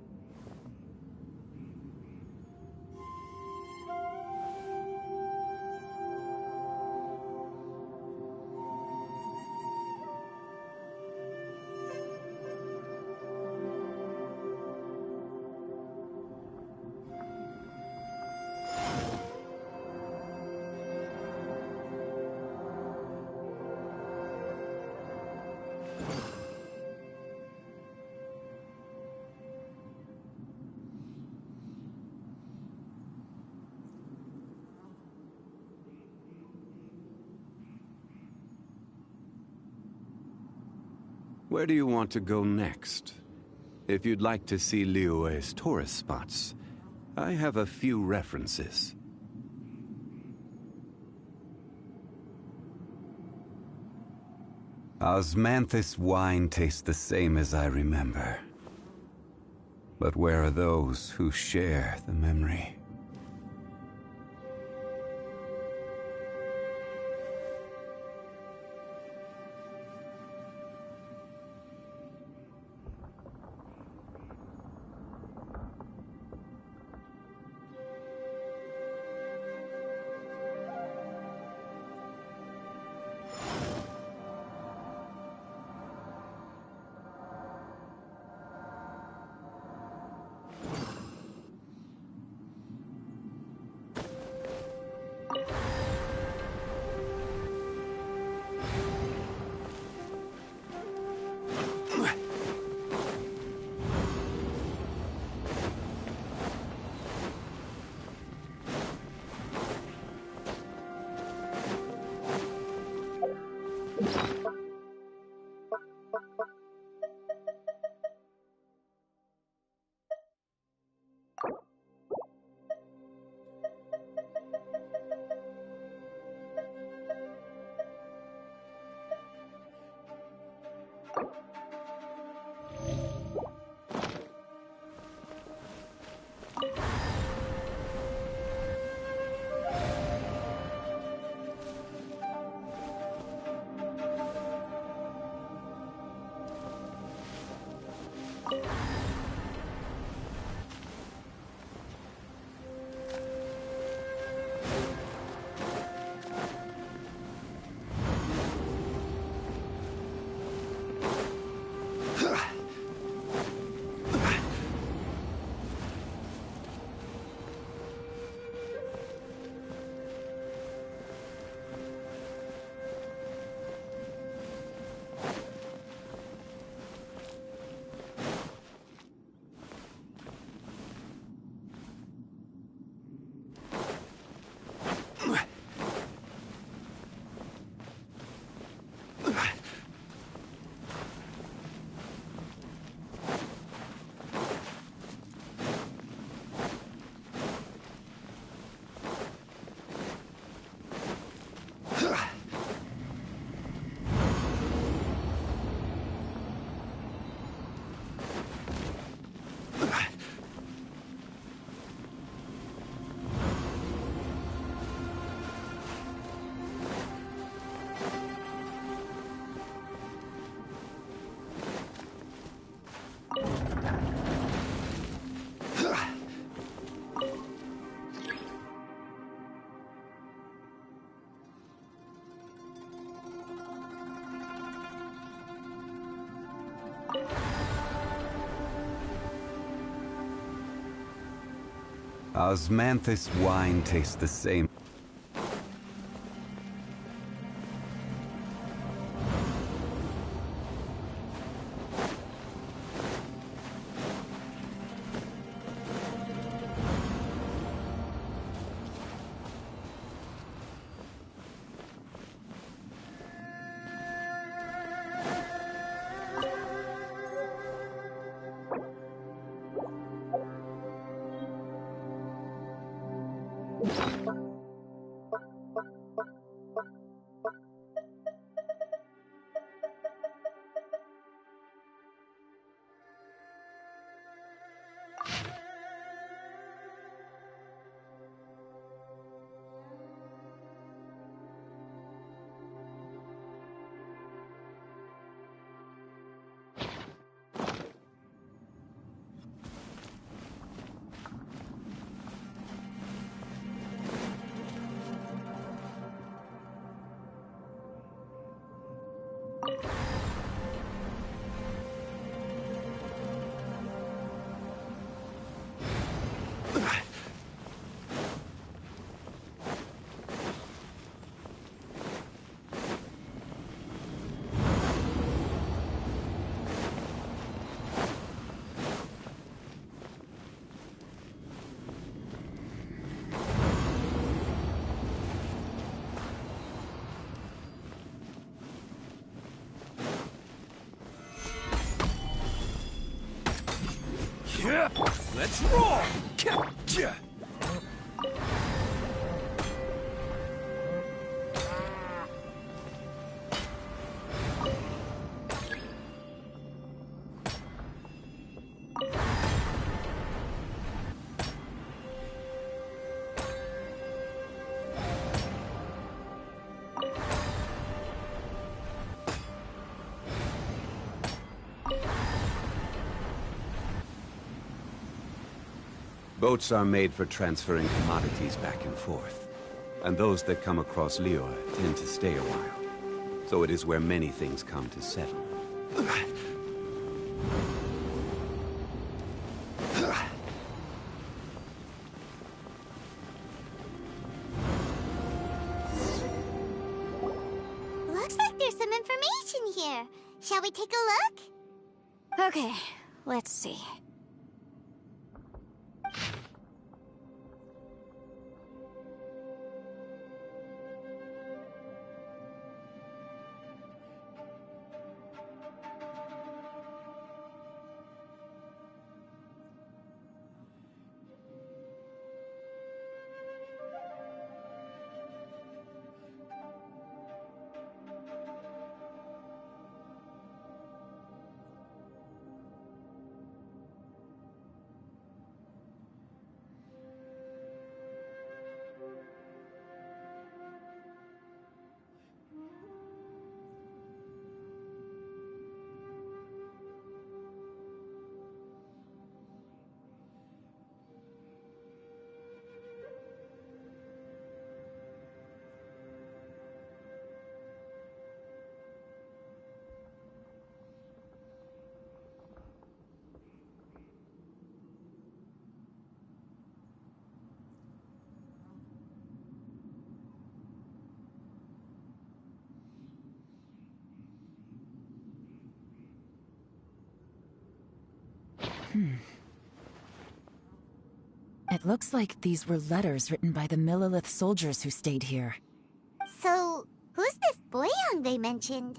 Where do you want to go next? If you'd like to see Liyue's tourist spots, I have a few references. Osmanthus wine tastes the same as I remember. But where are those who share the memory? Osmanthus wine tastes the same. Let's roll! Boats are made for transferring commodities back and forth. And those that come across Lior tend to stay a while. So it is where many things come to settle. Looks like there's some information here. Shall we take a look? Okay, let's see. It looks like these were letters written by the Millelith soldiers who stayed here. So, who's this Boyang they mentioned?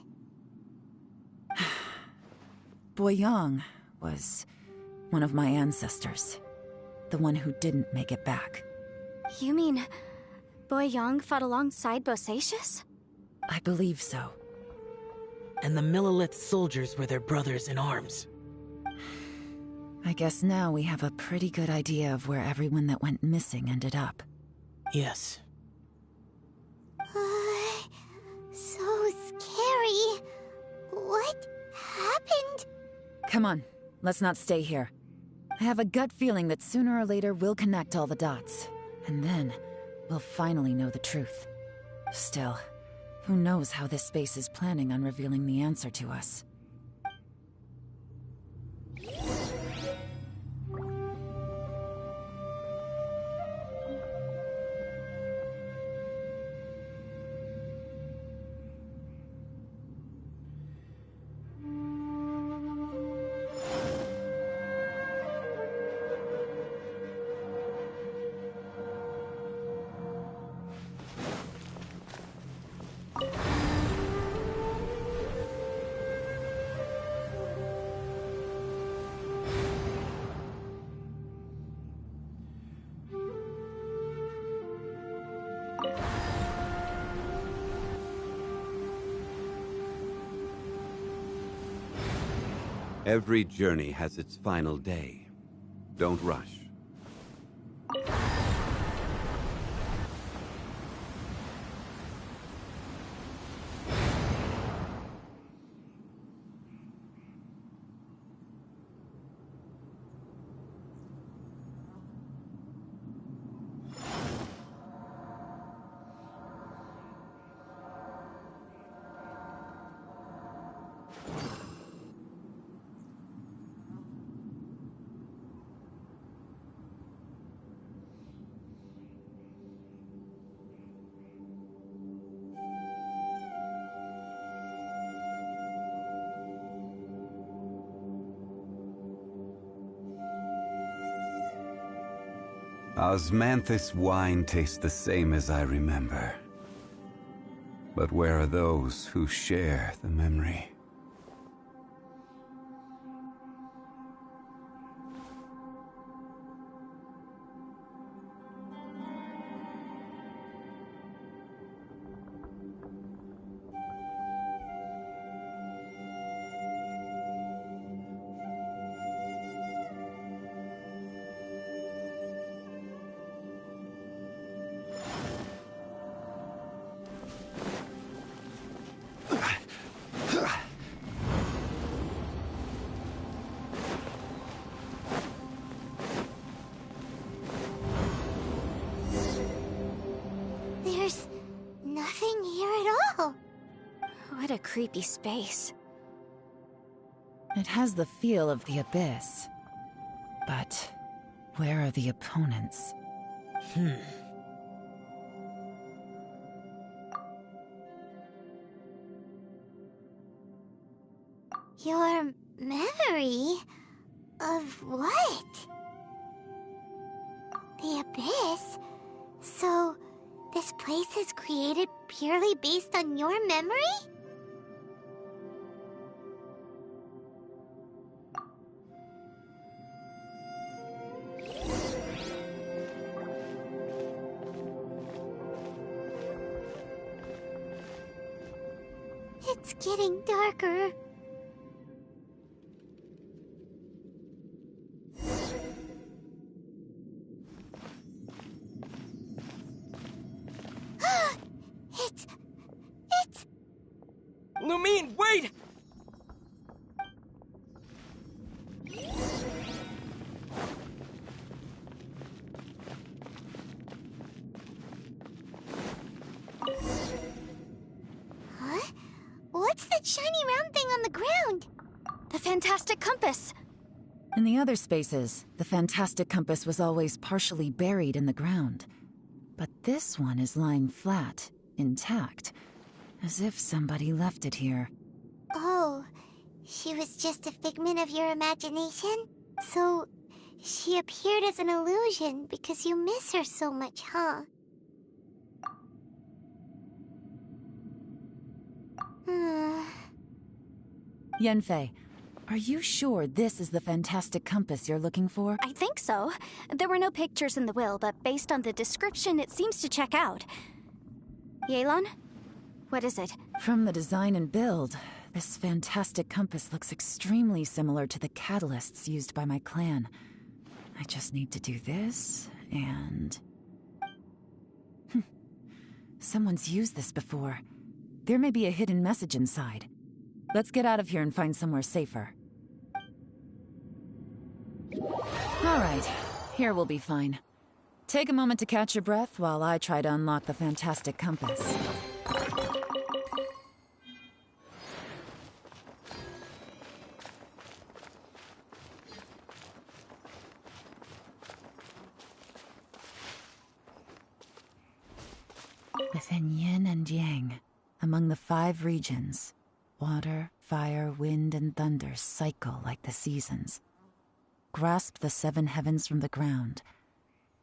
Boyang was one of my ancestors. The one who didn't make it back. You mean Boyang fought alongside Bosacius? I believe so. And the Millelith soldiers were their brothers in arms. I guess now we have a pretty good idea of where everyone that went missing ended up. Yes. So scary. What happened? Come on, let's not stay here. I have a gut feeling that sooner or later we'll connect all the dots. And then, we'll finally know the truth. Still, who knows how this space is planning on revealing the answer to us. Every journey has its final day. Don't rush. Osmanthus wine tastes the same as I remember. But where are those who share the memory? There's nothing here at all. What a creepy space. It has the feel of the Abyss. But where are the opponents? Your memory of what? The Abyss? So, this place is created purely based on your memory? It's getting darker. It's... Lumine, wait! Huh? What's that shiny round thing on the ground? The fantastic compass! In the other spaces, the fantastic compass was always partially buried in the ground. But this one is lying flat, intact, as if somebody left it here. Oh, she was just a figment of your imagination? So, she appeared as an illusion because you miss her so much, huh? Yanfei, are you sure this is the fantastic compass you're looking for? I think so. There were no pictures in the will, but based on the description, it seems to check out. Yelan? What is it? From the design and build, this fantastic compass looks extremely similar to the catalysts used by my clan. I just need to do this, and... Someone's used this before. There may be a hidden message inside. Let's get out of here and find somewhere safer. Alright, here we'll be fine. Take a moment to catch your breath while I try to unlock the fantastic compass. Within yin and yang, among the 5 regions, water, fire, wind, and thunder cycle like the seasons. Grasp the 7 heavens from the ground.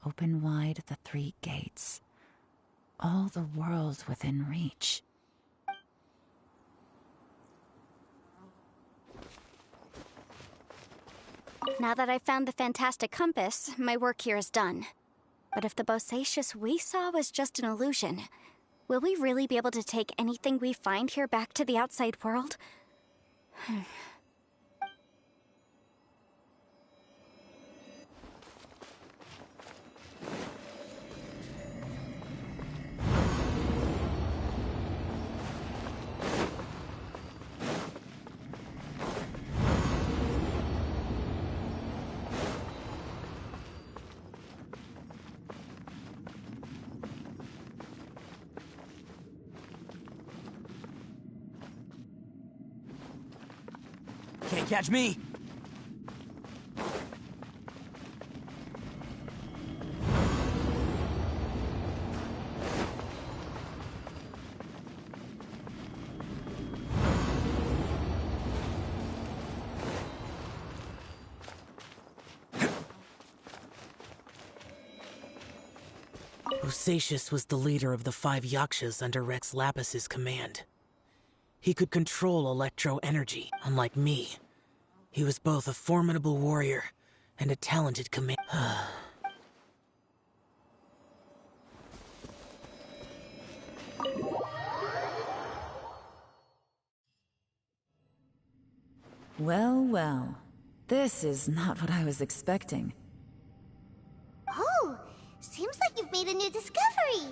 Open wide the 3 gates. All the world within reach. Now that I've found the fantastic compass, my work here is done. But if the bosacious we saw was just an illusion, will we really be able to take anything we find here back to the outside world? Can't catch me! Osatius was the leader of the 5 Yakshas under Rex Lapis's command. He could control electro-energy, unlike me. He was both a formidable warrior and a talented command. Well, well. This is not what I was expecting. Oh, seems like you've made a new discovery.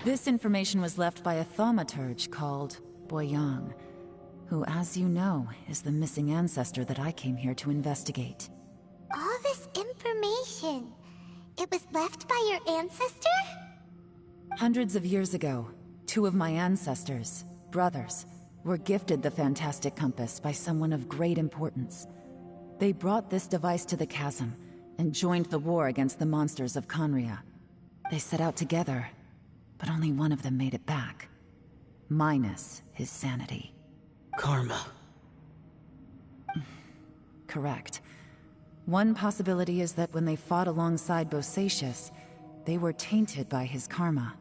This information was left by a thaumaturge called Boyang, who, as you know, is the missing ancestor that I came here to investigate. All this information, it was left by your ancestor? Hundreds of years ago, two of my ancestors, brothers, were gifted the fantastic compass by someone of great importance. They brought this device to the chasm and joined the war against the monsters of Conria. They set out together, but only one of them made it back. Minus his sanity. Karma. Correct. One possibility is that when they fought alongside Bosacius, they were tainted by his karma.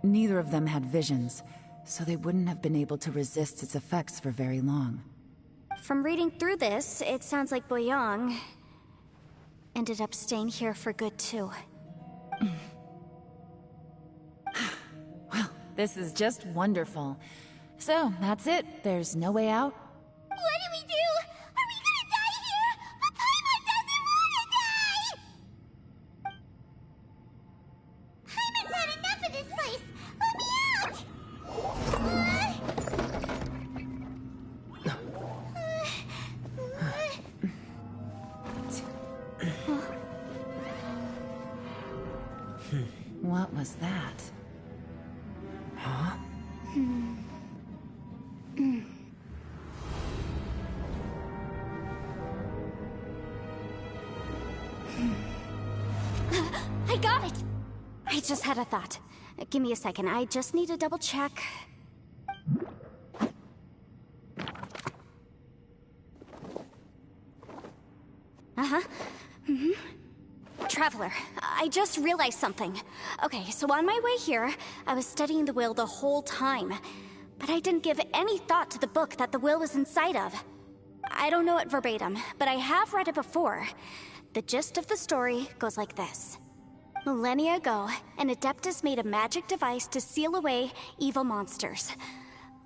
Neither of them had visions, so they wouldn't have been able to resist its effects for very long. From reading through this, it sounds like Boyang ended up staying here for good too. Well, this is just wonderful. So, that's it. There's no way out? What do we do? Are we gonna die here? But Paimon doesn't wanna die! Paimon's had enough of this place! Let me out! What was that? Huh? I got it! I just had a thought. Give me a second, I just need to double check. Uh-huh. Traveler, I just realized something. Okay, so on my way here, I was studying the will the whole time. But I didn't give any thought to the book that the will was inside of. I don't know it verbatim, but I have read it before. The gist of the story goes like this. Millennia ago, an Adeptus made a magic device to seal away evil monsters.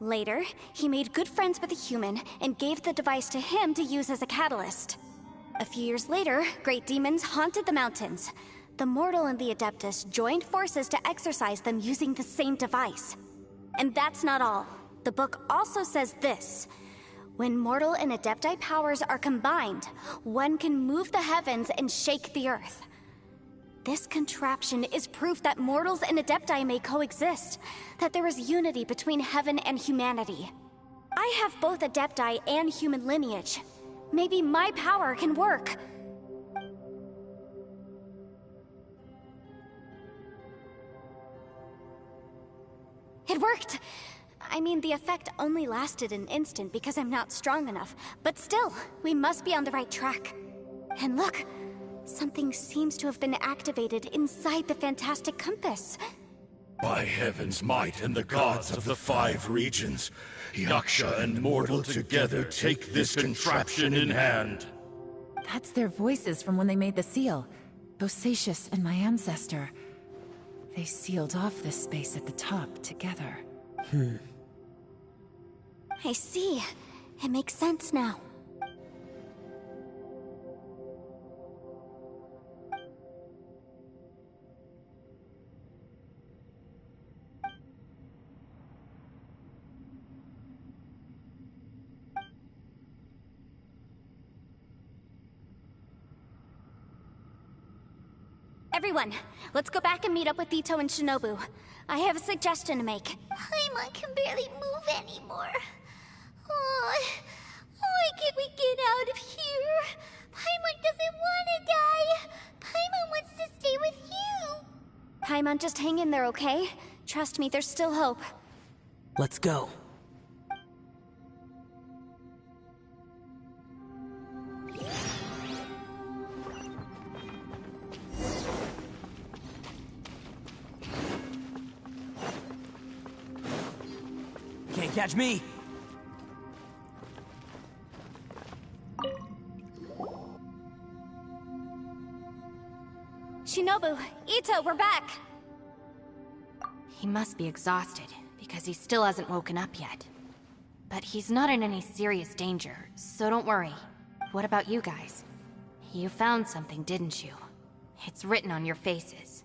Later, he made good friends with a human and gave the device to him to use as a catalyst. A few years later, great demons haunted the mountains. The mortal and the Adeptus joined forces to exorcise them using the same device. And that's not all. The book also says this. When mortal and Adepti powers are combined, one can move the heavens and shake the earth. This contraption is proof that mortals and Adepti may coexist, that there is unity between heaven and humanity. I have both Adepti and human lineage. Maybe my power can work. It worked! I mean, the effect only lasted an instant because I'm not strong enough, but still, we must be on the right track. And look, something seems to have been activated inside the fantastic compass. By heaven's might and the gods of the 5 regions, Yaksha and mortal together take this contraption in hand. That's their voices from when they made the seal. Bosacius and my ancestor. They sealed off this space at the top together. I see. It makes sense now. Everyone, let's go back and meet up with Ito and Shinobu. I have a suggestion to make. Paimon can barely move anymore. Oh, why can't we get out of here? Paimon doesn't want to die. Paimon wants to stay with you. Paimon, just hang in there, okay? Trust me, there's still hope. Let's go. Can't catch me! Shinobu, Ito, we're back! He must be exhausted, because he still hasn't woken up yet. But he's not in any serious danger, so don't worry. What about you guys? You found something, didn't you? It's written on your faces.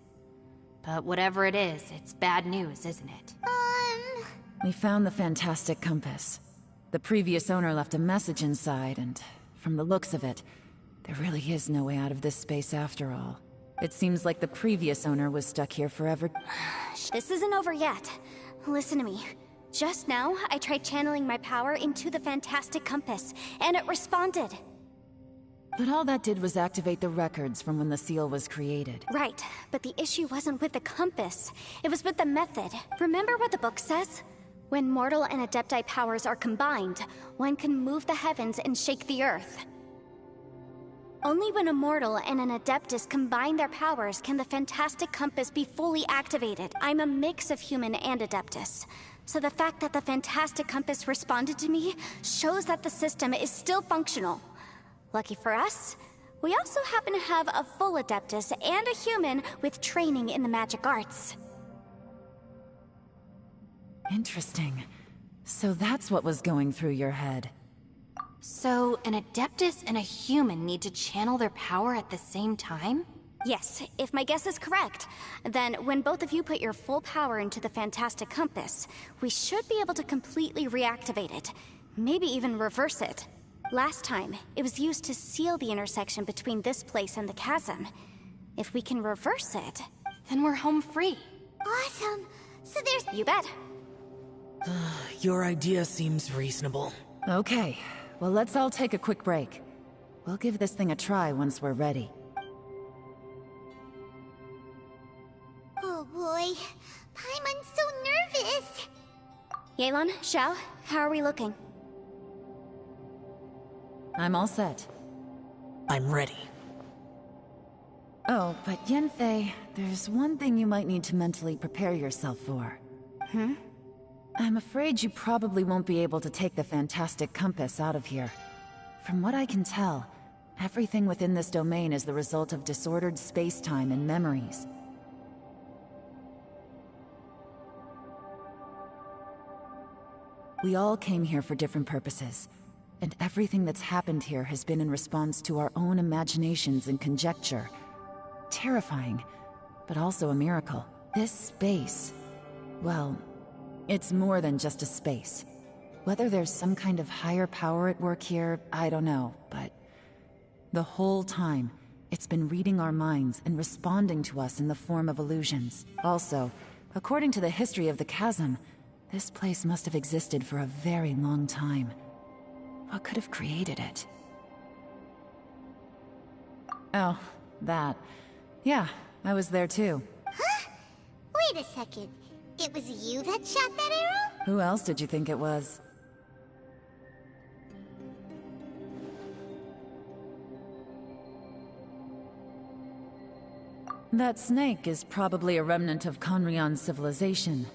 But whatever it is, it's bad news, isn't it? We found the fantastic compass. The previous owner left a message inside, and from the looks of it, there really is no way out of this space after all. It seems like the previous owner was stuck here forever. This isn't over yet. Listen to me. Just now, I tried channeling my power into the fantastic compass, and it responded. But all that did was activate the records from when the seal was created. Right, but the issue wasn't with the compass. It was with the method. Remember what the book says? When mortal and Adepti powers are combined, one can move the heavens and shake the earth. Only when a mortal and an Adeptus combine their powers can the fantastic compass be fully activated. I'm a mix of human and Adeptus. So the fact that the fantastic compass responded to me shows that the system is still functional. Lucky for us, we also happen to have a full Adeptus and a human with training in the magic arts. Interesting. So that's what was going through your head. So, an Adeptus and a human need to channel their power at the same time? Yes, if my guess is correct. Then, when both of you put your full power into the fantastic compass, we should be able to completely reactivate it. Maybe even reverse it. Last time, it was used to seal the intersection between this place and the chasm. If we can reverse it, then we're home free. Awesome. So there's... You bet. Your idea seems reasonable. Okay, well let's all take a quick break. We'll give this thing a try once we're ready. Oh boy, Paimon's so nervous. Yelan, Xiao, how are we looking? I'm all set. I'm ready. Oh, but Yanfei, there's one thing you might need to mentally prepare yourself for. I'm afraid you probably won't be able to take the fantastic compass out of here. From what I can tell, everything within this domain is the result of disordered space-time and memories. We all came here for different purposes, and everything that's happened here has been in response to our own imaginations and conjecture. Terrifying, but also a miracle. This space, well, it's more than just a space. Whether there's some kind of higher power at work here, I don't know, but the whole time, it's been reading our minds and responding to us in the form of illusions. Also, according to the history of the chasm, this place must have existed for a very long time. What could have created it? Oh, that. Yeah, I was there too. Huh? Wait a second. It was you that shot that arrow? Who else did you think it was? That snake is probably a remnant of Conrion's civilization,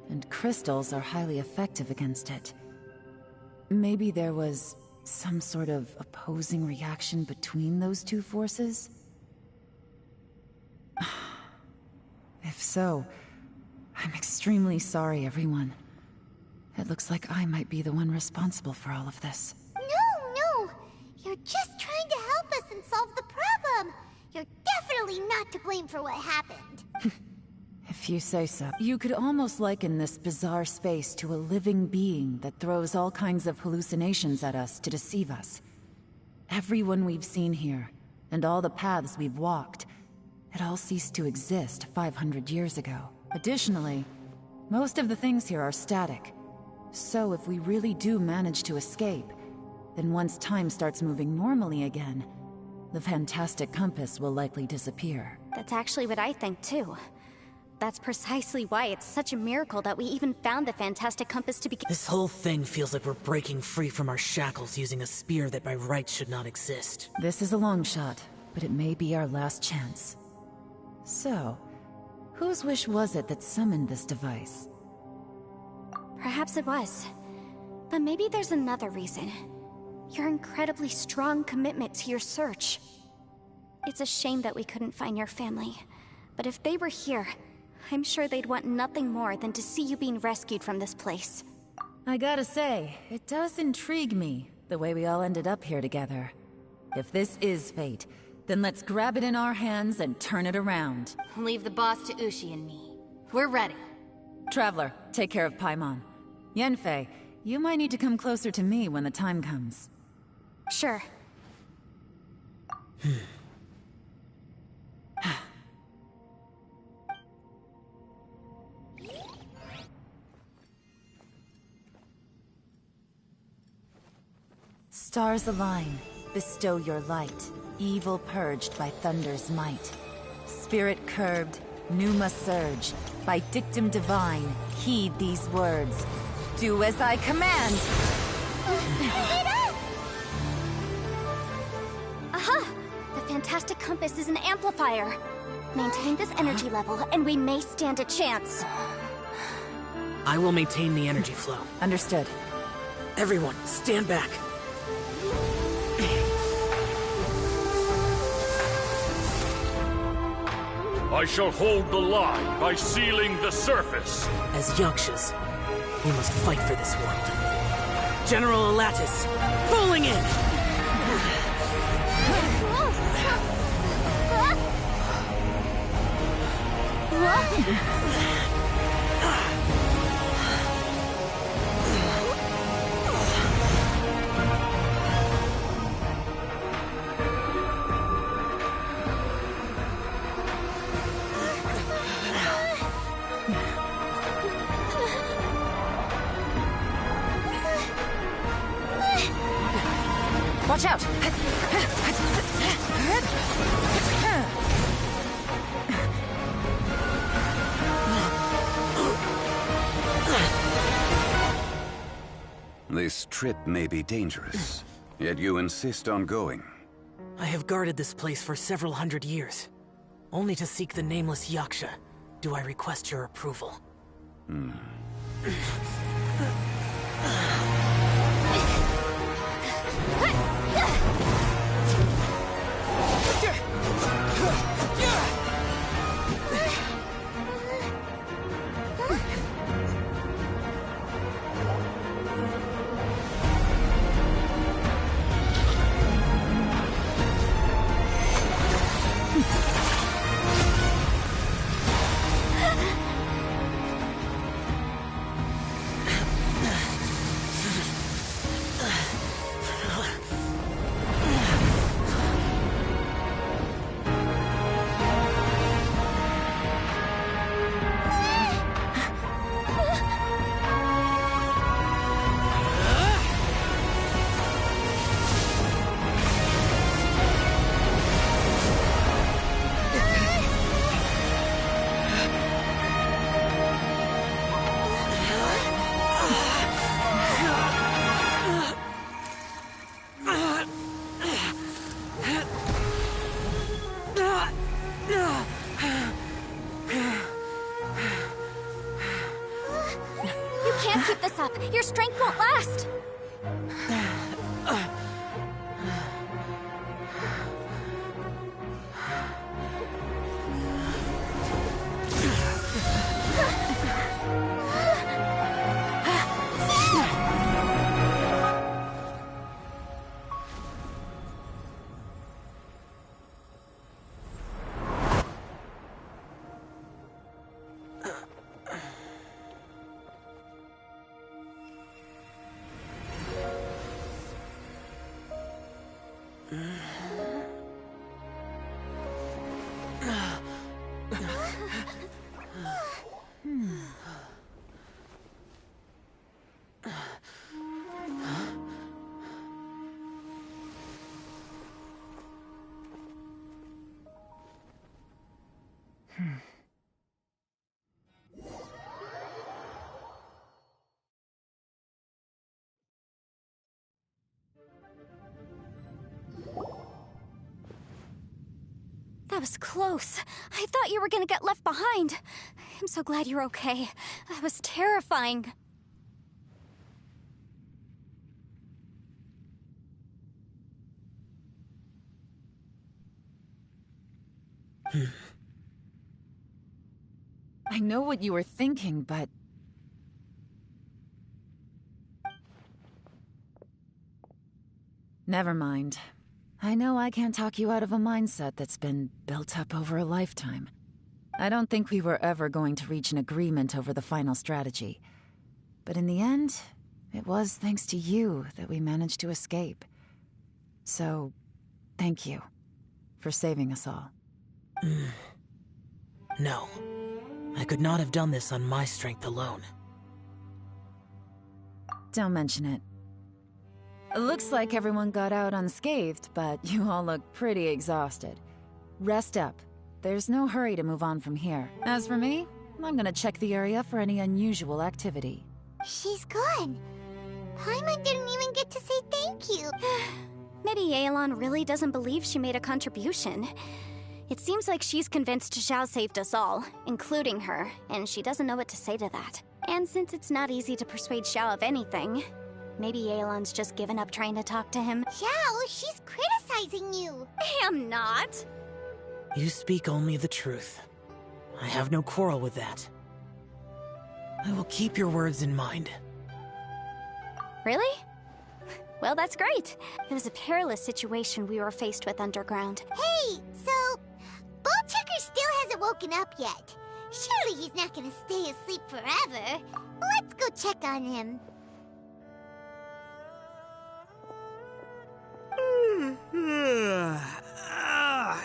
and crystals are highly effective against it. Maybe there was some sort of opposing reaction between those two forces? If so, I'm extremely sorry, everyone. It looks like I might be the one responsible for all of this. No! You're just trying to help us and solve the problem! You're definitely not to blame for what happened. If you say so. You could almost liken this bizarre space to a living being that throws all kinds of hallucinations at us to deceive us. Everyone we've seen here, and all the paths we've walked, it all ceased to exist 500 years ago. Additionally, most of the things here are static. So if we really do manage to escape, then once time starts moving normally again, the fantastic compass will likely disappear. That's actually what I think too. That's precisely why it's such a miracle that we even found the fantastic compass to begin. This whole thing feels like we're breaking free from our shackles using a spear that by rights should not exist. This is a long shot, but it may be our last chance. So, whose wish was it that summoned this device? Perhaps it was. But maybe there's another reason. Your incredibly strong commitment to your search. It's a shame that we couldn't find your family. But if they were here, I'm sure they'd want nothing more than to see you being rescued from this place. I gotta say, it does intrigue me, the way we all ended up here together. If this is fate, Then let's grab it in our hands and turn it around. Leave the boss to Ushi and me. We're ready. Traveler, take care of Paimon. Yanfei, you might need to come closer to me when the time comes. Sure. Stars align, bestow your light. Evil purged by thunder's might. Spirit curbed, pneuma surge. By dictum divine, heed these words. Do as I command! Aha! The fantastic compass is an amplifier. Maintain this energy level, and we may stand a chance. I will maintain the energy flow. Understood. Everyone, stand back. I shall hold the line by sealing the surface. As Yakshas, we must fight for this world. General Alatus, falling in! Watch out! This trip may be dangerous, yet you insist on going. I have guarded this place for several hundred years. Only to seek the nameless Yaksha, do I request your approval. Your strength won't last! That was close. I thought you were gonna get left behind. I'm so glad you're okay. That was terrifying. I know what you were thinking, but... Never mind. I know I can't talk you out of a mindset that's been built up over a lifetime. I don't think we were ever going to reach an agreement over the final strategy. But in the end, it was thanks to you that we managed to escape. So, thank you for saving us all. No. I could not have done this on my strength alone. Don't mention it. It looks like everyone got out unscathed, but you all look pretty exhausted. Rest up. There's no hurry to move on from here. As for me, I'm gonna check the area for any unusual activity. She's gone. Paimon didn't even get to say thank you. Maybe Yelan really doesn't believe she made a contribution. It seems like she's convinced Zhao saved us all, including her, and she doesn't know what to say to that. And since it's not easy to persuade Zhao of anything, maybe Yelan's just given up trying to talk to him. Zhao, she's criticizing you. I am not. You speak only the truth. I have no quarrel with that. I will keep your words in mind. Really? Well, that's great. It was a perilous situation we were faced with underground. Hey, so... Ballchecker still hasn't woken up yet. Surely he's not gonna stay asleep forever. Let's go check on him.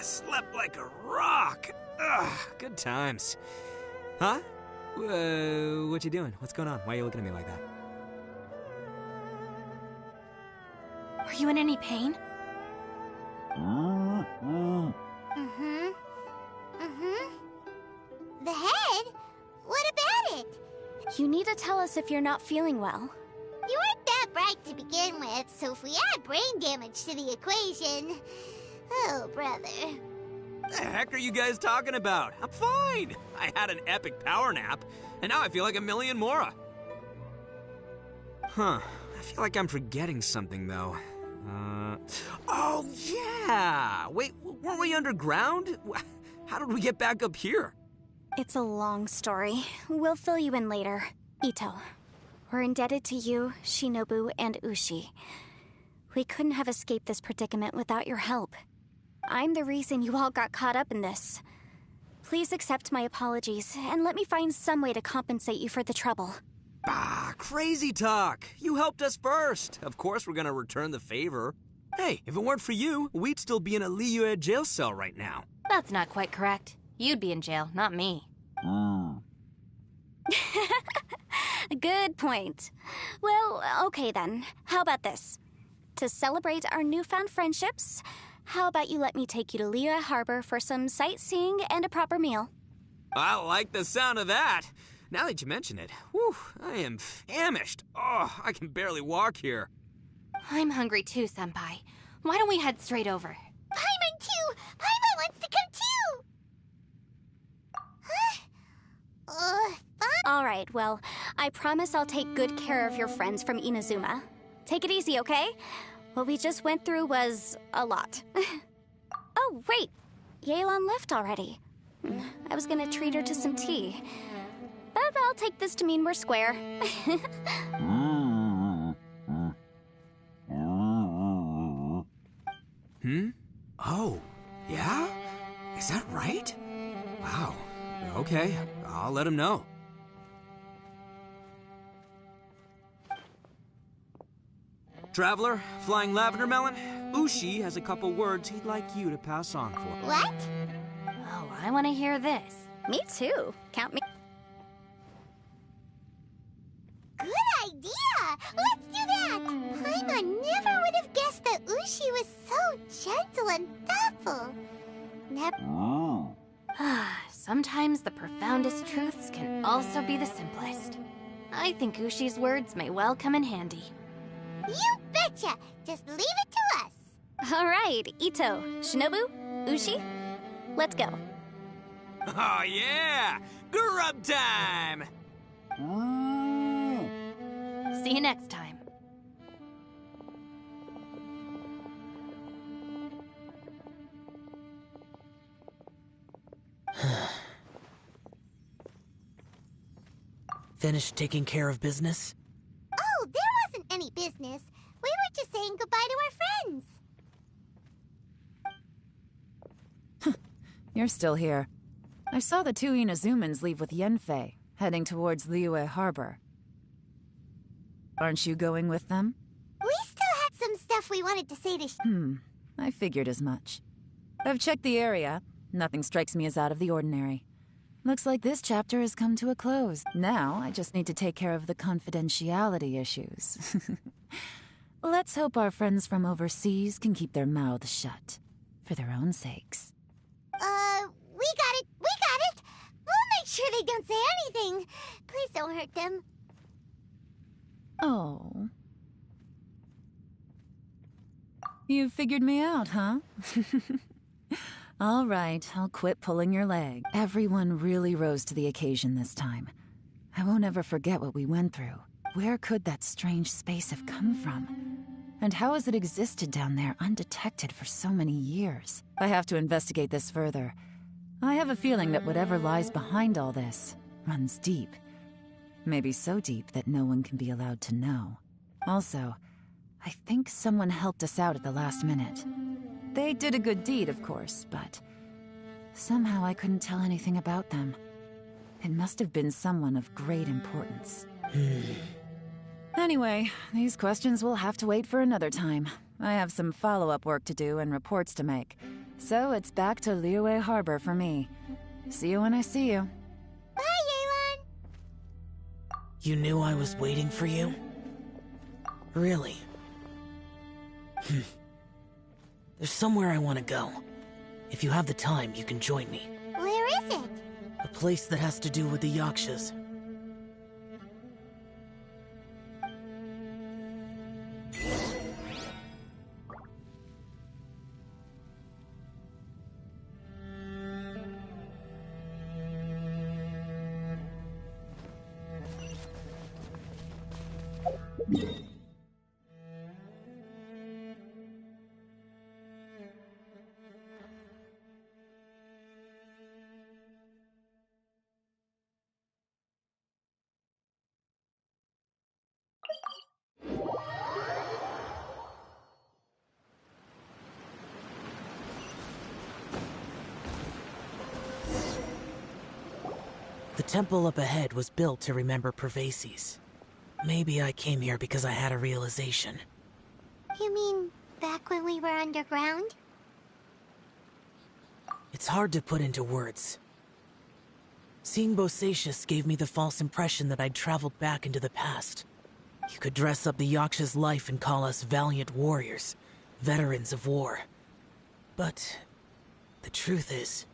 Slept like a rock. Good times. Huh? What you doing? What's going on? Why are you looking at me like that? Are you in any pain? The head? What about it? You need to tell us if you're not feeling well. You weren't that bright to begin with, so if we add brain damage to the equation... Oh, brother. The heck are you guys talking about? I'm fine. I had an epic power nap, and now I feel like a million more. Huh. I feel like I'm forgetting something, though. Oh, yeah! Wait, weren't we underground? How did we get back up here? It's a long story. We'll fill you in later. Ito, we're indebted to you, Shinobu, and Ushi. We couldn't have escaped this predicament without your help. I'm the reason you all got caught up in this. Please accept my apologies, and let me find some way to compensate you for the trouble. Bah, crazy talk. You helped us first. Of course we're gonna return the favor. Hey, if it weren't for you, we'd still be in a Liyue jail cell right now. That's not quite correct. You'd be in jail, not me. Good point. Well, okay then. How about this? To celebrate our newfound friendships, how about you let me take you to Liyue Harbor for some sightseeing and a proper meal? I like the sound of that. Now that you mention it, whew, I am famished. Oh, I can barely walk here. I'm hungry too, Senpai. Why don't we head straight over? Paimon too! Paimon wants to come too! Fine. Alright, well, I promise I'll take good care of your friends from Inazuma. Take it easy, okay? What we just went through was a lot. Oh, wait! Yelan left already. I was gonna treat her to some tea. But I'll take this to mean we're square. Oh, yeah? Is that right? Wow. Okay, I'll let him know. Traveler, Flying Lavender Melon, Ushi has a couple words he'd like you to pass on for. What? Oh, I want to hear this. Me too. Count me. Good idea! Let's do that! Paimon never would have guessed that Ushi was so gentle and thoughtful. Never... Sometimes the profoundest truths can also be the simplest. I think Ushi's words may well come in handy. You betcha! Just leave it to us! Alright, Ito, Shinobu, Ushi, let's go. Oh yeah! Grub time! See you next time. Finished taking care of business? Oh, there wasn't any business. We were just saying goodbye to our friends. you're still here. I saw the two Inazumans leave with Yenfei, heading towards Liyue Harbor. Aren't you going with them? We still had some stuff we wanted to say to I figured as much. I've checked the area. Nothing strikes me as out of the ordinary. Looks like this chapter has come to a close. Now, I just need to take care of the confidentiality issues. Let's hope our friends from overseas can keep their mouths shut. For their own sakes. We got it! We got it! We'll make sure they don't say anything. Please don't hurt them. Oh. You figured me out, huh? All right, I'll quit pulling your leg. Everyone really rose to the occasion this time. I won't ever forget what we went through. Where could that strange space have come from? And how has it existed down there undetected for so many years? I have to investigate this further. I have a feeling that whatever lies behind all this runs deep. Maybe so deep that no one can be allowed to know. Also, I think someone helped us out at the last minute. They did a good deed, of course, but somehow I couldn't tell anything about them. It must have been someone of great importance. Anyway, these questions will have to wait for another time. I have some follow-up work to do and reports to make. So it's back to Liyue Harbor for me. See you when I see you. Bye, Yelan! You knew I was waiting for you? Really? There's somewhere I want to go. If you have the time, you can join me. Where is it? A place that has to do with the Yakshas. The temple up ahead was built to remember Pervases. Maybe I came here because I had a realization. You mean back when we were underground? It's hard to put into words. Seeing Bosacius gave me the false impression that I'd traveled back into the past. You could dress up the Yaksha's life and call us valiant warriors, veterans of war. But the truth is,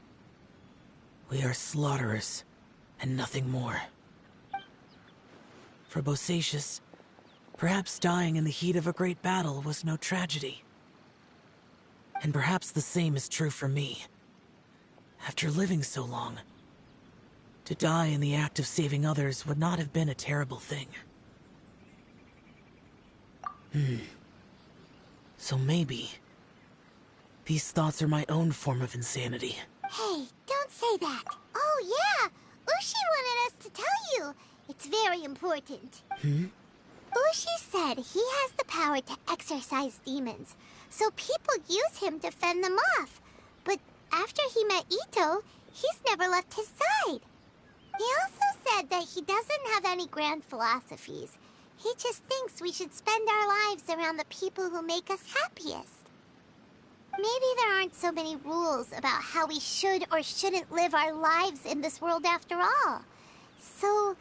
we are slaughterers, and nothing more. For Bosacius, perhaps dying in the heat of a great battle was no tragedy. And perhaps the same is true for me. After living so long, to die in the act of saving others would not have been a terrible thing. So maybe these thoughts are my own form of insanity. Hey, don't say that. Oh yeah, Ushi wanted us to tell you. It's very important. Ushi said he has the power to exorcise demons, so people use him to fend them off. But after he met Ito, he's never left his side. He also said that he doesn't have any grand philosophies. He just thinks we should spend our lives around the people who make us happiest. Maybe there aren't so many rules about how we should or shouldn't live our lives in this world after all. So,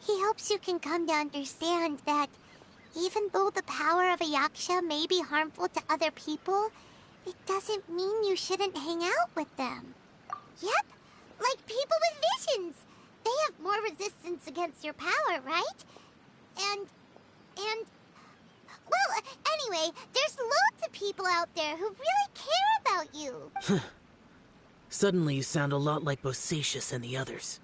he hopes you can come to understand that even though the power of a Yaksha may be harmful to other people, it doesn't mean you shouldn't hang out with them. Yep, like people with visions. They have more resistance against your power, right? And... Well, anyway, there's loads of people out there who really care about you. Suddenly you sound a lot like Bosacius and the others.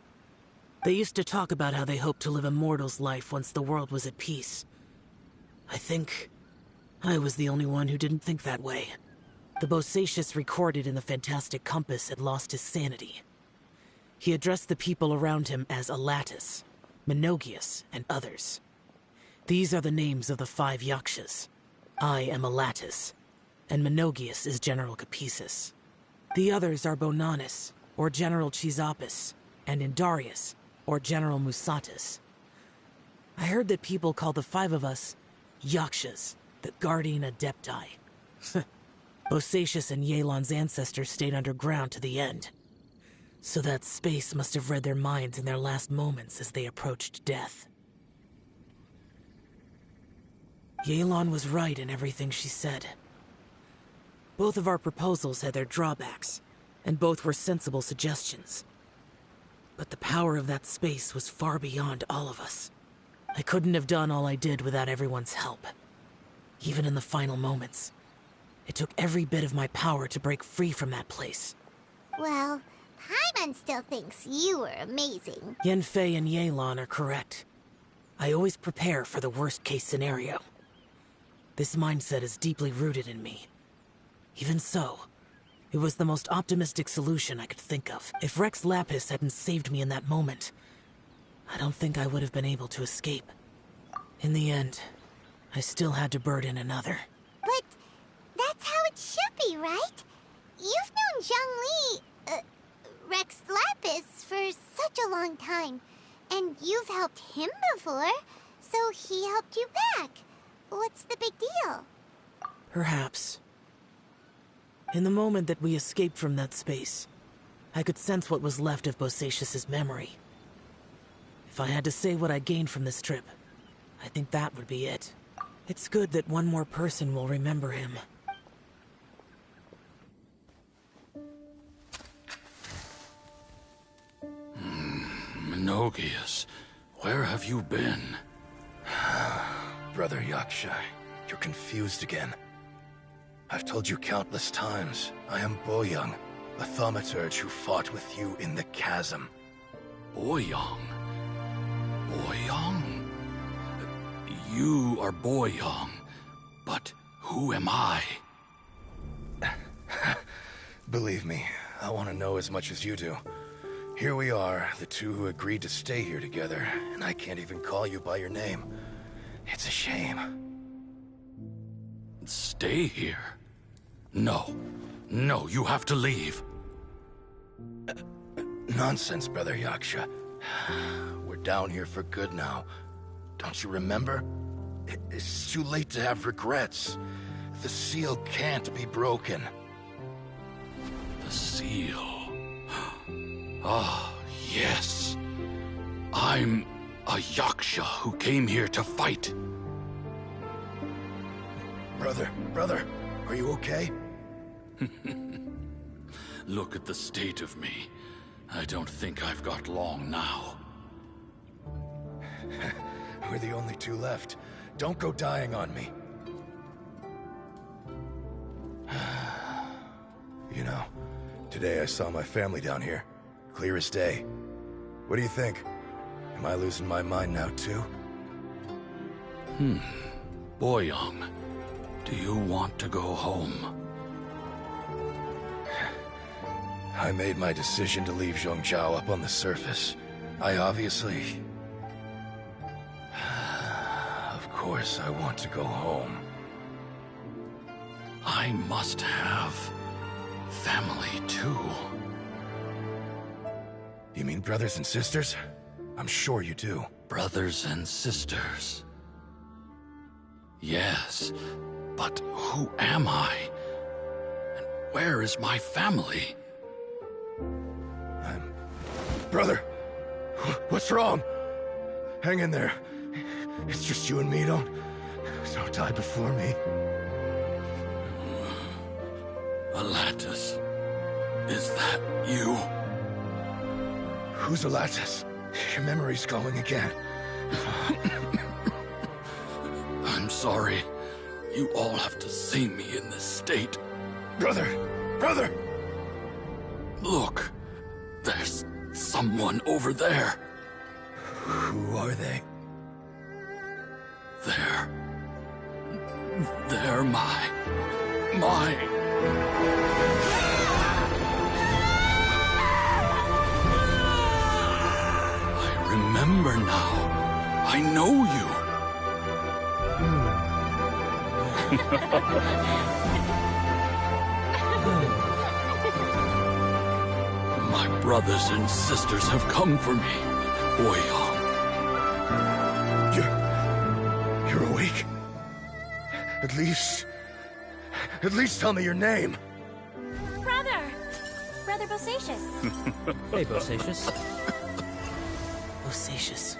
They used to talk about how they hoped to live a mortal's life once the world was at peace. I think I was the only one who didn't think that way. The Bosacius recorded in the Fantastic Compass had lost his sanity. He addressed the people around him as Alatus, Menogias, and others. These are the names of the 5 Yakshas. I am Alatus, and Menogias is General Capisis. The others are Bonanis, or General Chizapis, and in Darius, or General Musatis. I heard that people call the 5 of us Yakshas, the Guardian Adepti. Bosacius and Yelan's ancestors stayed underground to the end. So that space must have read their minds in their last moments as they approached death. Yelan was right in everything she said. Both of our proposals had their drawbacks, and both were sensible suggestions. But the power of that space was far beyond all of us. I couldn't have done all I did without everyone's help. Even in the final moments. It took every bit of my power to break free from that place. Well, Paimon still thinks you were amazing. Yenfei and Yelan are correct. I always prepare for the worst-case scenario. This mindset is deeply rooted in me. Even so, it was the most optimistic solution I could think of. If Rex Lapis hadn't saved me in that moment, I don't think I would have been able to escape. In the end, I still had to burden another. But that's how it should be, right? You've known Zhongli, Rex Lapis, for such a long time. And you've helped him before, so he helped you back. What's the big deal? Perhaps. In the moment that we escaped from that space, I could sense what was left of Bosacius's memory. If I had to say what I gained from this trip, I think that would be it. It's good that one more person will remember him. Menogias, where have you been? Brother Yaksha, you're confused again. I've told you countless times, I am Boyoung, a thaumaturge who fought with you in the chasm. Boyoung? Boyoung? You are Boyoung, but who am I? Believe me, I want to know as much as you do. Here we are, the two who agreed to stay here together, and I can't even call you by your name. It's a shame. Stay here? No. No, you have to leave. Nonsense, Brother Yaksha. We're down here for good now. Don't you remember? It's too late to have regrets. The seal can't be broken. The seal... Ah, yes. I'm a Yaksha who came here to fight. Brother, are you okay? Look at the state of me. I don't think I've got long now. We're the only two left. Don't go dying on me. You know, today I saw my family down here. Clear as day. What do you think? Am I losing my mind now, too? Boyoung, do you want to go home? I made my decision to leave Zhongzhou up on the surface. I obviously... Of course I want to go home. I must have... family, too. You mean brothers and sisters? I'm sure you do. Brothers and sisters. Yes, but who am I? And where is my family? Brother! What's wrong? Hang in there. It's just you and me, don't die before me. Alatus, is that you? Who's Alatus? Your memory's going again. I'm sorry. You all have to see me in this state. Brother! Look, there's someone over there. Who are they? They're my... I remember now. I know you. My brothers and sisters have come for me, Boyong. You're awake? At least tell me your name. Brother Bosacius. Hey, Bosacius. Bosacius.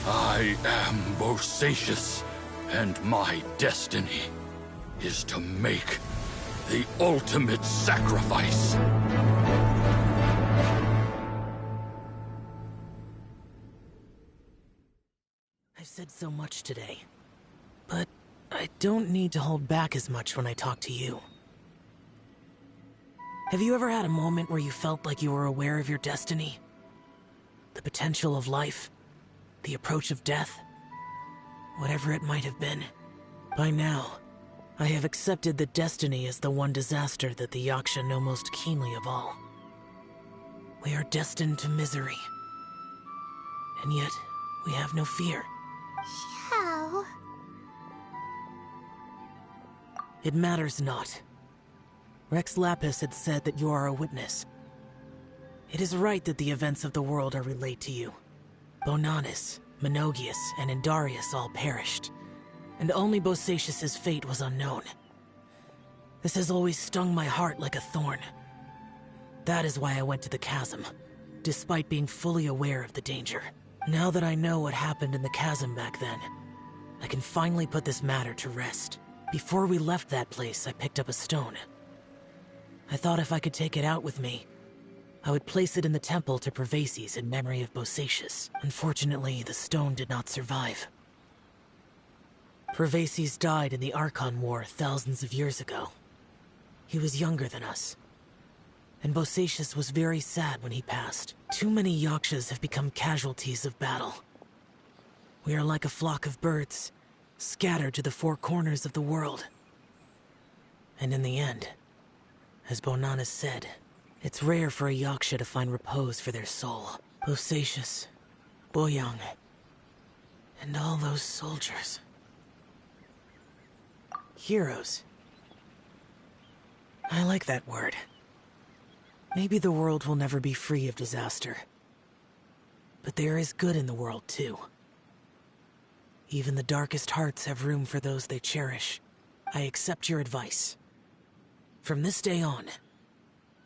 I am Bosacius, and my destiny is to make the ultimate sacrifice. I've said so much today, but I don't need to hold back as much when I talk to you. Have you ever had a moment where you felt like you were aware of your destiny? The potential of life? The approach of death? Whatever it might have been. By now, I have accepted that destiny is the one disaster that the Yaksha know most keenly of all. We are destined to misery. And yet, we have no fear. How? It matters not. Rex Lapis had said that you are a witness. It is right that the events of the world are relayed to you. Bonanis, Menogias, and Indarius all perished, and only Bosacius' fate was unknown. This has always stung my heart like a thorn. That is why I went to the chasm, despite being fully aware of the danger. Now that I know what happened in the chasm back then, I can finally put this matter to rest. Before we left that place, I picked up a stone. I thought if I could take it out with me, I would place it in the temple to Pervases in memory of Bosacius. Unfortunately, the stone did not survive. Pervases died in the Archon War thousands of years ago. He was younger than us. And Bosacius was very sad when he passed. Too many Yakshas have become casualties of battle. We are like a flock of birds, scattered to the four corners of the world. And in the end, as Bonanis said, it's rare for a Yaksha to find repose for their soul. Bosacius, Boyong, and all those soldiers. Heroes. I like that word. Maybe the world will never be free of disaster. But there is good in the world, too. Even the darkest hearts have room for those they cherish. I accept your advice. From this day on,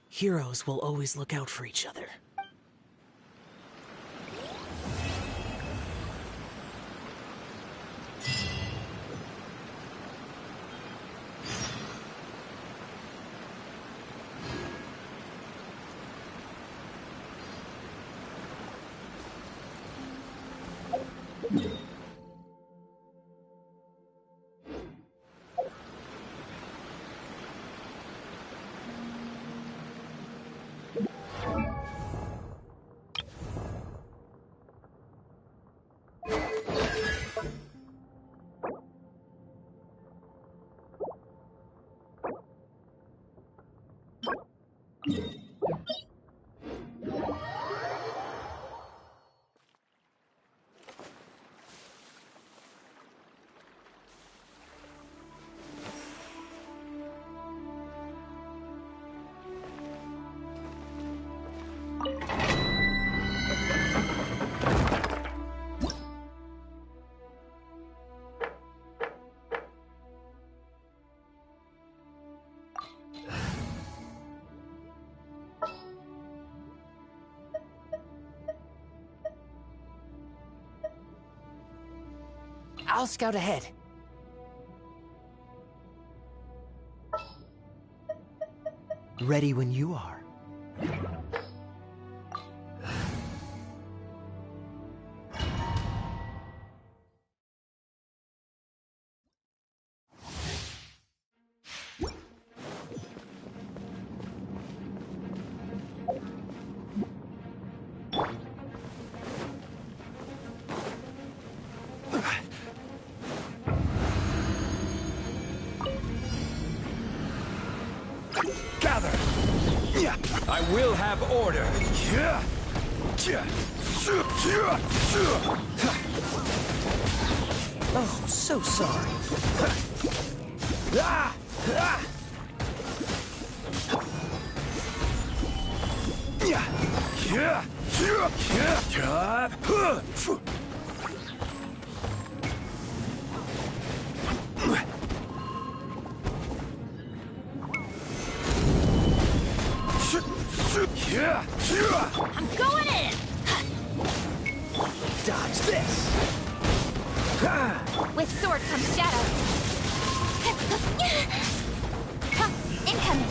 heroes will always look out for each other. I'll scout ahead. Ready when you are. I will have order. Oh, so sorry. I'm going in! Dodge this! With sword comes shadow. Incoming.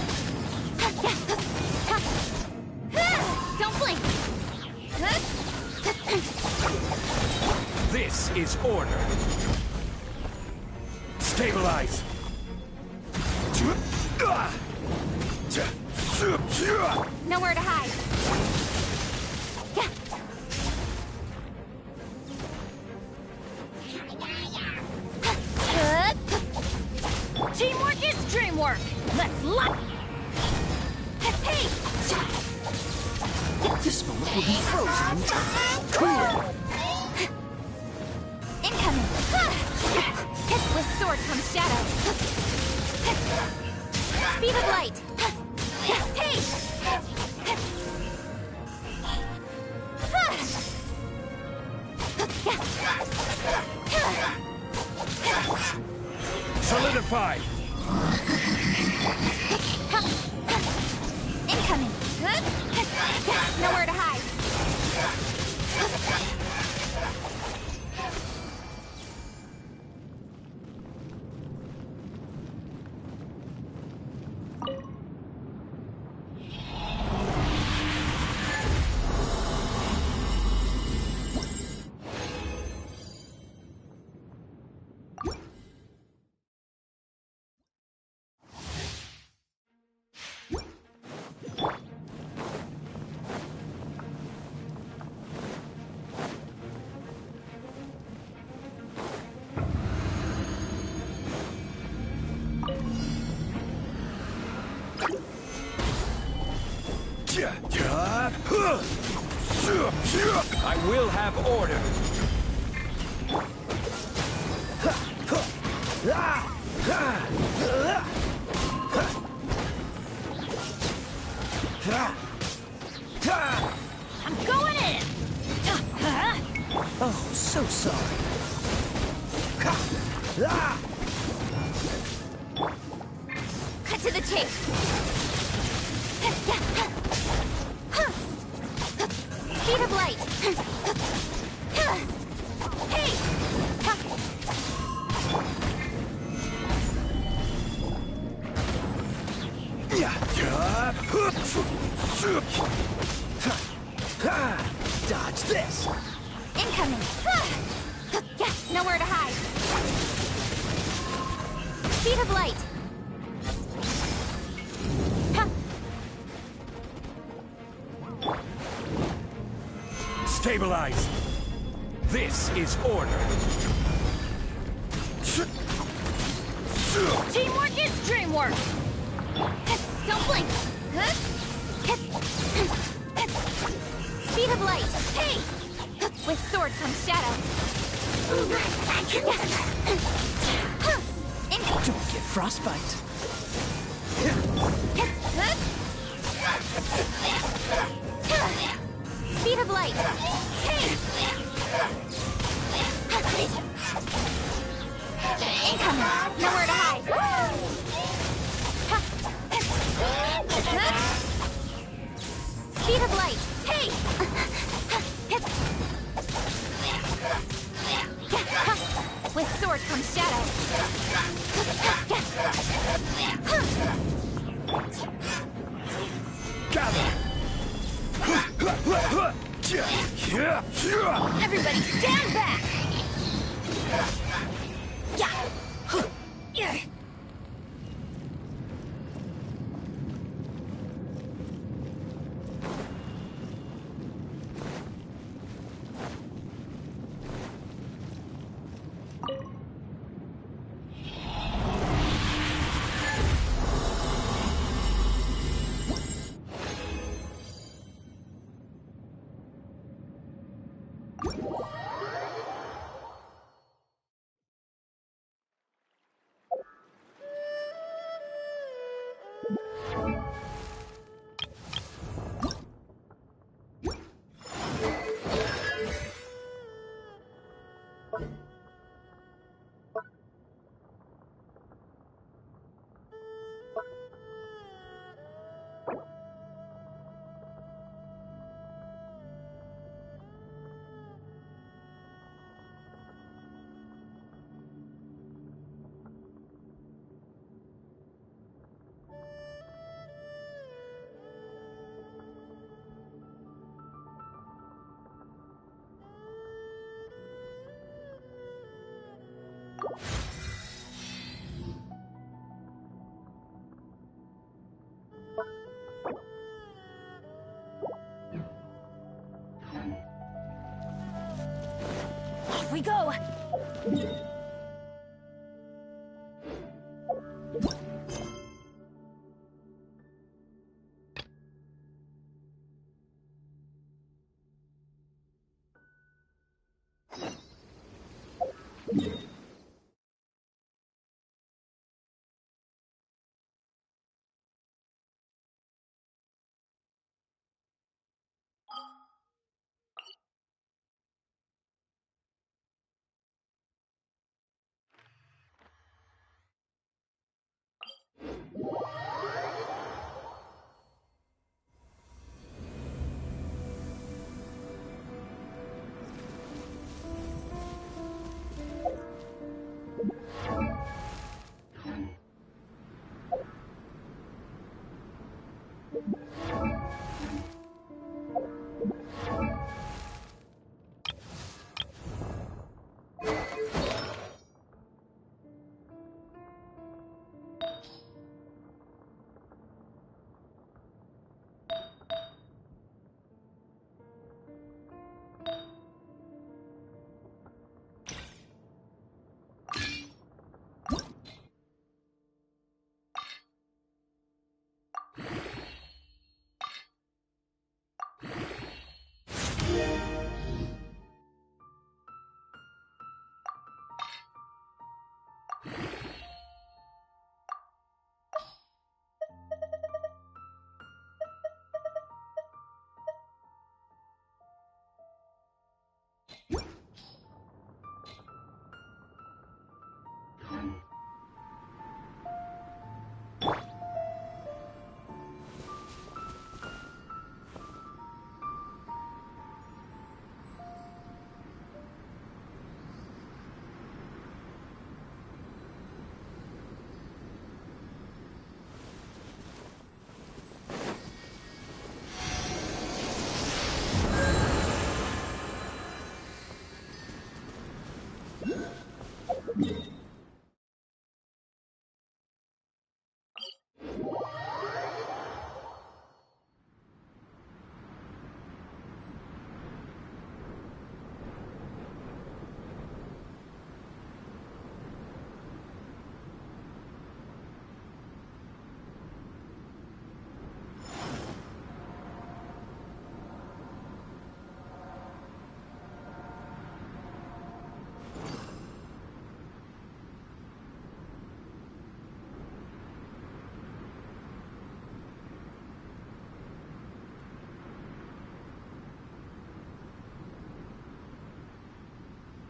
Don't blink. This is order. Stabilize. Nowhere to hide. Teamwork is dreamwork! Let's lock! Hey! This moment will be frozen in time. Cool! Incoming. With sword comes shadow. Speed of light. Hey! Solidify. Incoming. Nowhere to hide. I will have order. I'm going in! Oh, so sorry. Cut to the chase. Speed of light. Hey! Dodge this! Incoming. Nowhere to hide. Speed of light. Stabilize. This is order. Teamwork is dreamwork! Don't blink. Speed of light. Hey! With sword comes shadow. Don't get frostbite. Speed of light. Hey! Incoming. Nowhere to hide. Speed of light. Hey! With sword comes shadow. Gather. Everybody stand back! Yeah. Off we go!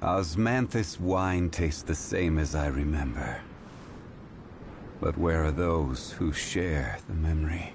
Osmanthus wine tastes the same as I remember. But where are those who share the memory?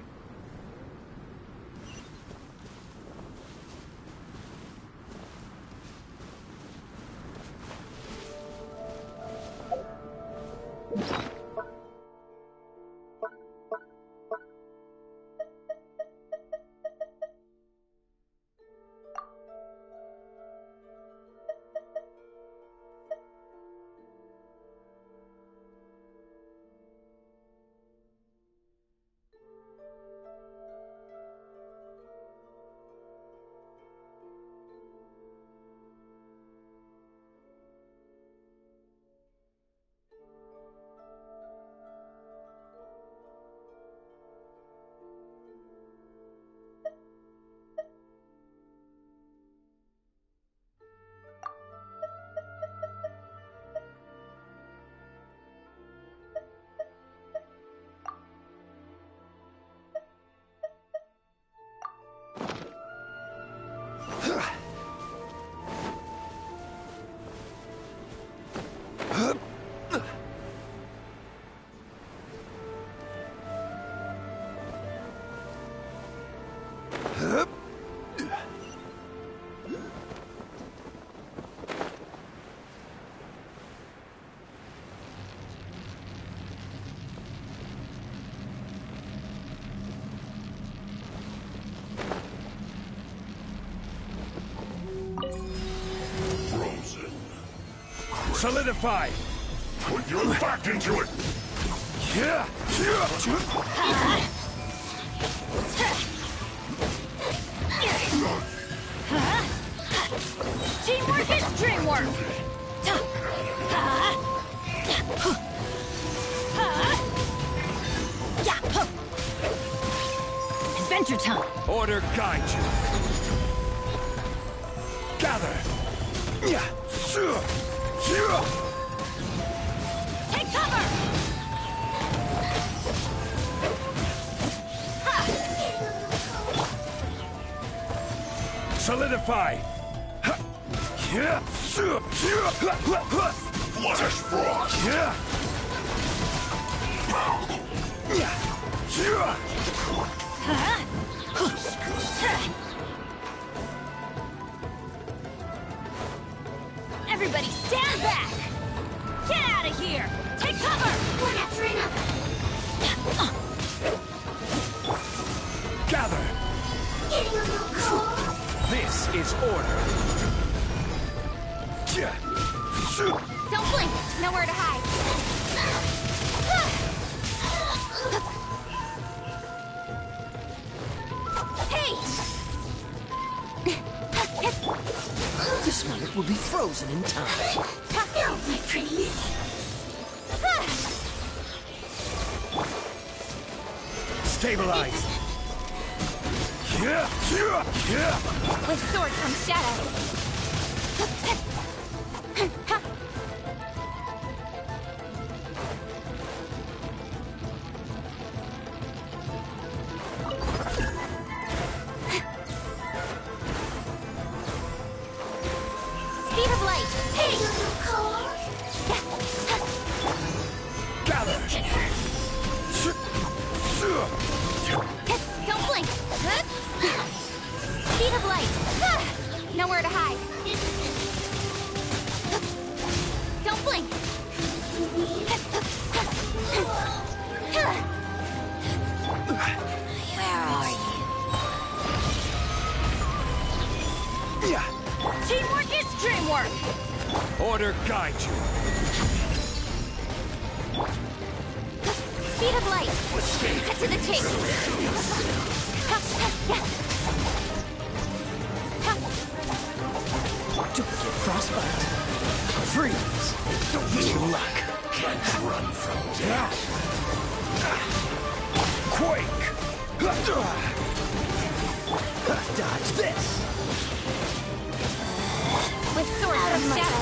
Solidify! Put your back into it! Adventure time! Order guide you. Gather! Take cover! Solidify! Flesh frost! Everybody stand back! Get out of here! Take cover! One after another. Gather! Getting a little cold. This is order. Don't blink! Nowhere to hide. Hey! This moment will be frozen in time. No, my pretties. Stabilize. With sword comes shadow. Speed of light. Getting a little cold. Gather. Don't blink. Speed of light. Nowhere to hide. Don't blink. Where are you? Teamwork is dreamwork! Order guide you. Speed of light. Cut to the chase. Don't get frostbite. Freeze! Don't miss your luck. Can't run from death. Quake! Dodge this! With sword comes shadow.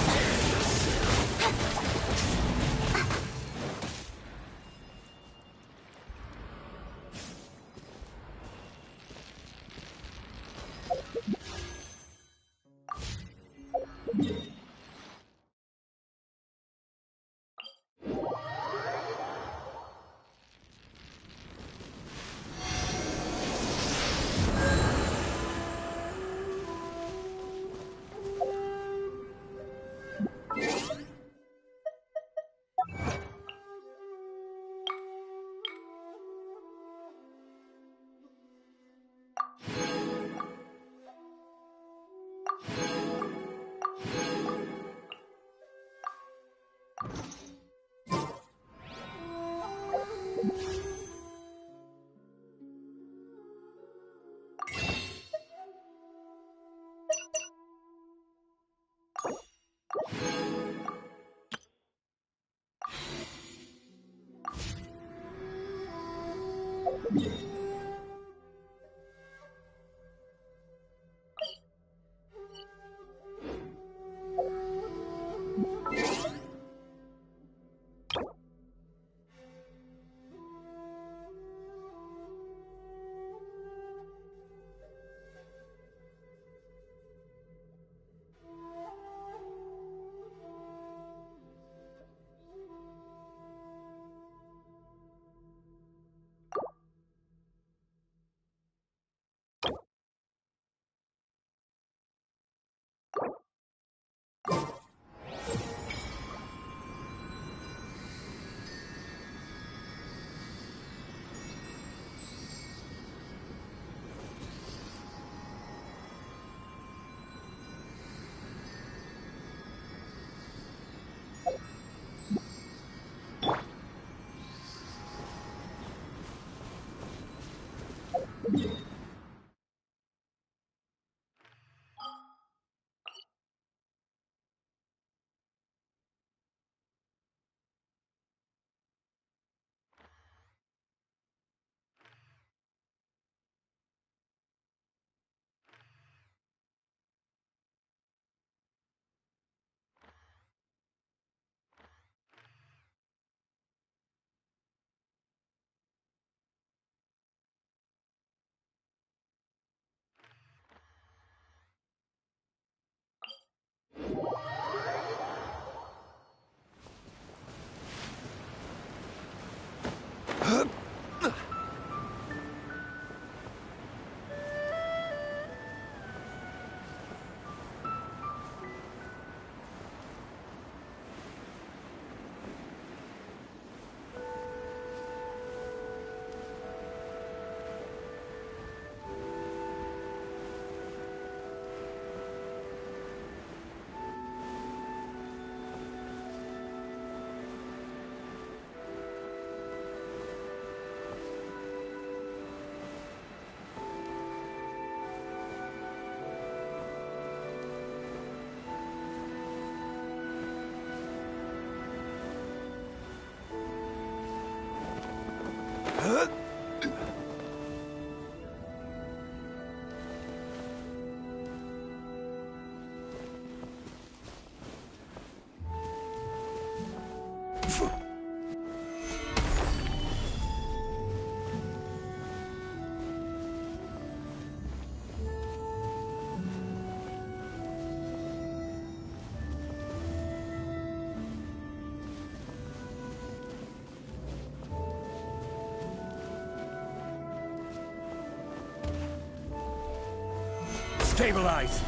Stabilize!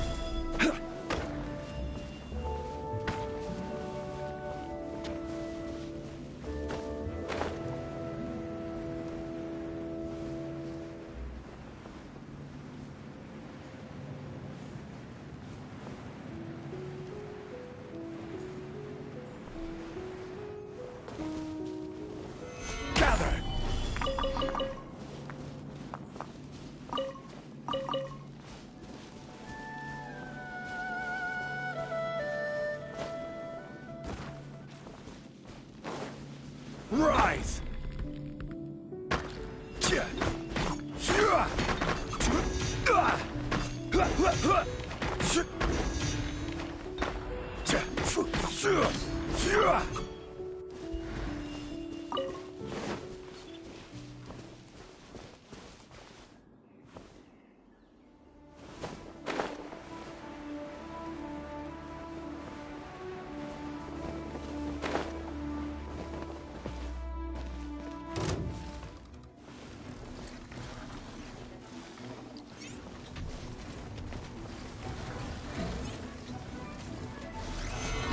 Gather! Rise!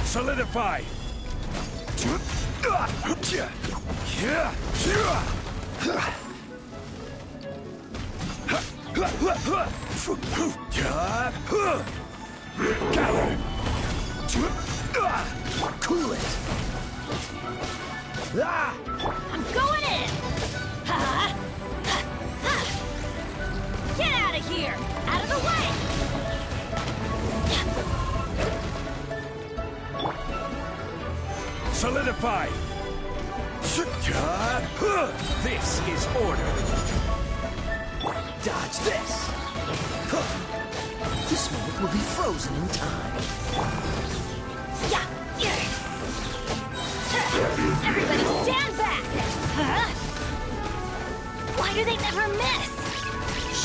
Solidify! Gather! Cool it! I'm going in! Get out of here! Out of the way! Solidify! This is order! Dodge this! This moment will be frozen in time. Everybody stand back! Why do they never miss?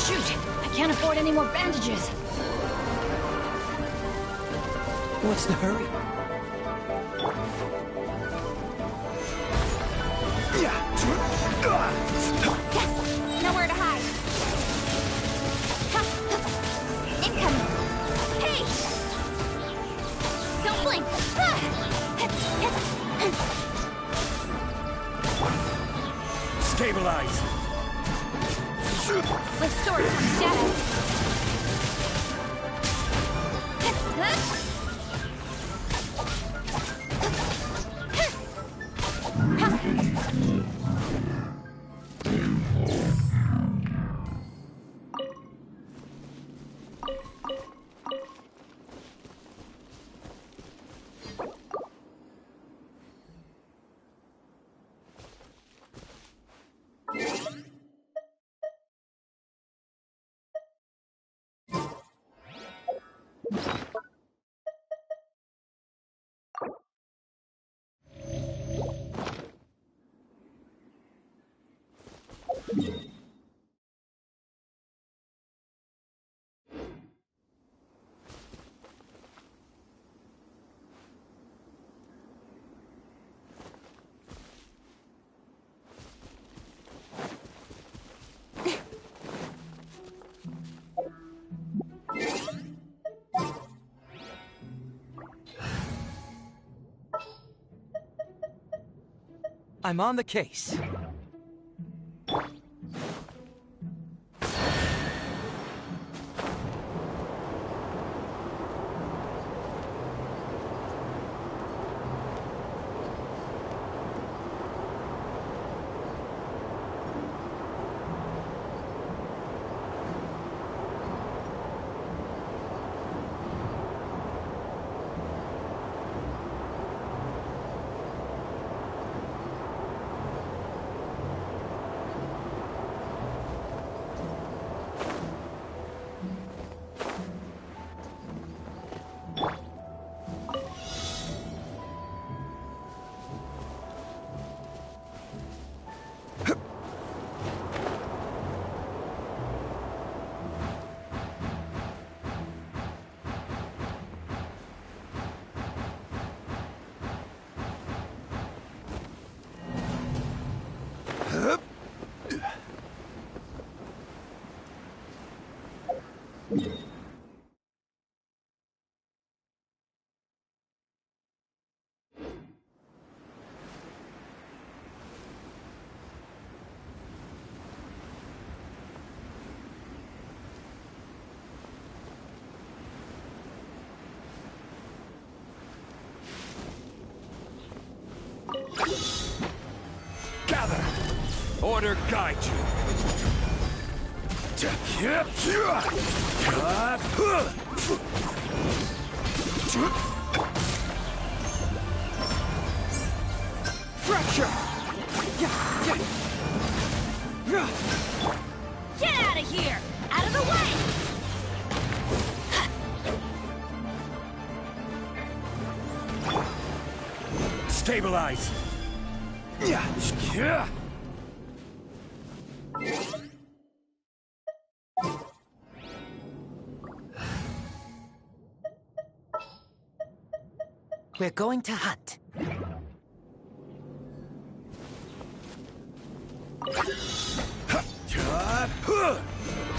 Shoot! I can't afford any more bandages. What's the hurry? Nowhere to hide. Incoming. Hey! Don't blink. Stabilize! With sword from shadow. I'm on the case. Order guide you. Fracture! Get out of here! Out of the way! Stabilize! We're going to hunt.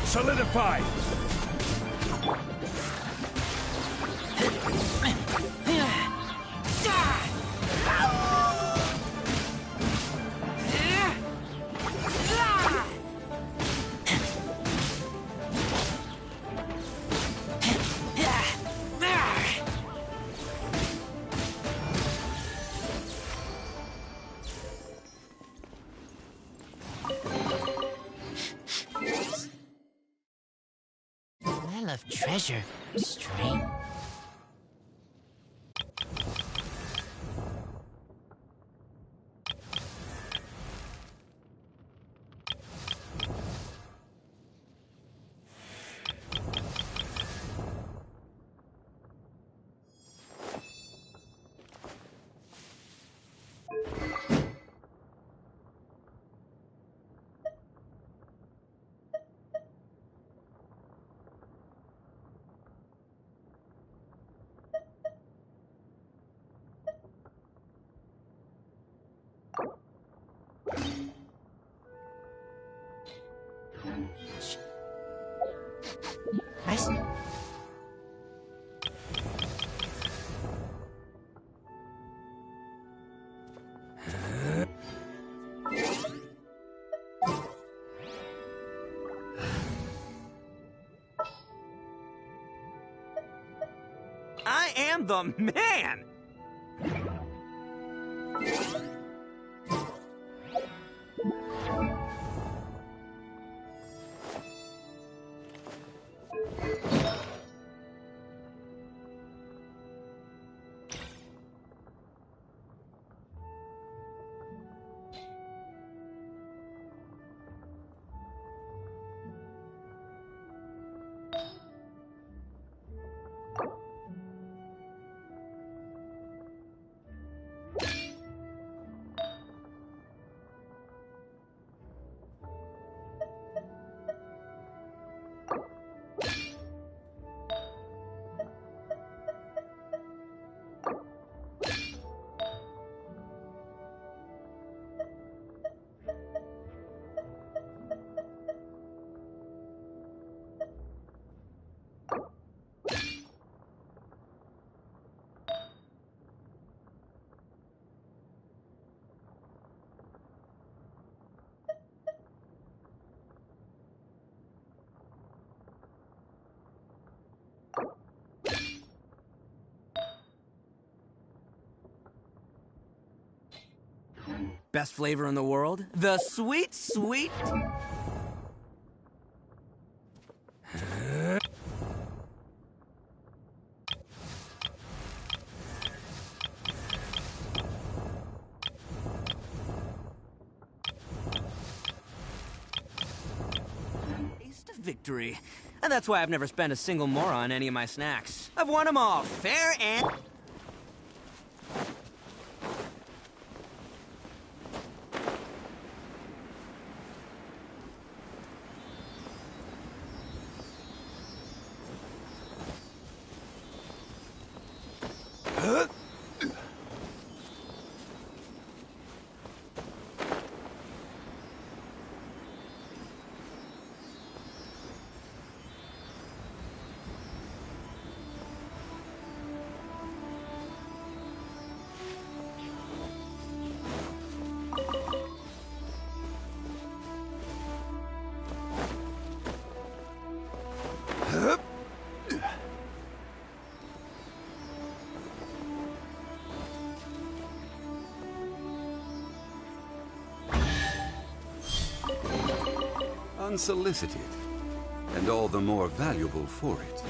Solidify! Well of treasure. Strange. I am the man! Best flavor in the world? The sweet, sweet... Taste of victory. And that's why I've never spent a single more on any of my snacks. I've won them all, fair and... unsolicited, and all the more valuable for it.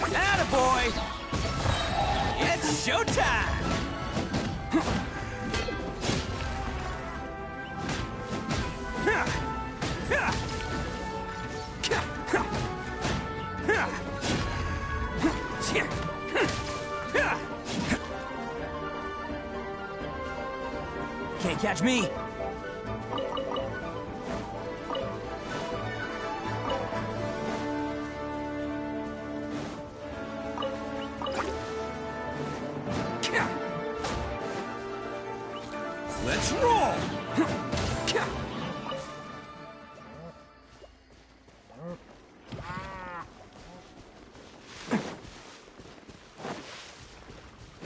Attaboy! It's showtime! Can't catch me! Let's roll!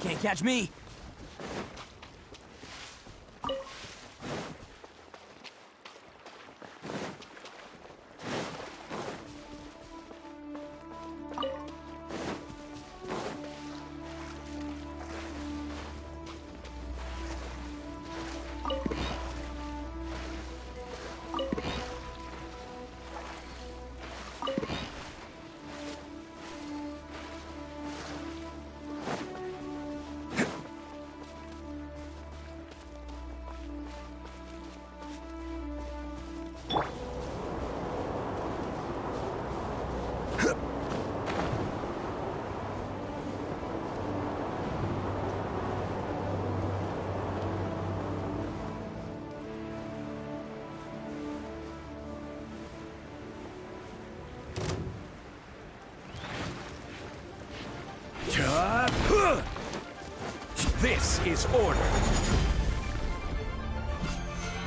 Can't catch me! This is order.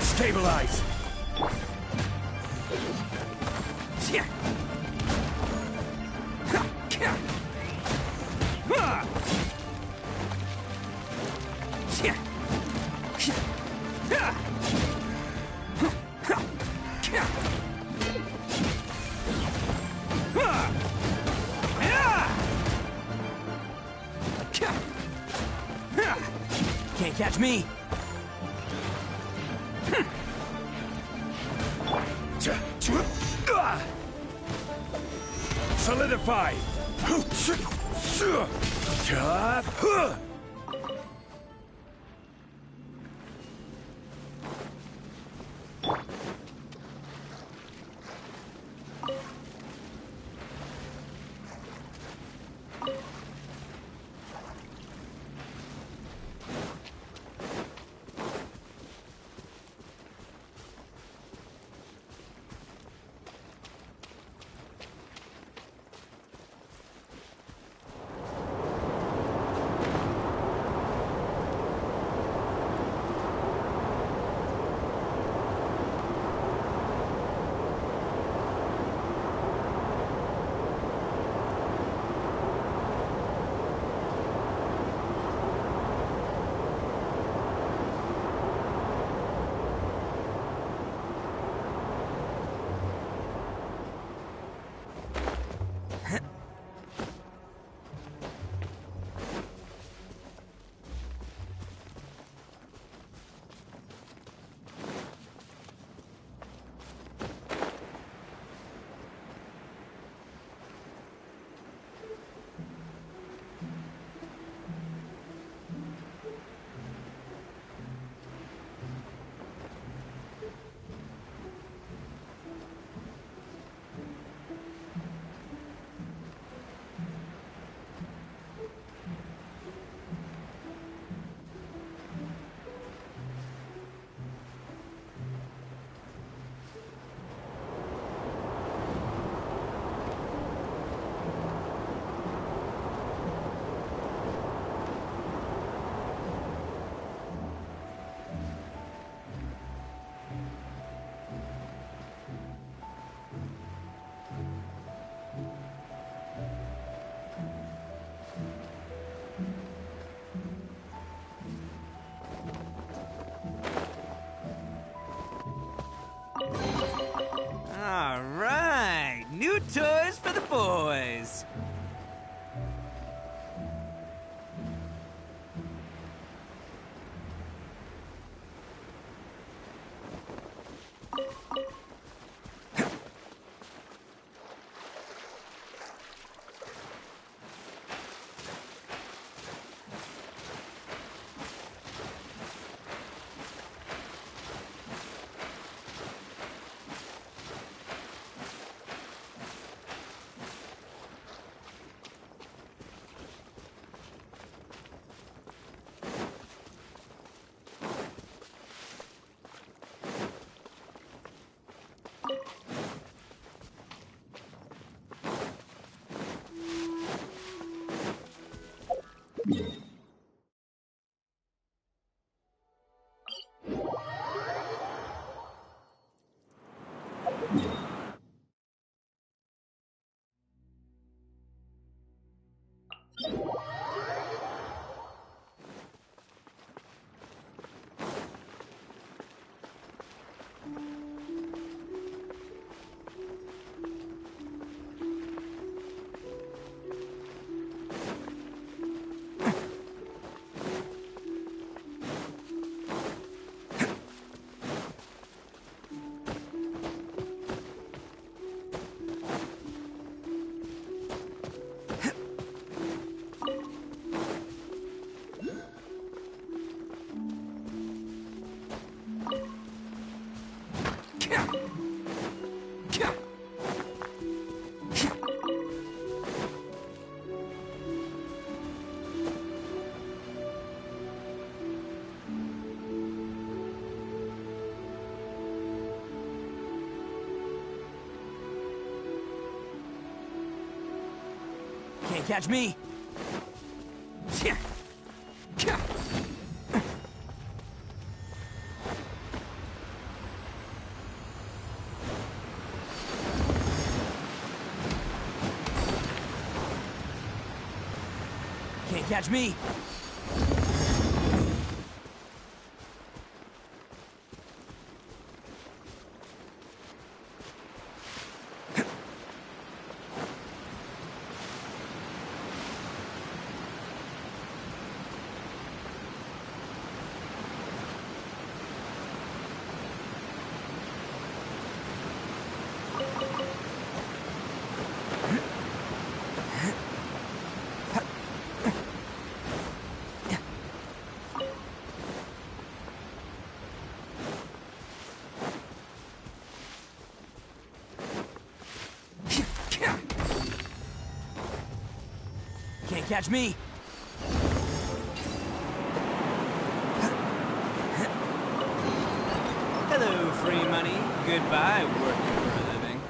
Stabilize. catch me! Solidify! Alright, new toys for the boys. Can't catch me! Can't catch me! catch me. Hello, free money. Goodbye, working for a living.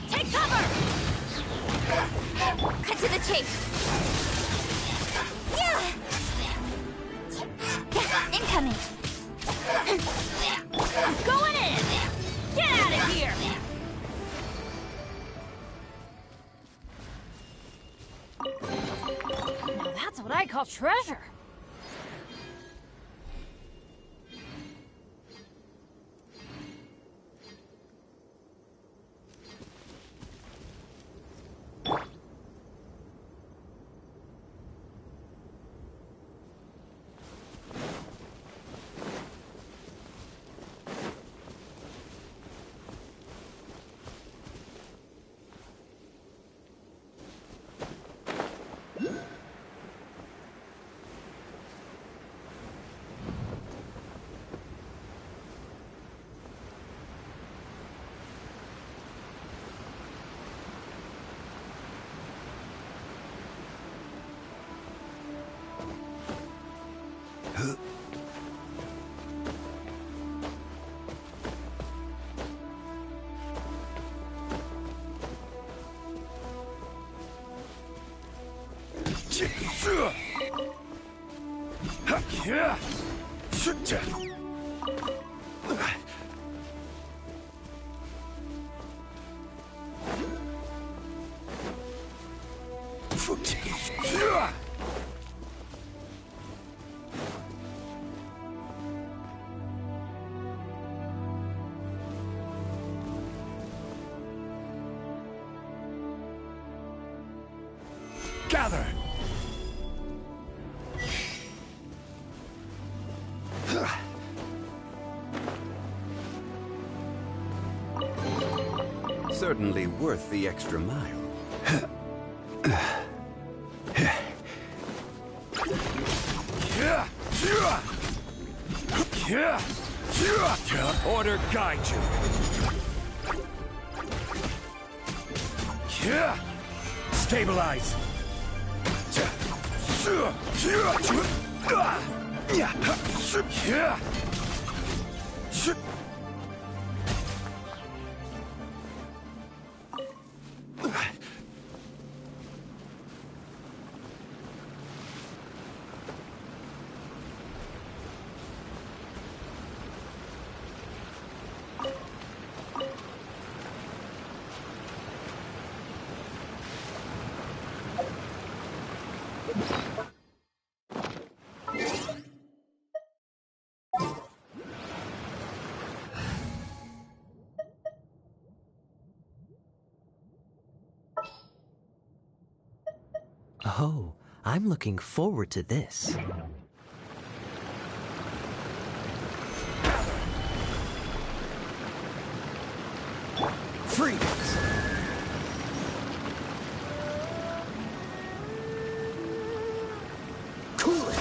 Take cover! Cut to the chase. Yeah! Incoming. I'm going in! Get out of here! Now that's what I call treasure. Gather! Certainly worth the extra mile. Order guide you. Stabilize. Oh, I'm looking forward to this. Freeze! Cool it!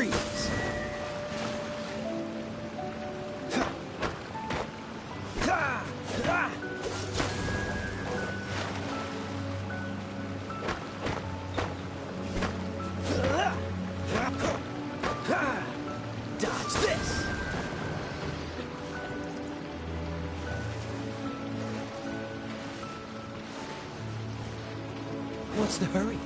Freeze! Dodge this! What's the hurry?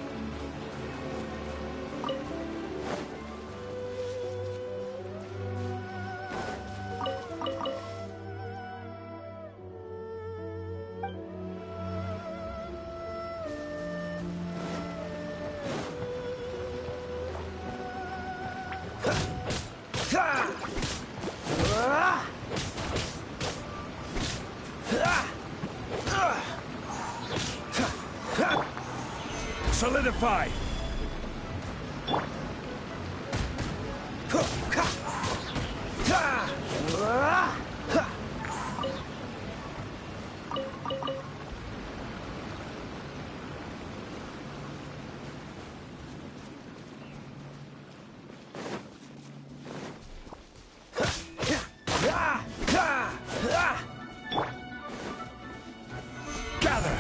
Solidify! Gather!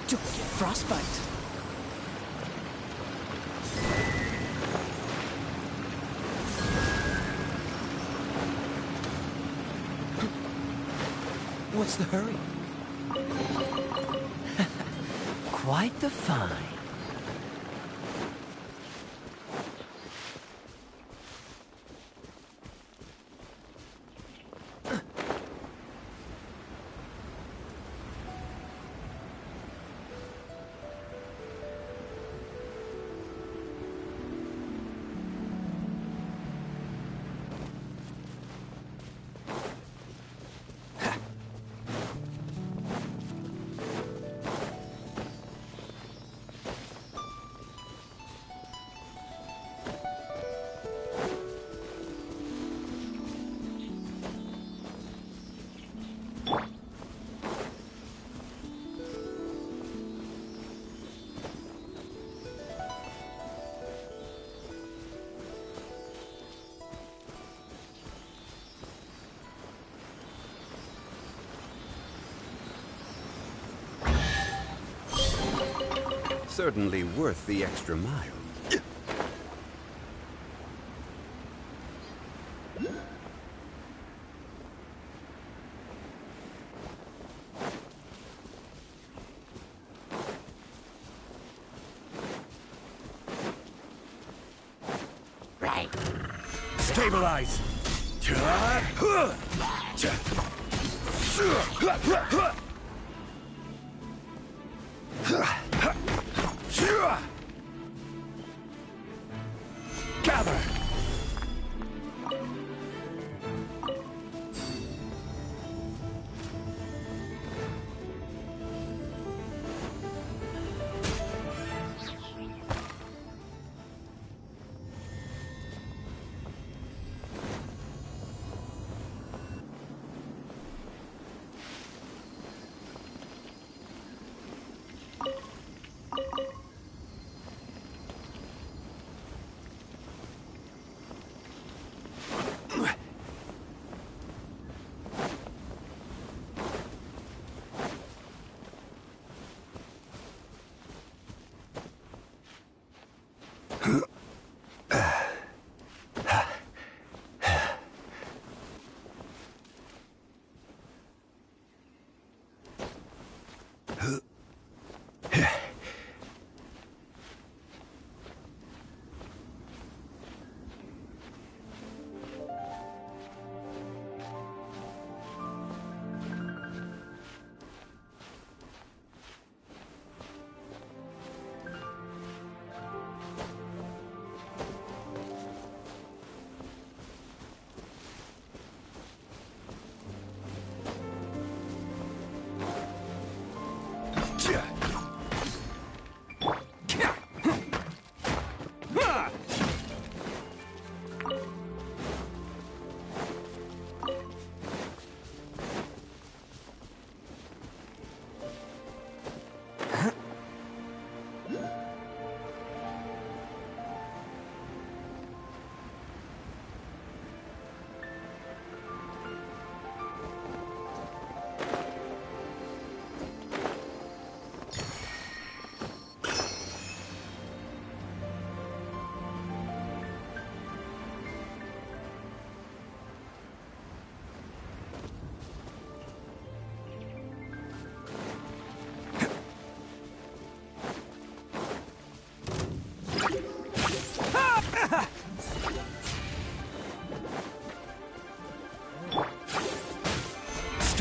Don't get frostbite. What's the hurry? Quite the find. Certainly worth the extra mile. Right. Stabilize! Gather!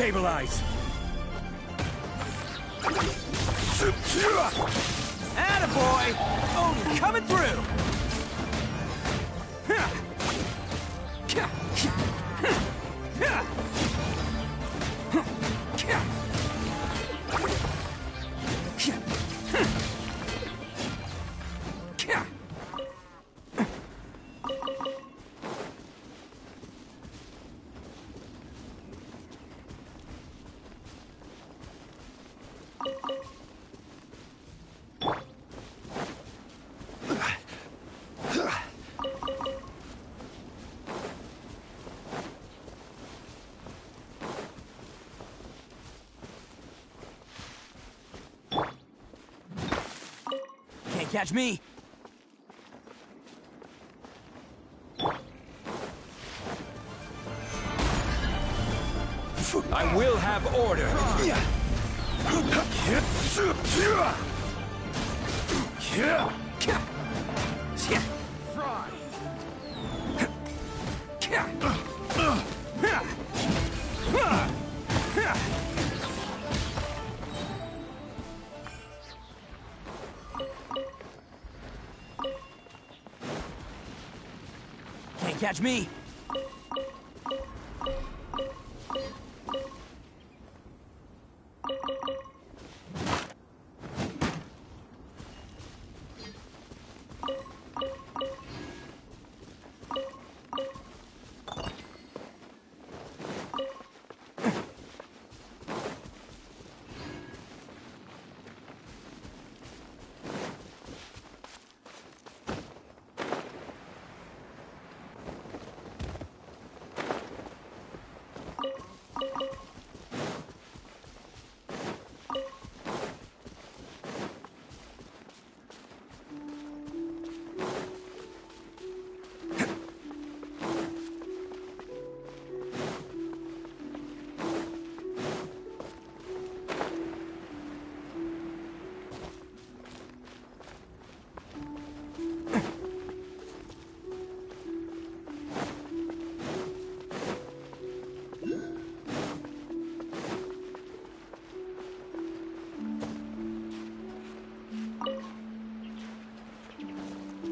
Stabilize! Attaboy! Odin coming through! Can't catch me! I will have order! Can't catch me!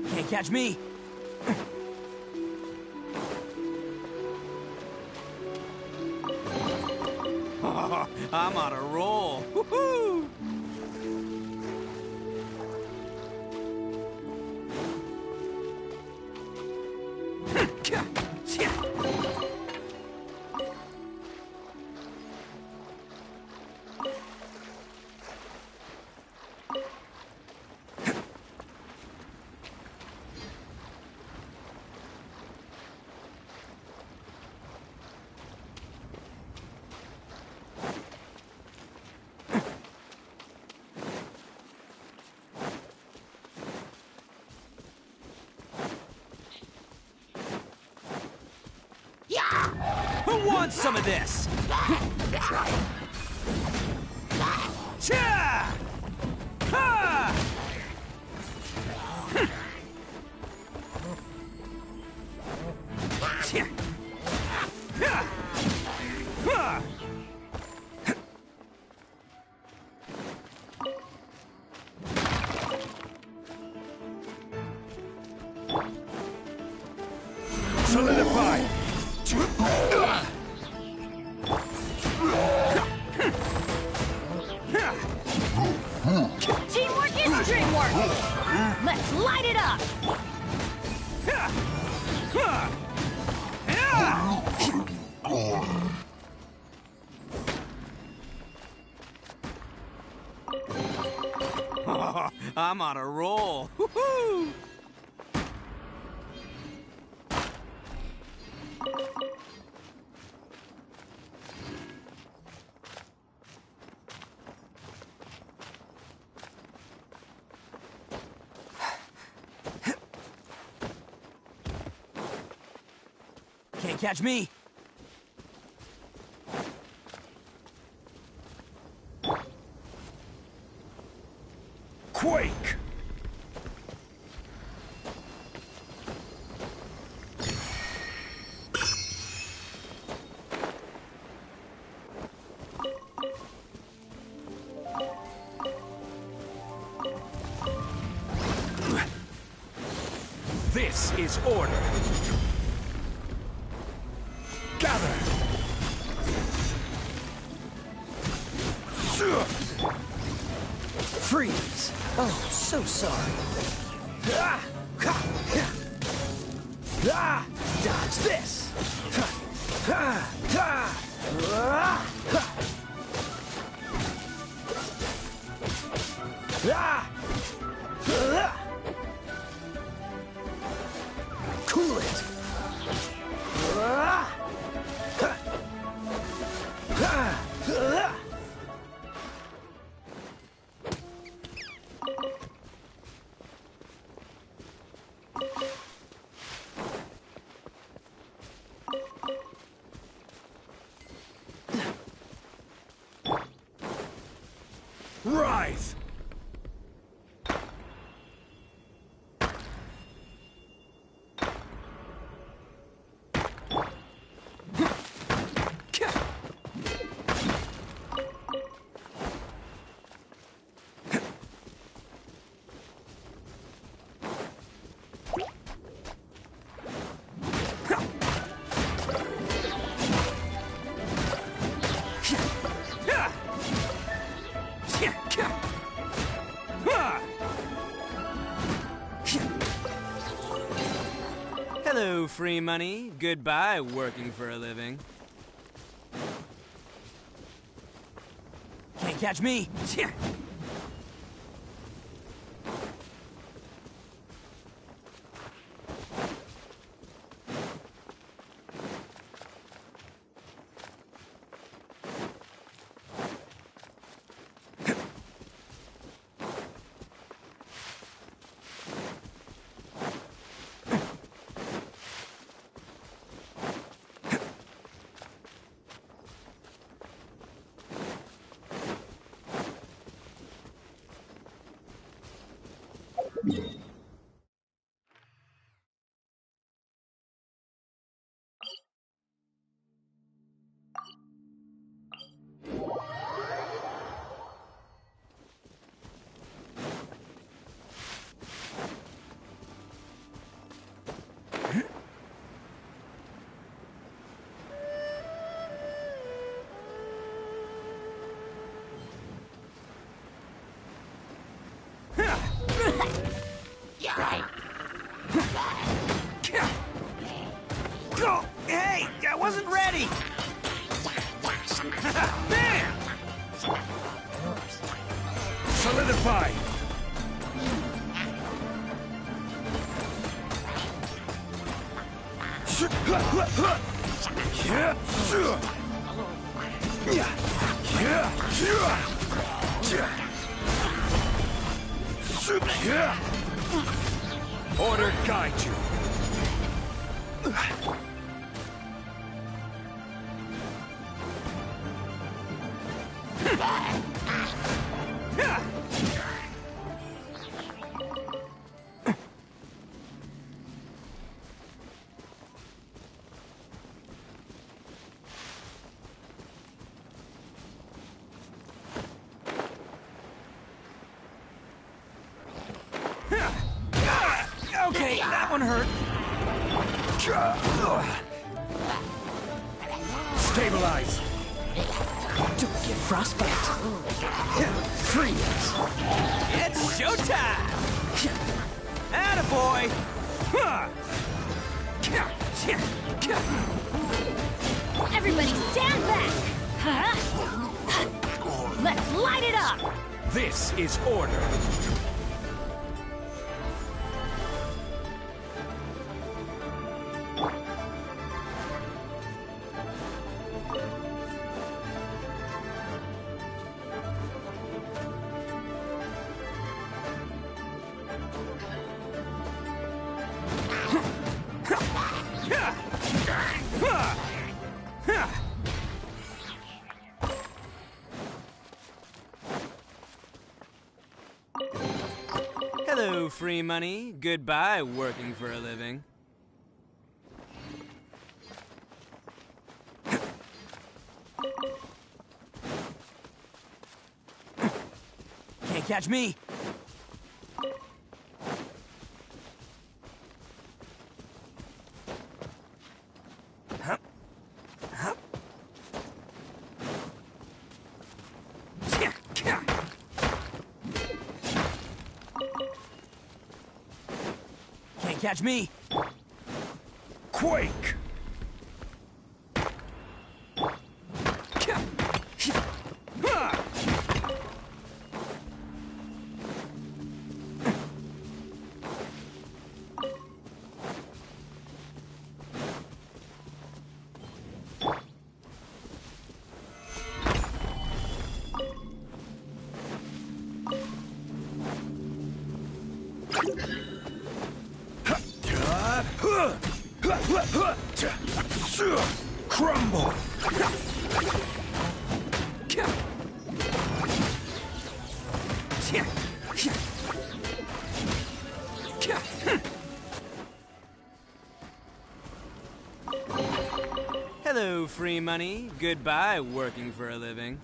Can't catch me! I'm on a roll! Woohoo! Who wants some of this? Cha! Ha! Solidify! Teamwork is dreamwork! Let's light it up! I'm on a roll! Woohoo! Can't catch me! Quake! is order. Gather! Freeze! Oh, so sorry. Dodge this! Cool it! Rise! Hello, free money. Goodbye, working for a living. Can't catch me. Hey, I wasn't ready! Bam! Solidify! Order guide you. Okay, that one hurt. Stabilize. Don't get frostbite. Freeze! It's showtime! Attaboy! Everybody stand back! Let's light it up! This is order. Hello, free money. Goodbye, working for a living. Can't catch me. Can't catch me! Quake! Crumble! Hello, free money. Goodbye, working for a living.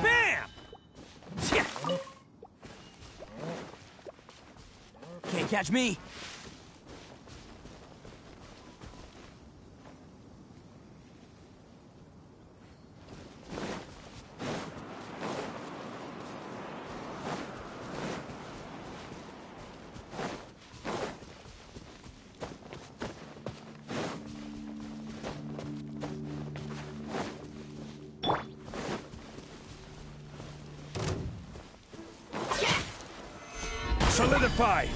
Bam! Can't catch me! Solidify!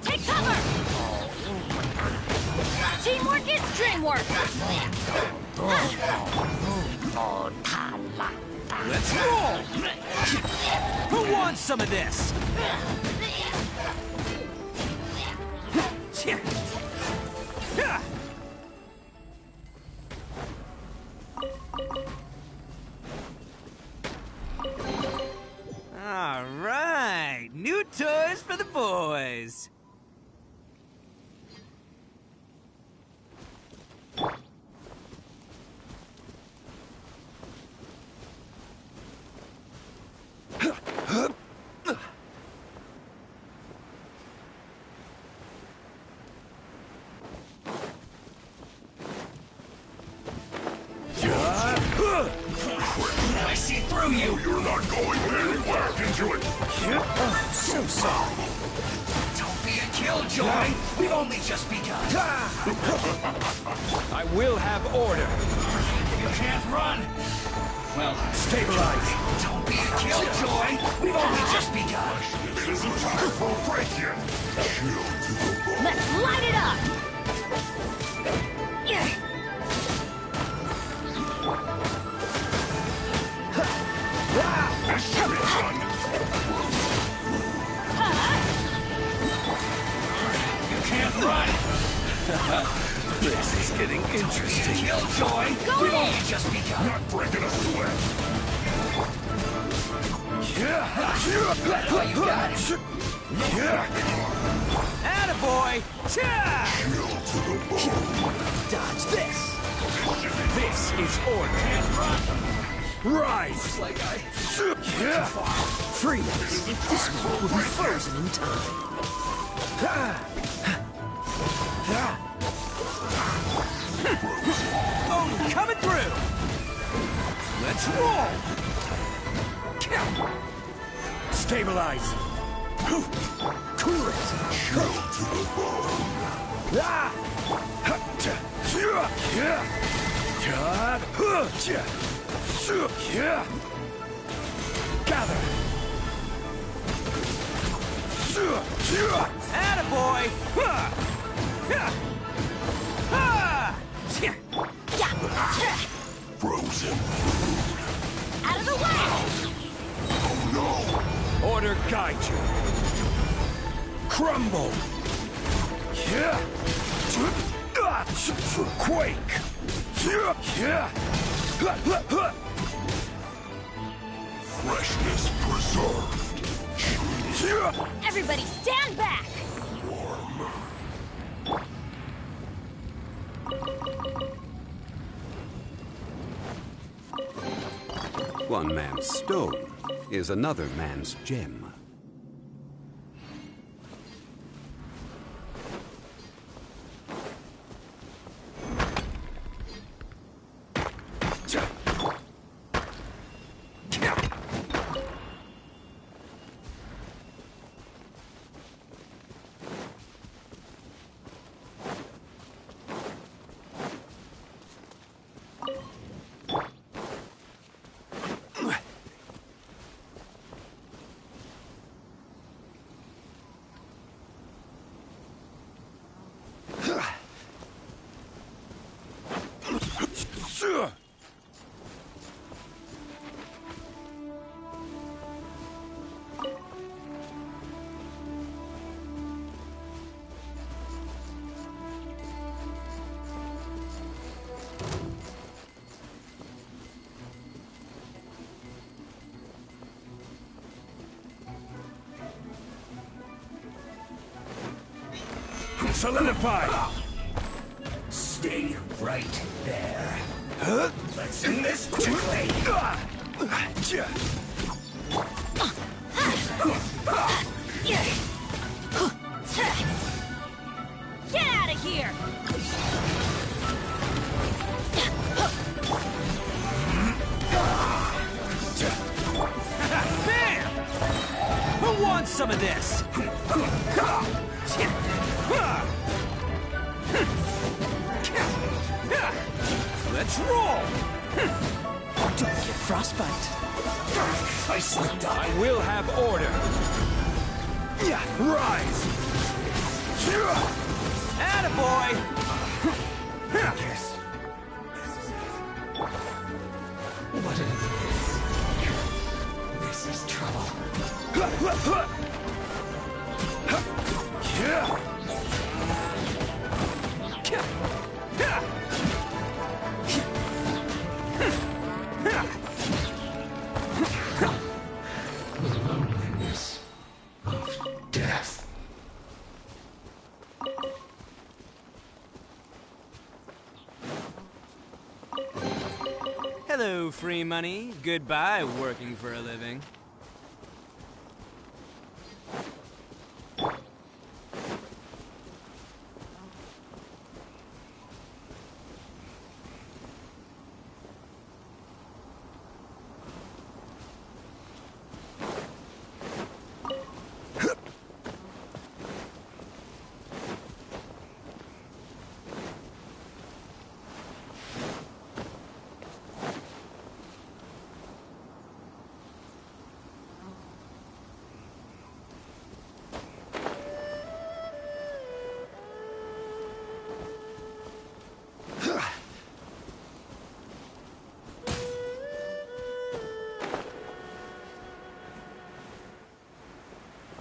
Take cover! Teamwork is dreamwork! Let's roll! Who wants some of this? All right, new toys for the boys. I see through you! You're not going anywhere! Into it! Oh, so sorry. Don't be a killjoy! We've only just begun! I will have order. You can't run! Well, Stabilize. don't be a killjoy! We've only just begun! It isn't time for a break yet! Chill to the bone! Let's light it up! This should be fun! You can't run! This is getting interesting. Killjoy! Go We've in! only just begun! Not breaking a sweat! That's all you got! Attaboy! Cha! Chill to the bone! Dodge this! This is order. Rise! Like I... Freeze! This one will be frozen in time. Oh, coming through! Let's roll! Stabilize. Cool it! Chill to the bone! Gather. Attaboy! Frozen! Out of the way! Oh Order guide you. Crumble. Quake. Freshness preserved! Everybody stand back! One man's stone is another man's gem. Solidify! Stay right there. Let's end this quickly! Get out of here! Bam! Who wants some of this? Let's roll! Don't get frostbite. I slipped up. I will have order. Rise! Attaboy! Yes. What this is trouble. Loneliness of death. Hello, free money. Goodbye, working for a living.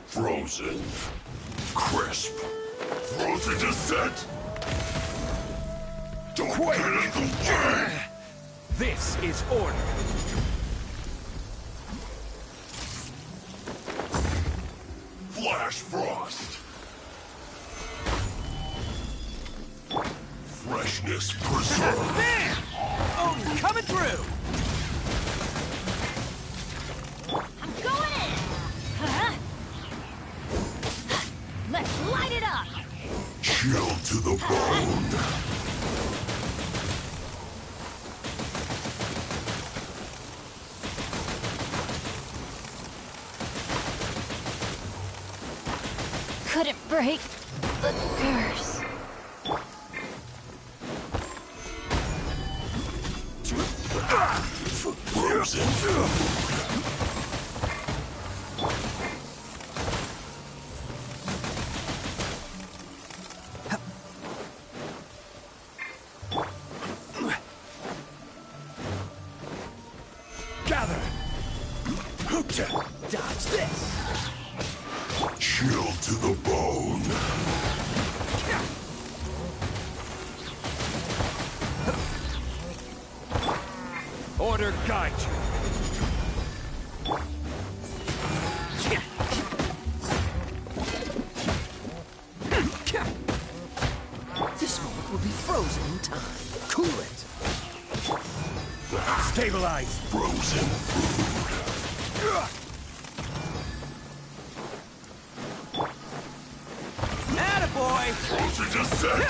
Frozen. Crisp. Frozen descent. Don't get in the way! This is order. Flash frost. Freshness preserved. Bam! Oh, coming through! I'm going in! Let's light it up! Chill to the bone. Couldn't break the curse. Frozen. Gather! Dodge this! Chill to the bone. Order guide you. This moment will be frozen in time. Cool it. Stabilize. Frozen food. boy! Voltage is set!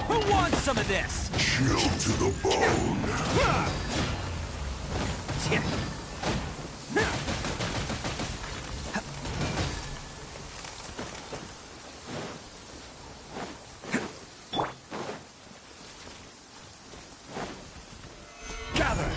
Who wants some of this? Chill to the bone. Gather!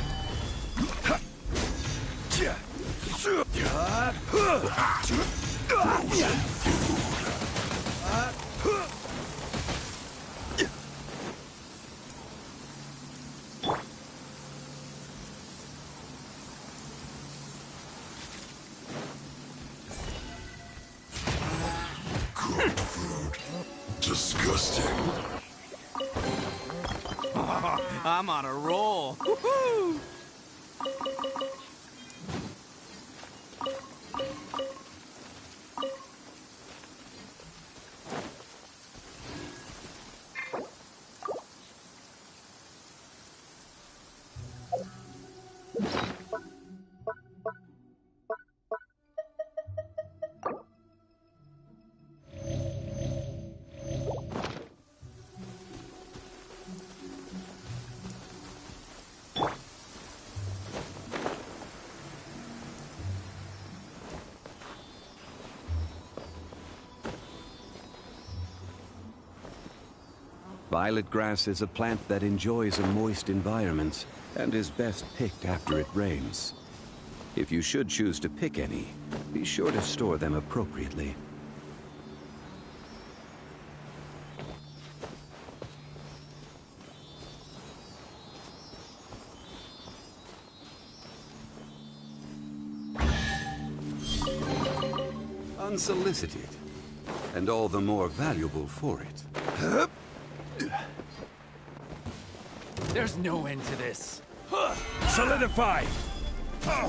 Cooked food. Disgusting. I'm on a roll. Woohoo! Violet grass is a plant that enjoys a moist environment and is best picked after it rains. If you should choose to pick any, be sure to store them appropriately. Unsolicited, and all the more valuable for it. There's no end to this. Solidify! Bam!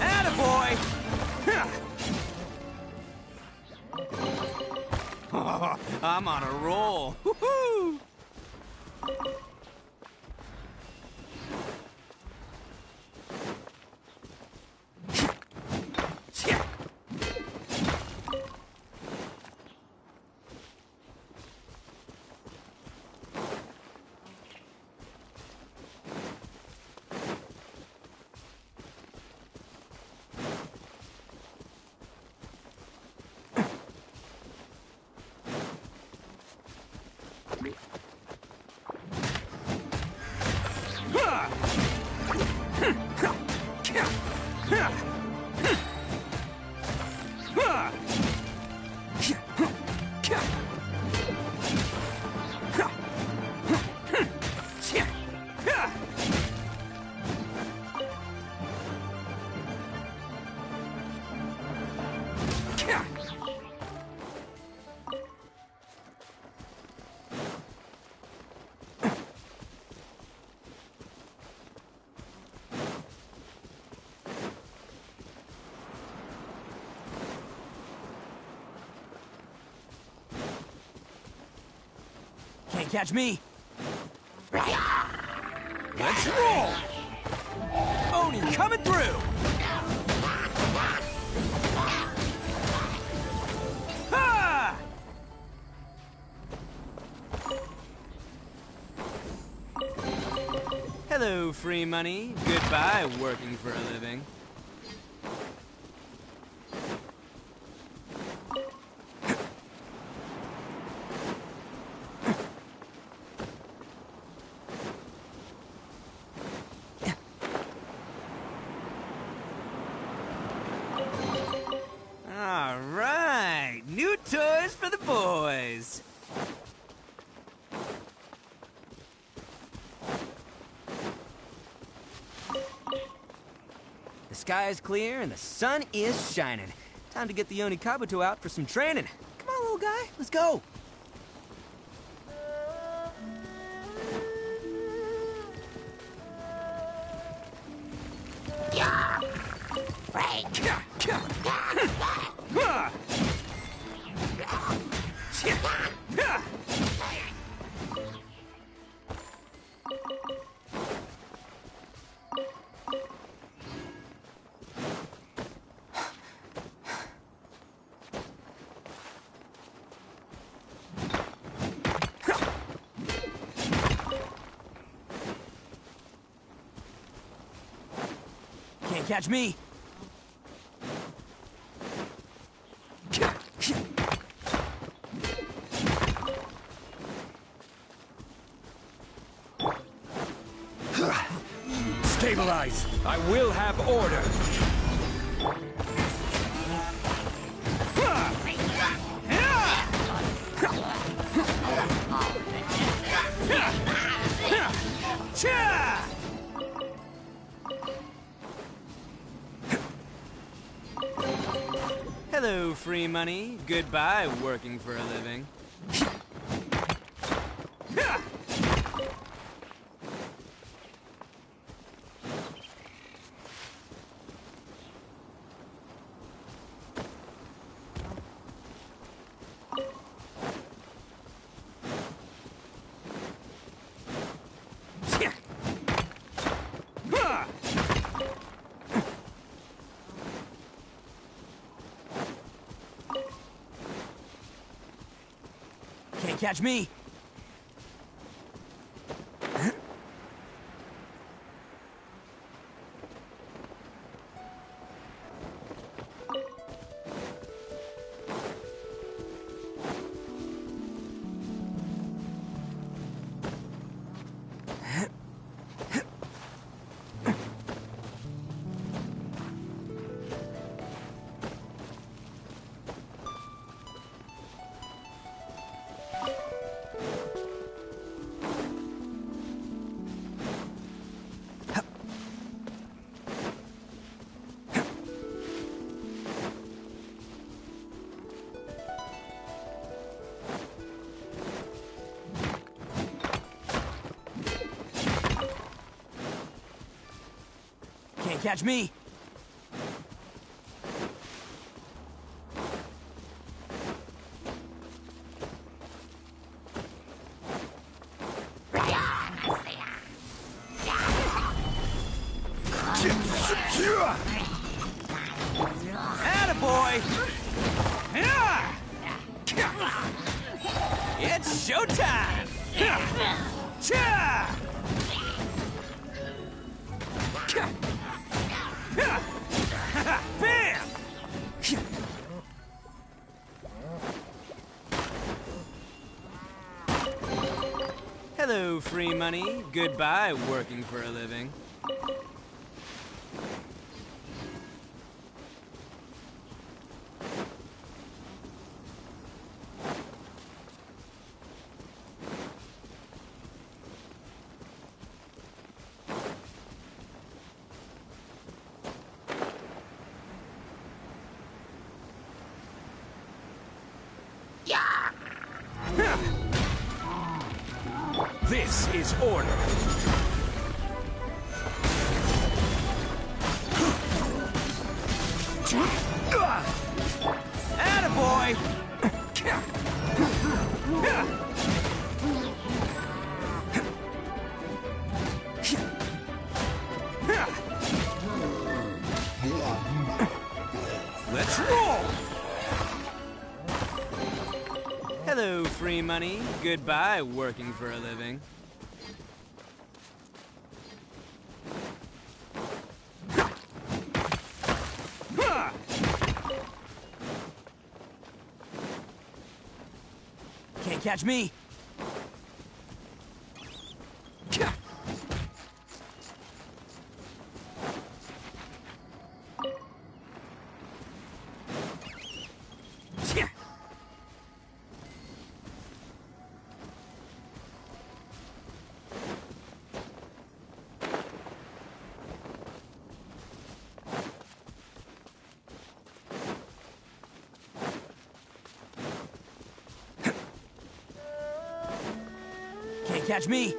Attaboy! I'm on a roll. Woohoo! Can't catch me. Let's roll! Oni coming through! Ha! Hello, free money. Goodbye, working for a living. All right, new toys for the boys. The sky is clear and the sun is shining. Time to get the Oni Kabuto out for some training. Come on, little guy, let's go. catch me! Stabilize! I will have order! Hello, free money. Goodbye, working for a living. Can't catch me! Can't catch me! Attaboy! It's showtime! Bam! Hello, free money. Goodbye, working for a living. This is order. Attaboy! Let's roll! Hello, free money. Goodbye, working for a living. Can't catch me! Can't catch me!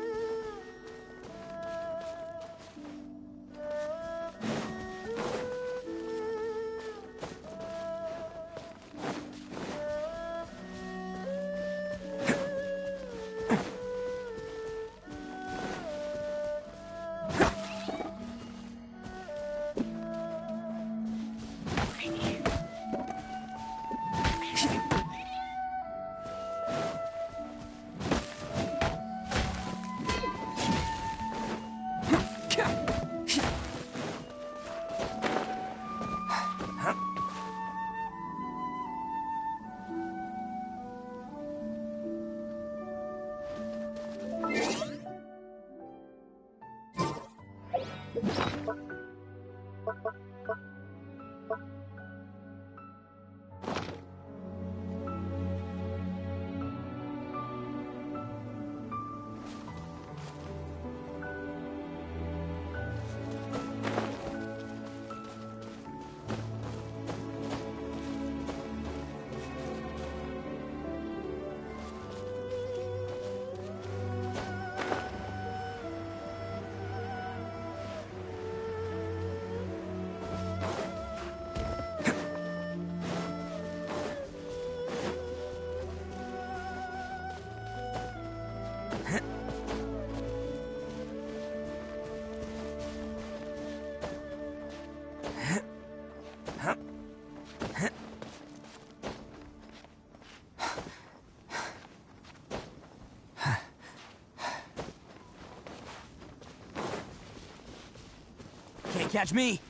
Can't catch me!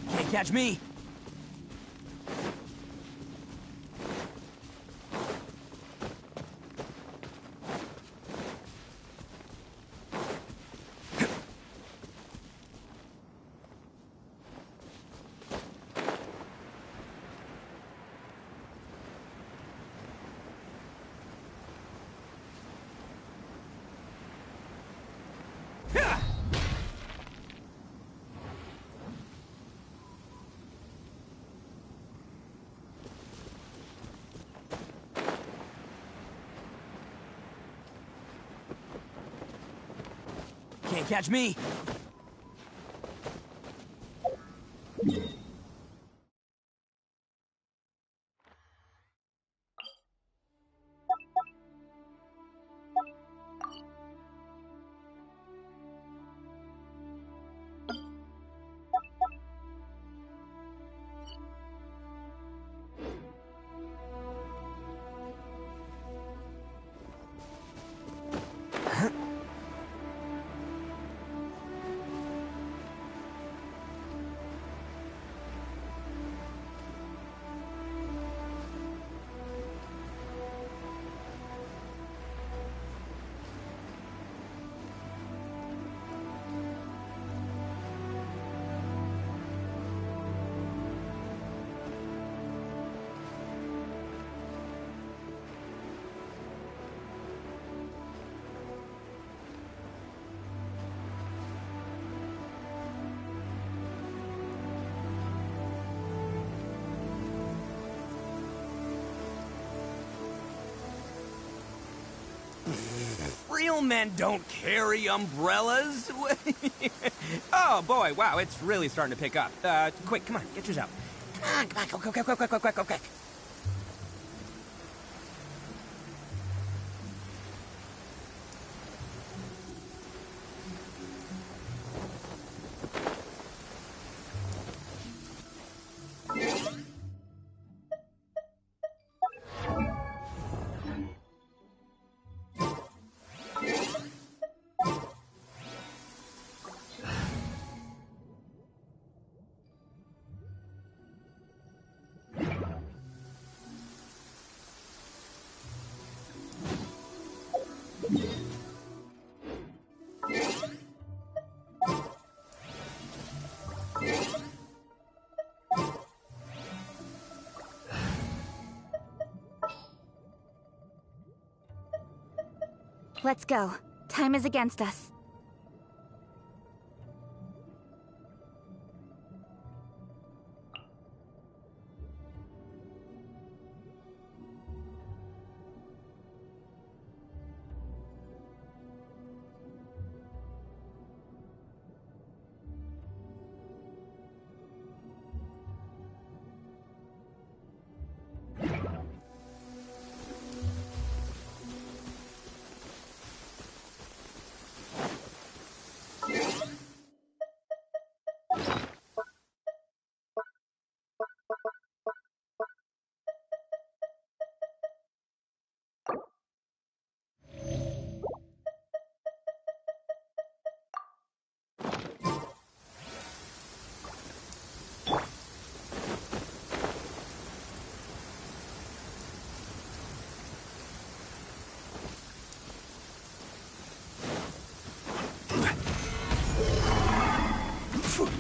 Can't catch me! Can't catch me! Real men don't carry umbrellas. Oh boy, wow, it's really starting to pick up. Quick, come on, get yours out. Come on, go, quick. Let's go. Time is against us.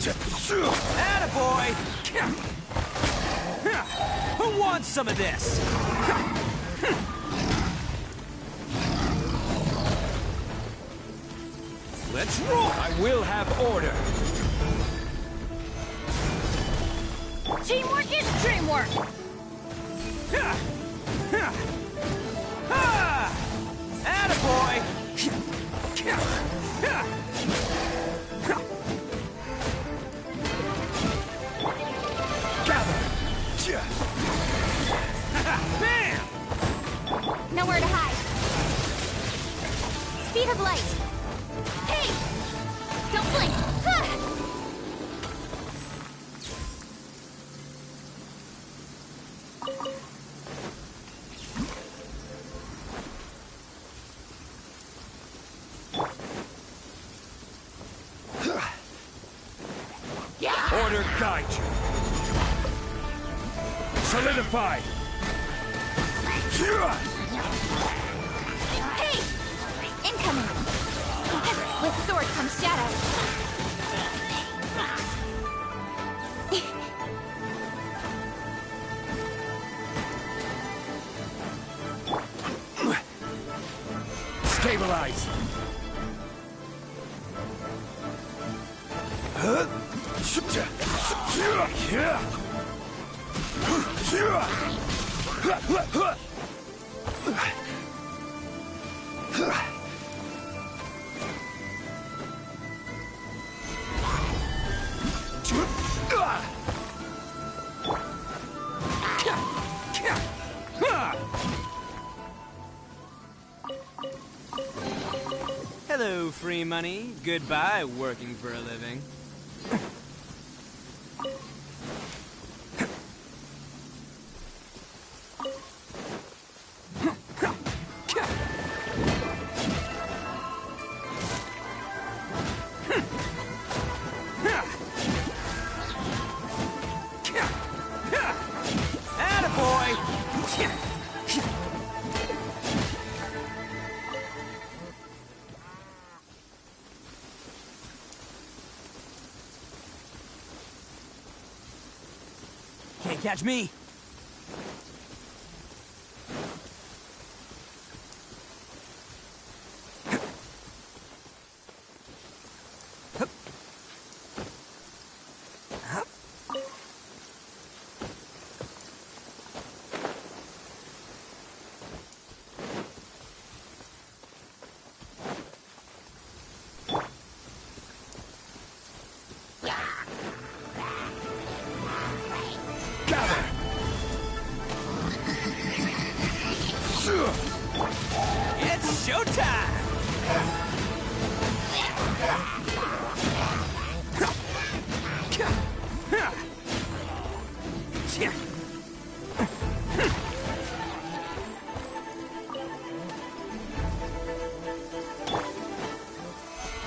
Attaboy! Who wants some of this? Let's roll! I will have order. Teamwork is dreamwork! Attaboy! Bam! Nowhere to hide. Speed of light. Hey! Don't blink. Order guide you. Solidify. Hey! Incoming. With sword comes shadow. Stabilize. Hello, free money. Goodbye, working for a living. Can't catch me. It's showtime!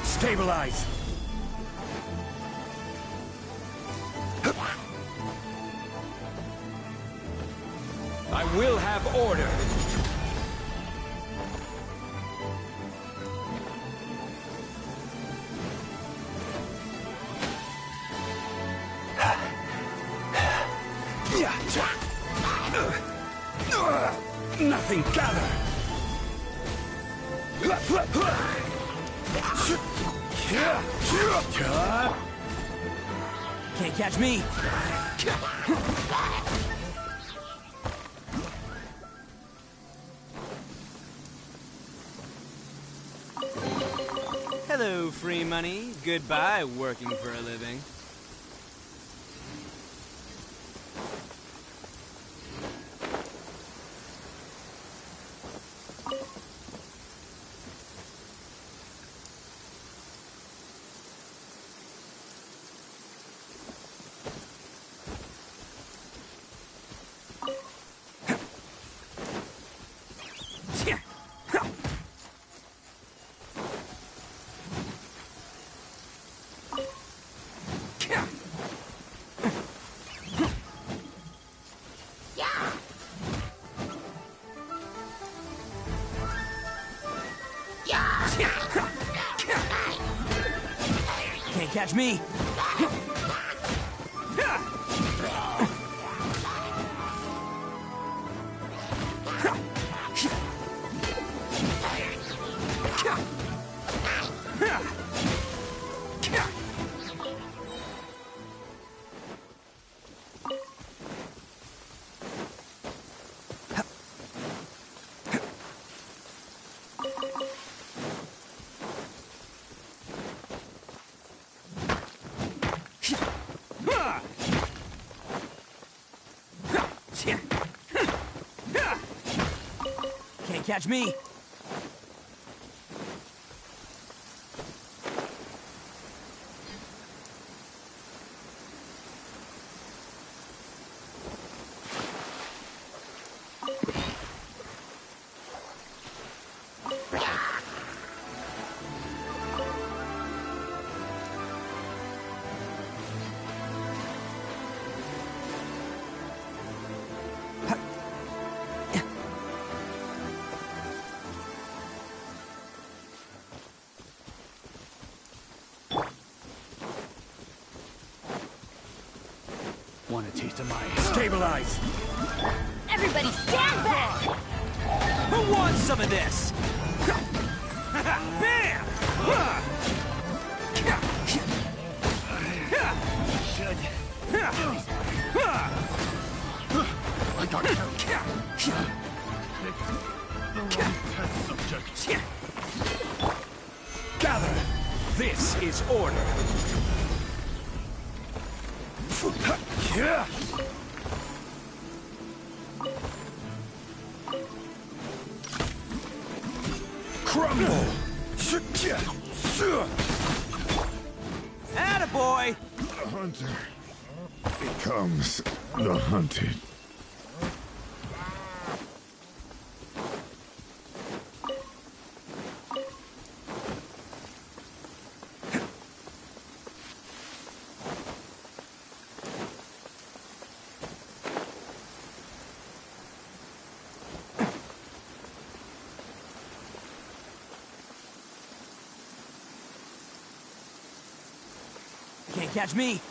Stabilize. I will have order. Nothing gather. Can't catch me. Hello, free money. Goodbye, working for a living. Can't catch me. Can't catch me. Want a taste of my... Stabilize! Everybody stand back! Who wants some of this? Bam! Should... I got you. The wrong test subject. Gather! This is order! Crumble! Attaboy! The hunter becomes the hunted. Can't catch me.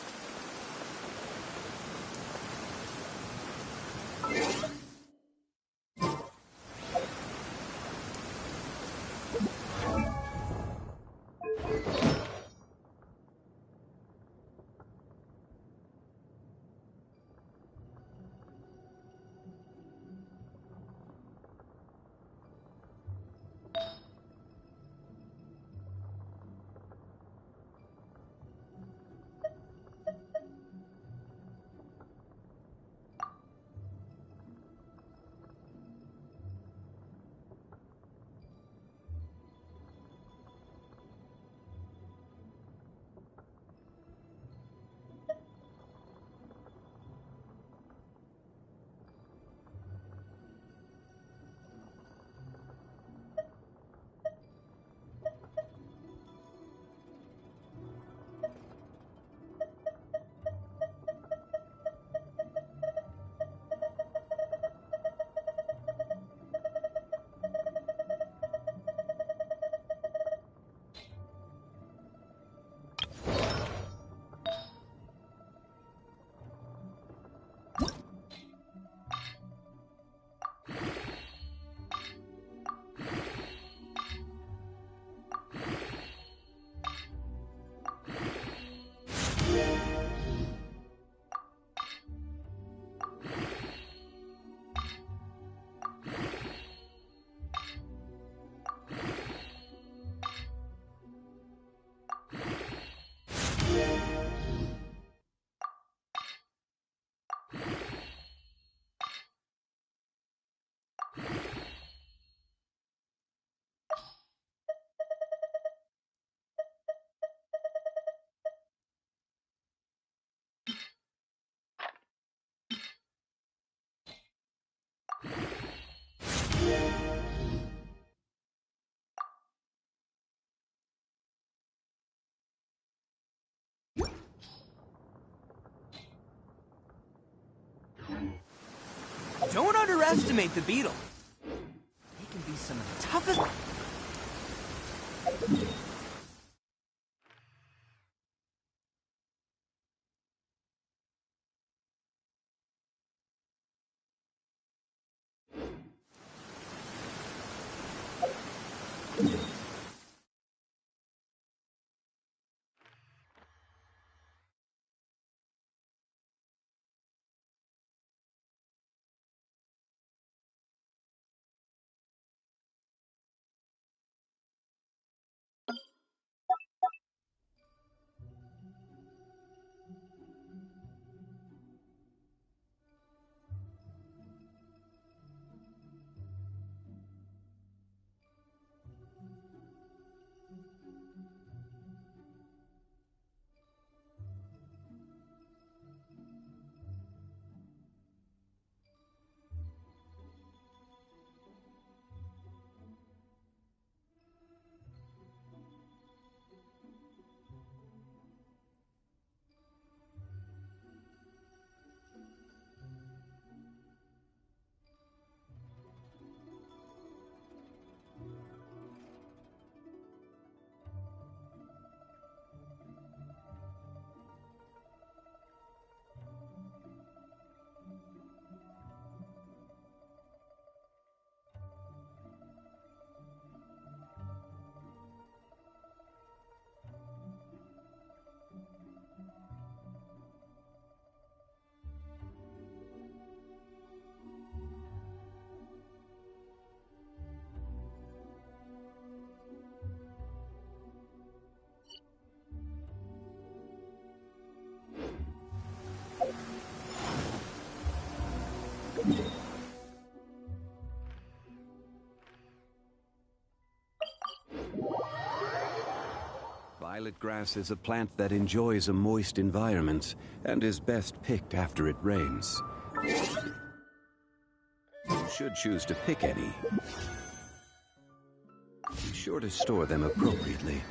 Don't underestimate the beetle. He can be some of the toughest... Violet grass is a plant that enjoys a moist environment and is best picked after it rains. You should choose to pick any. Be sure to store them appropriately.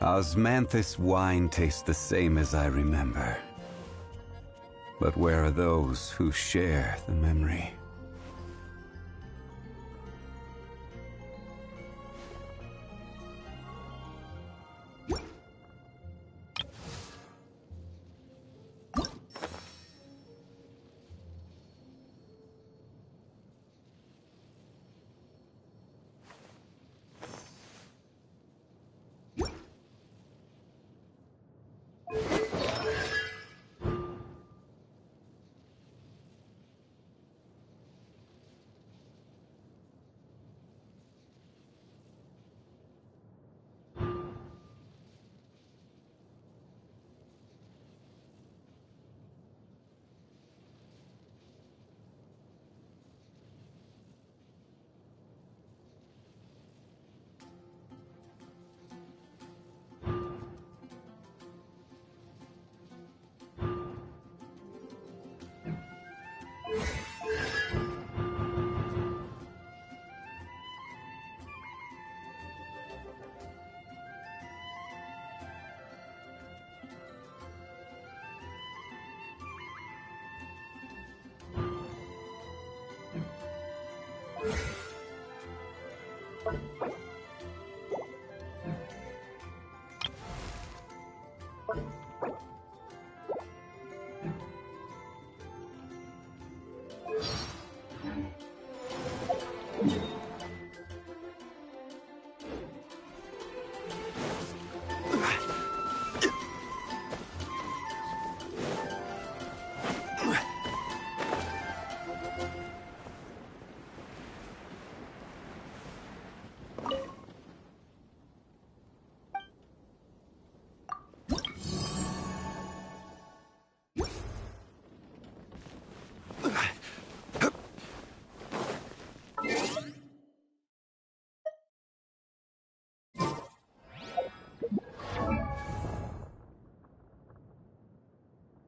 Osmanthus wine tastes the same as I remember. But where are those who share the memory?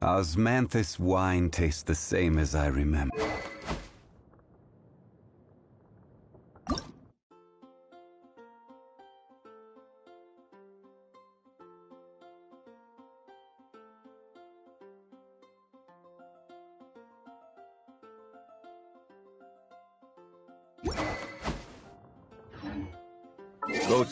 Osmanthus wine tastes the same as I remember. Go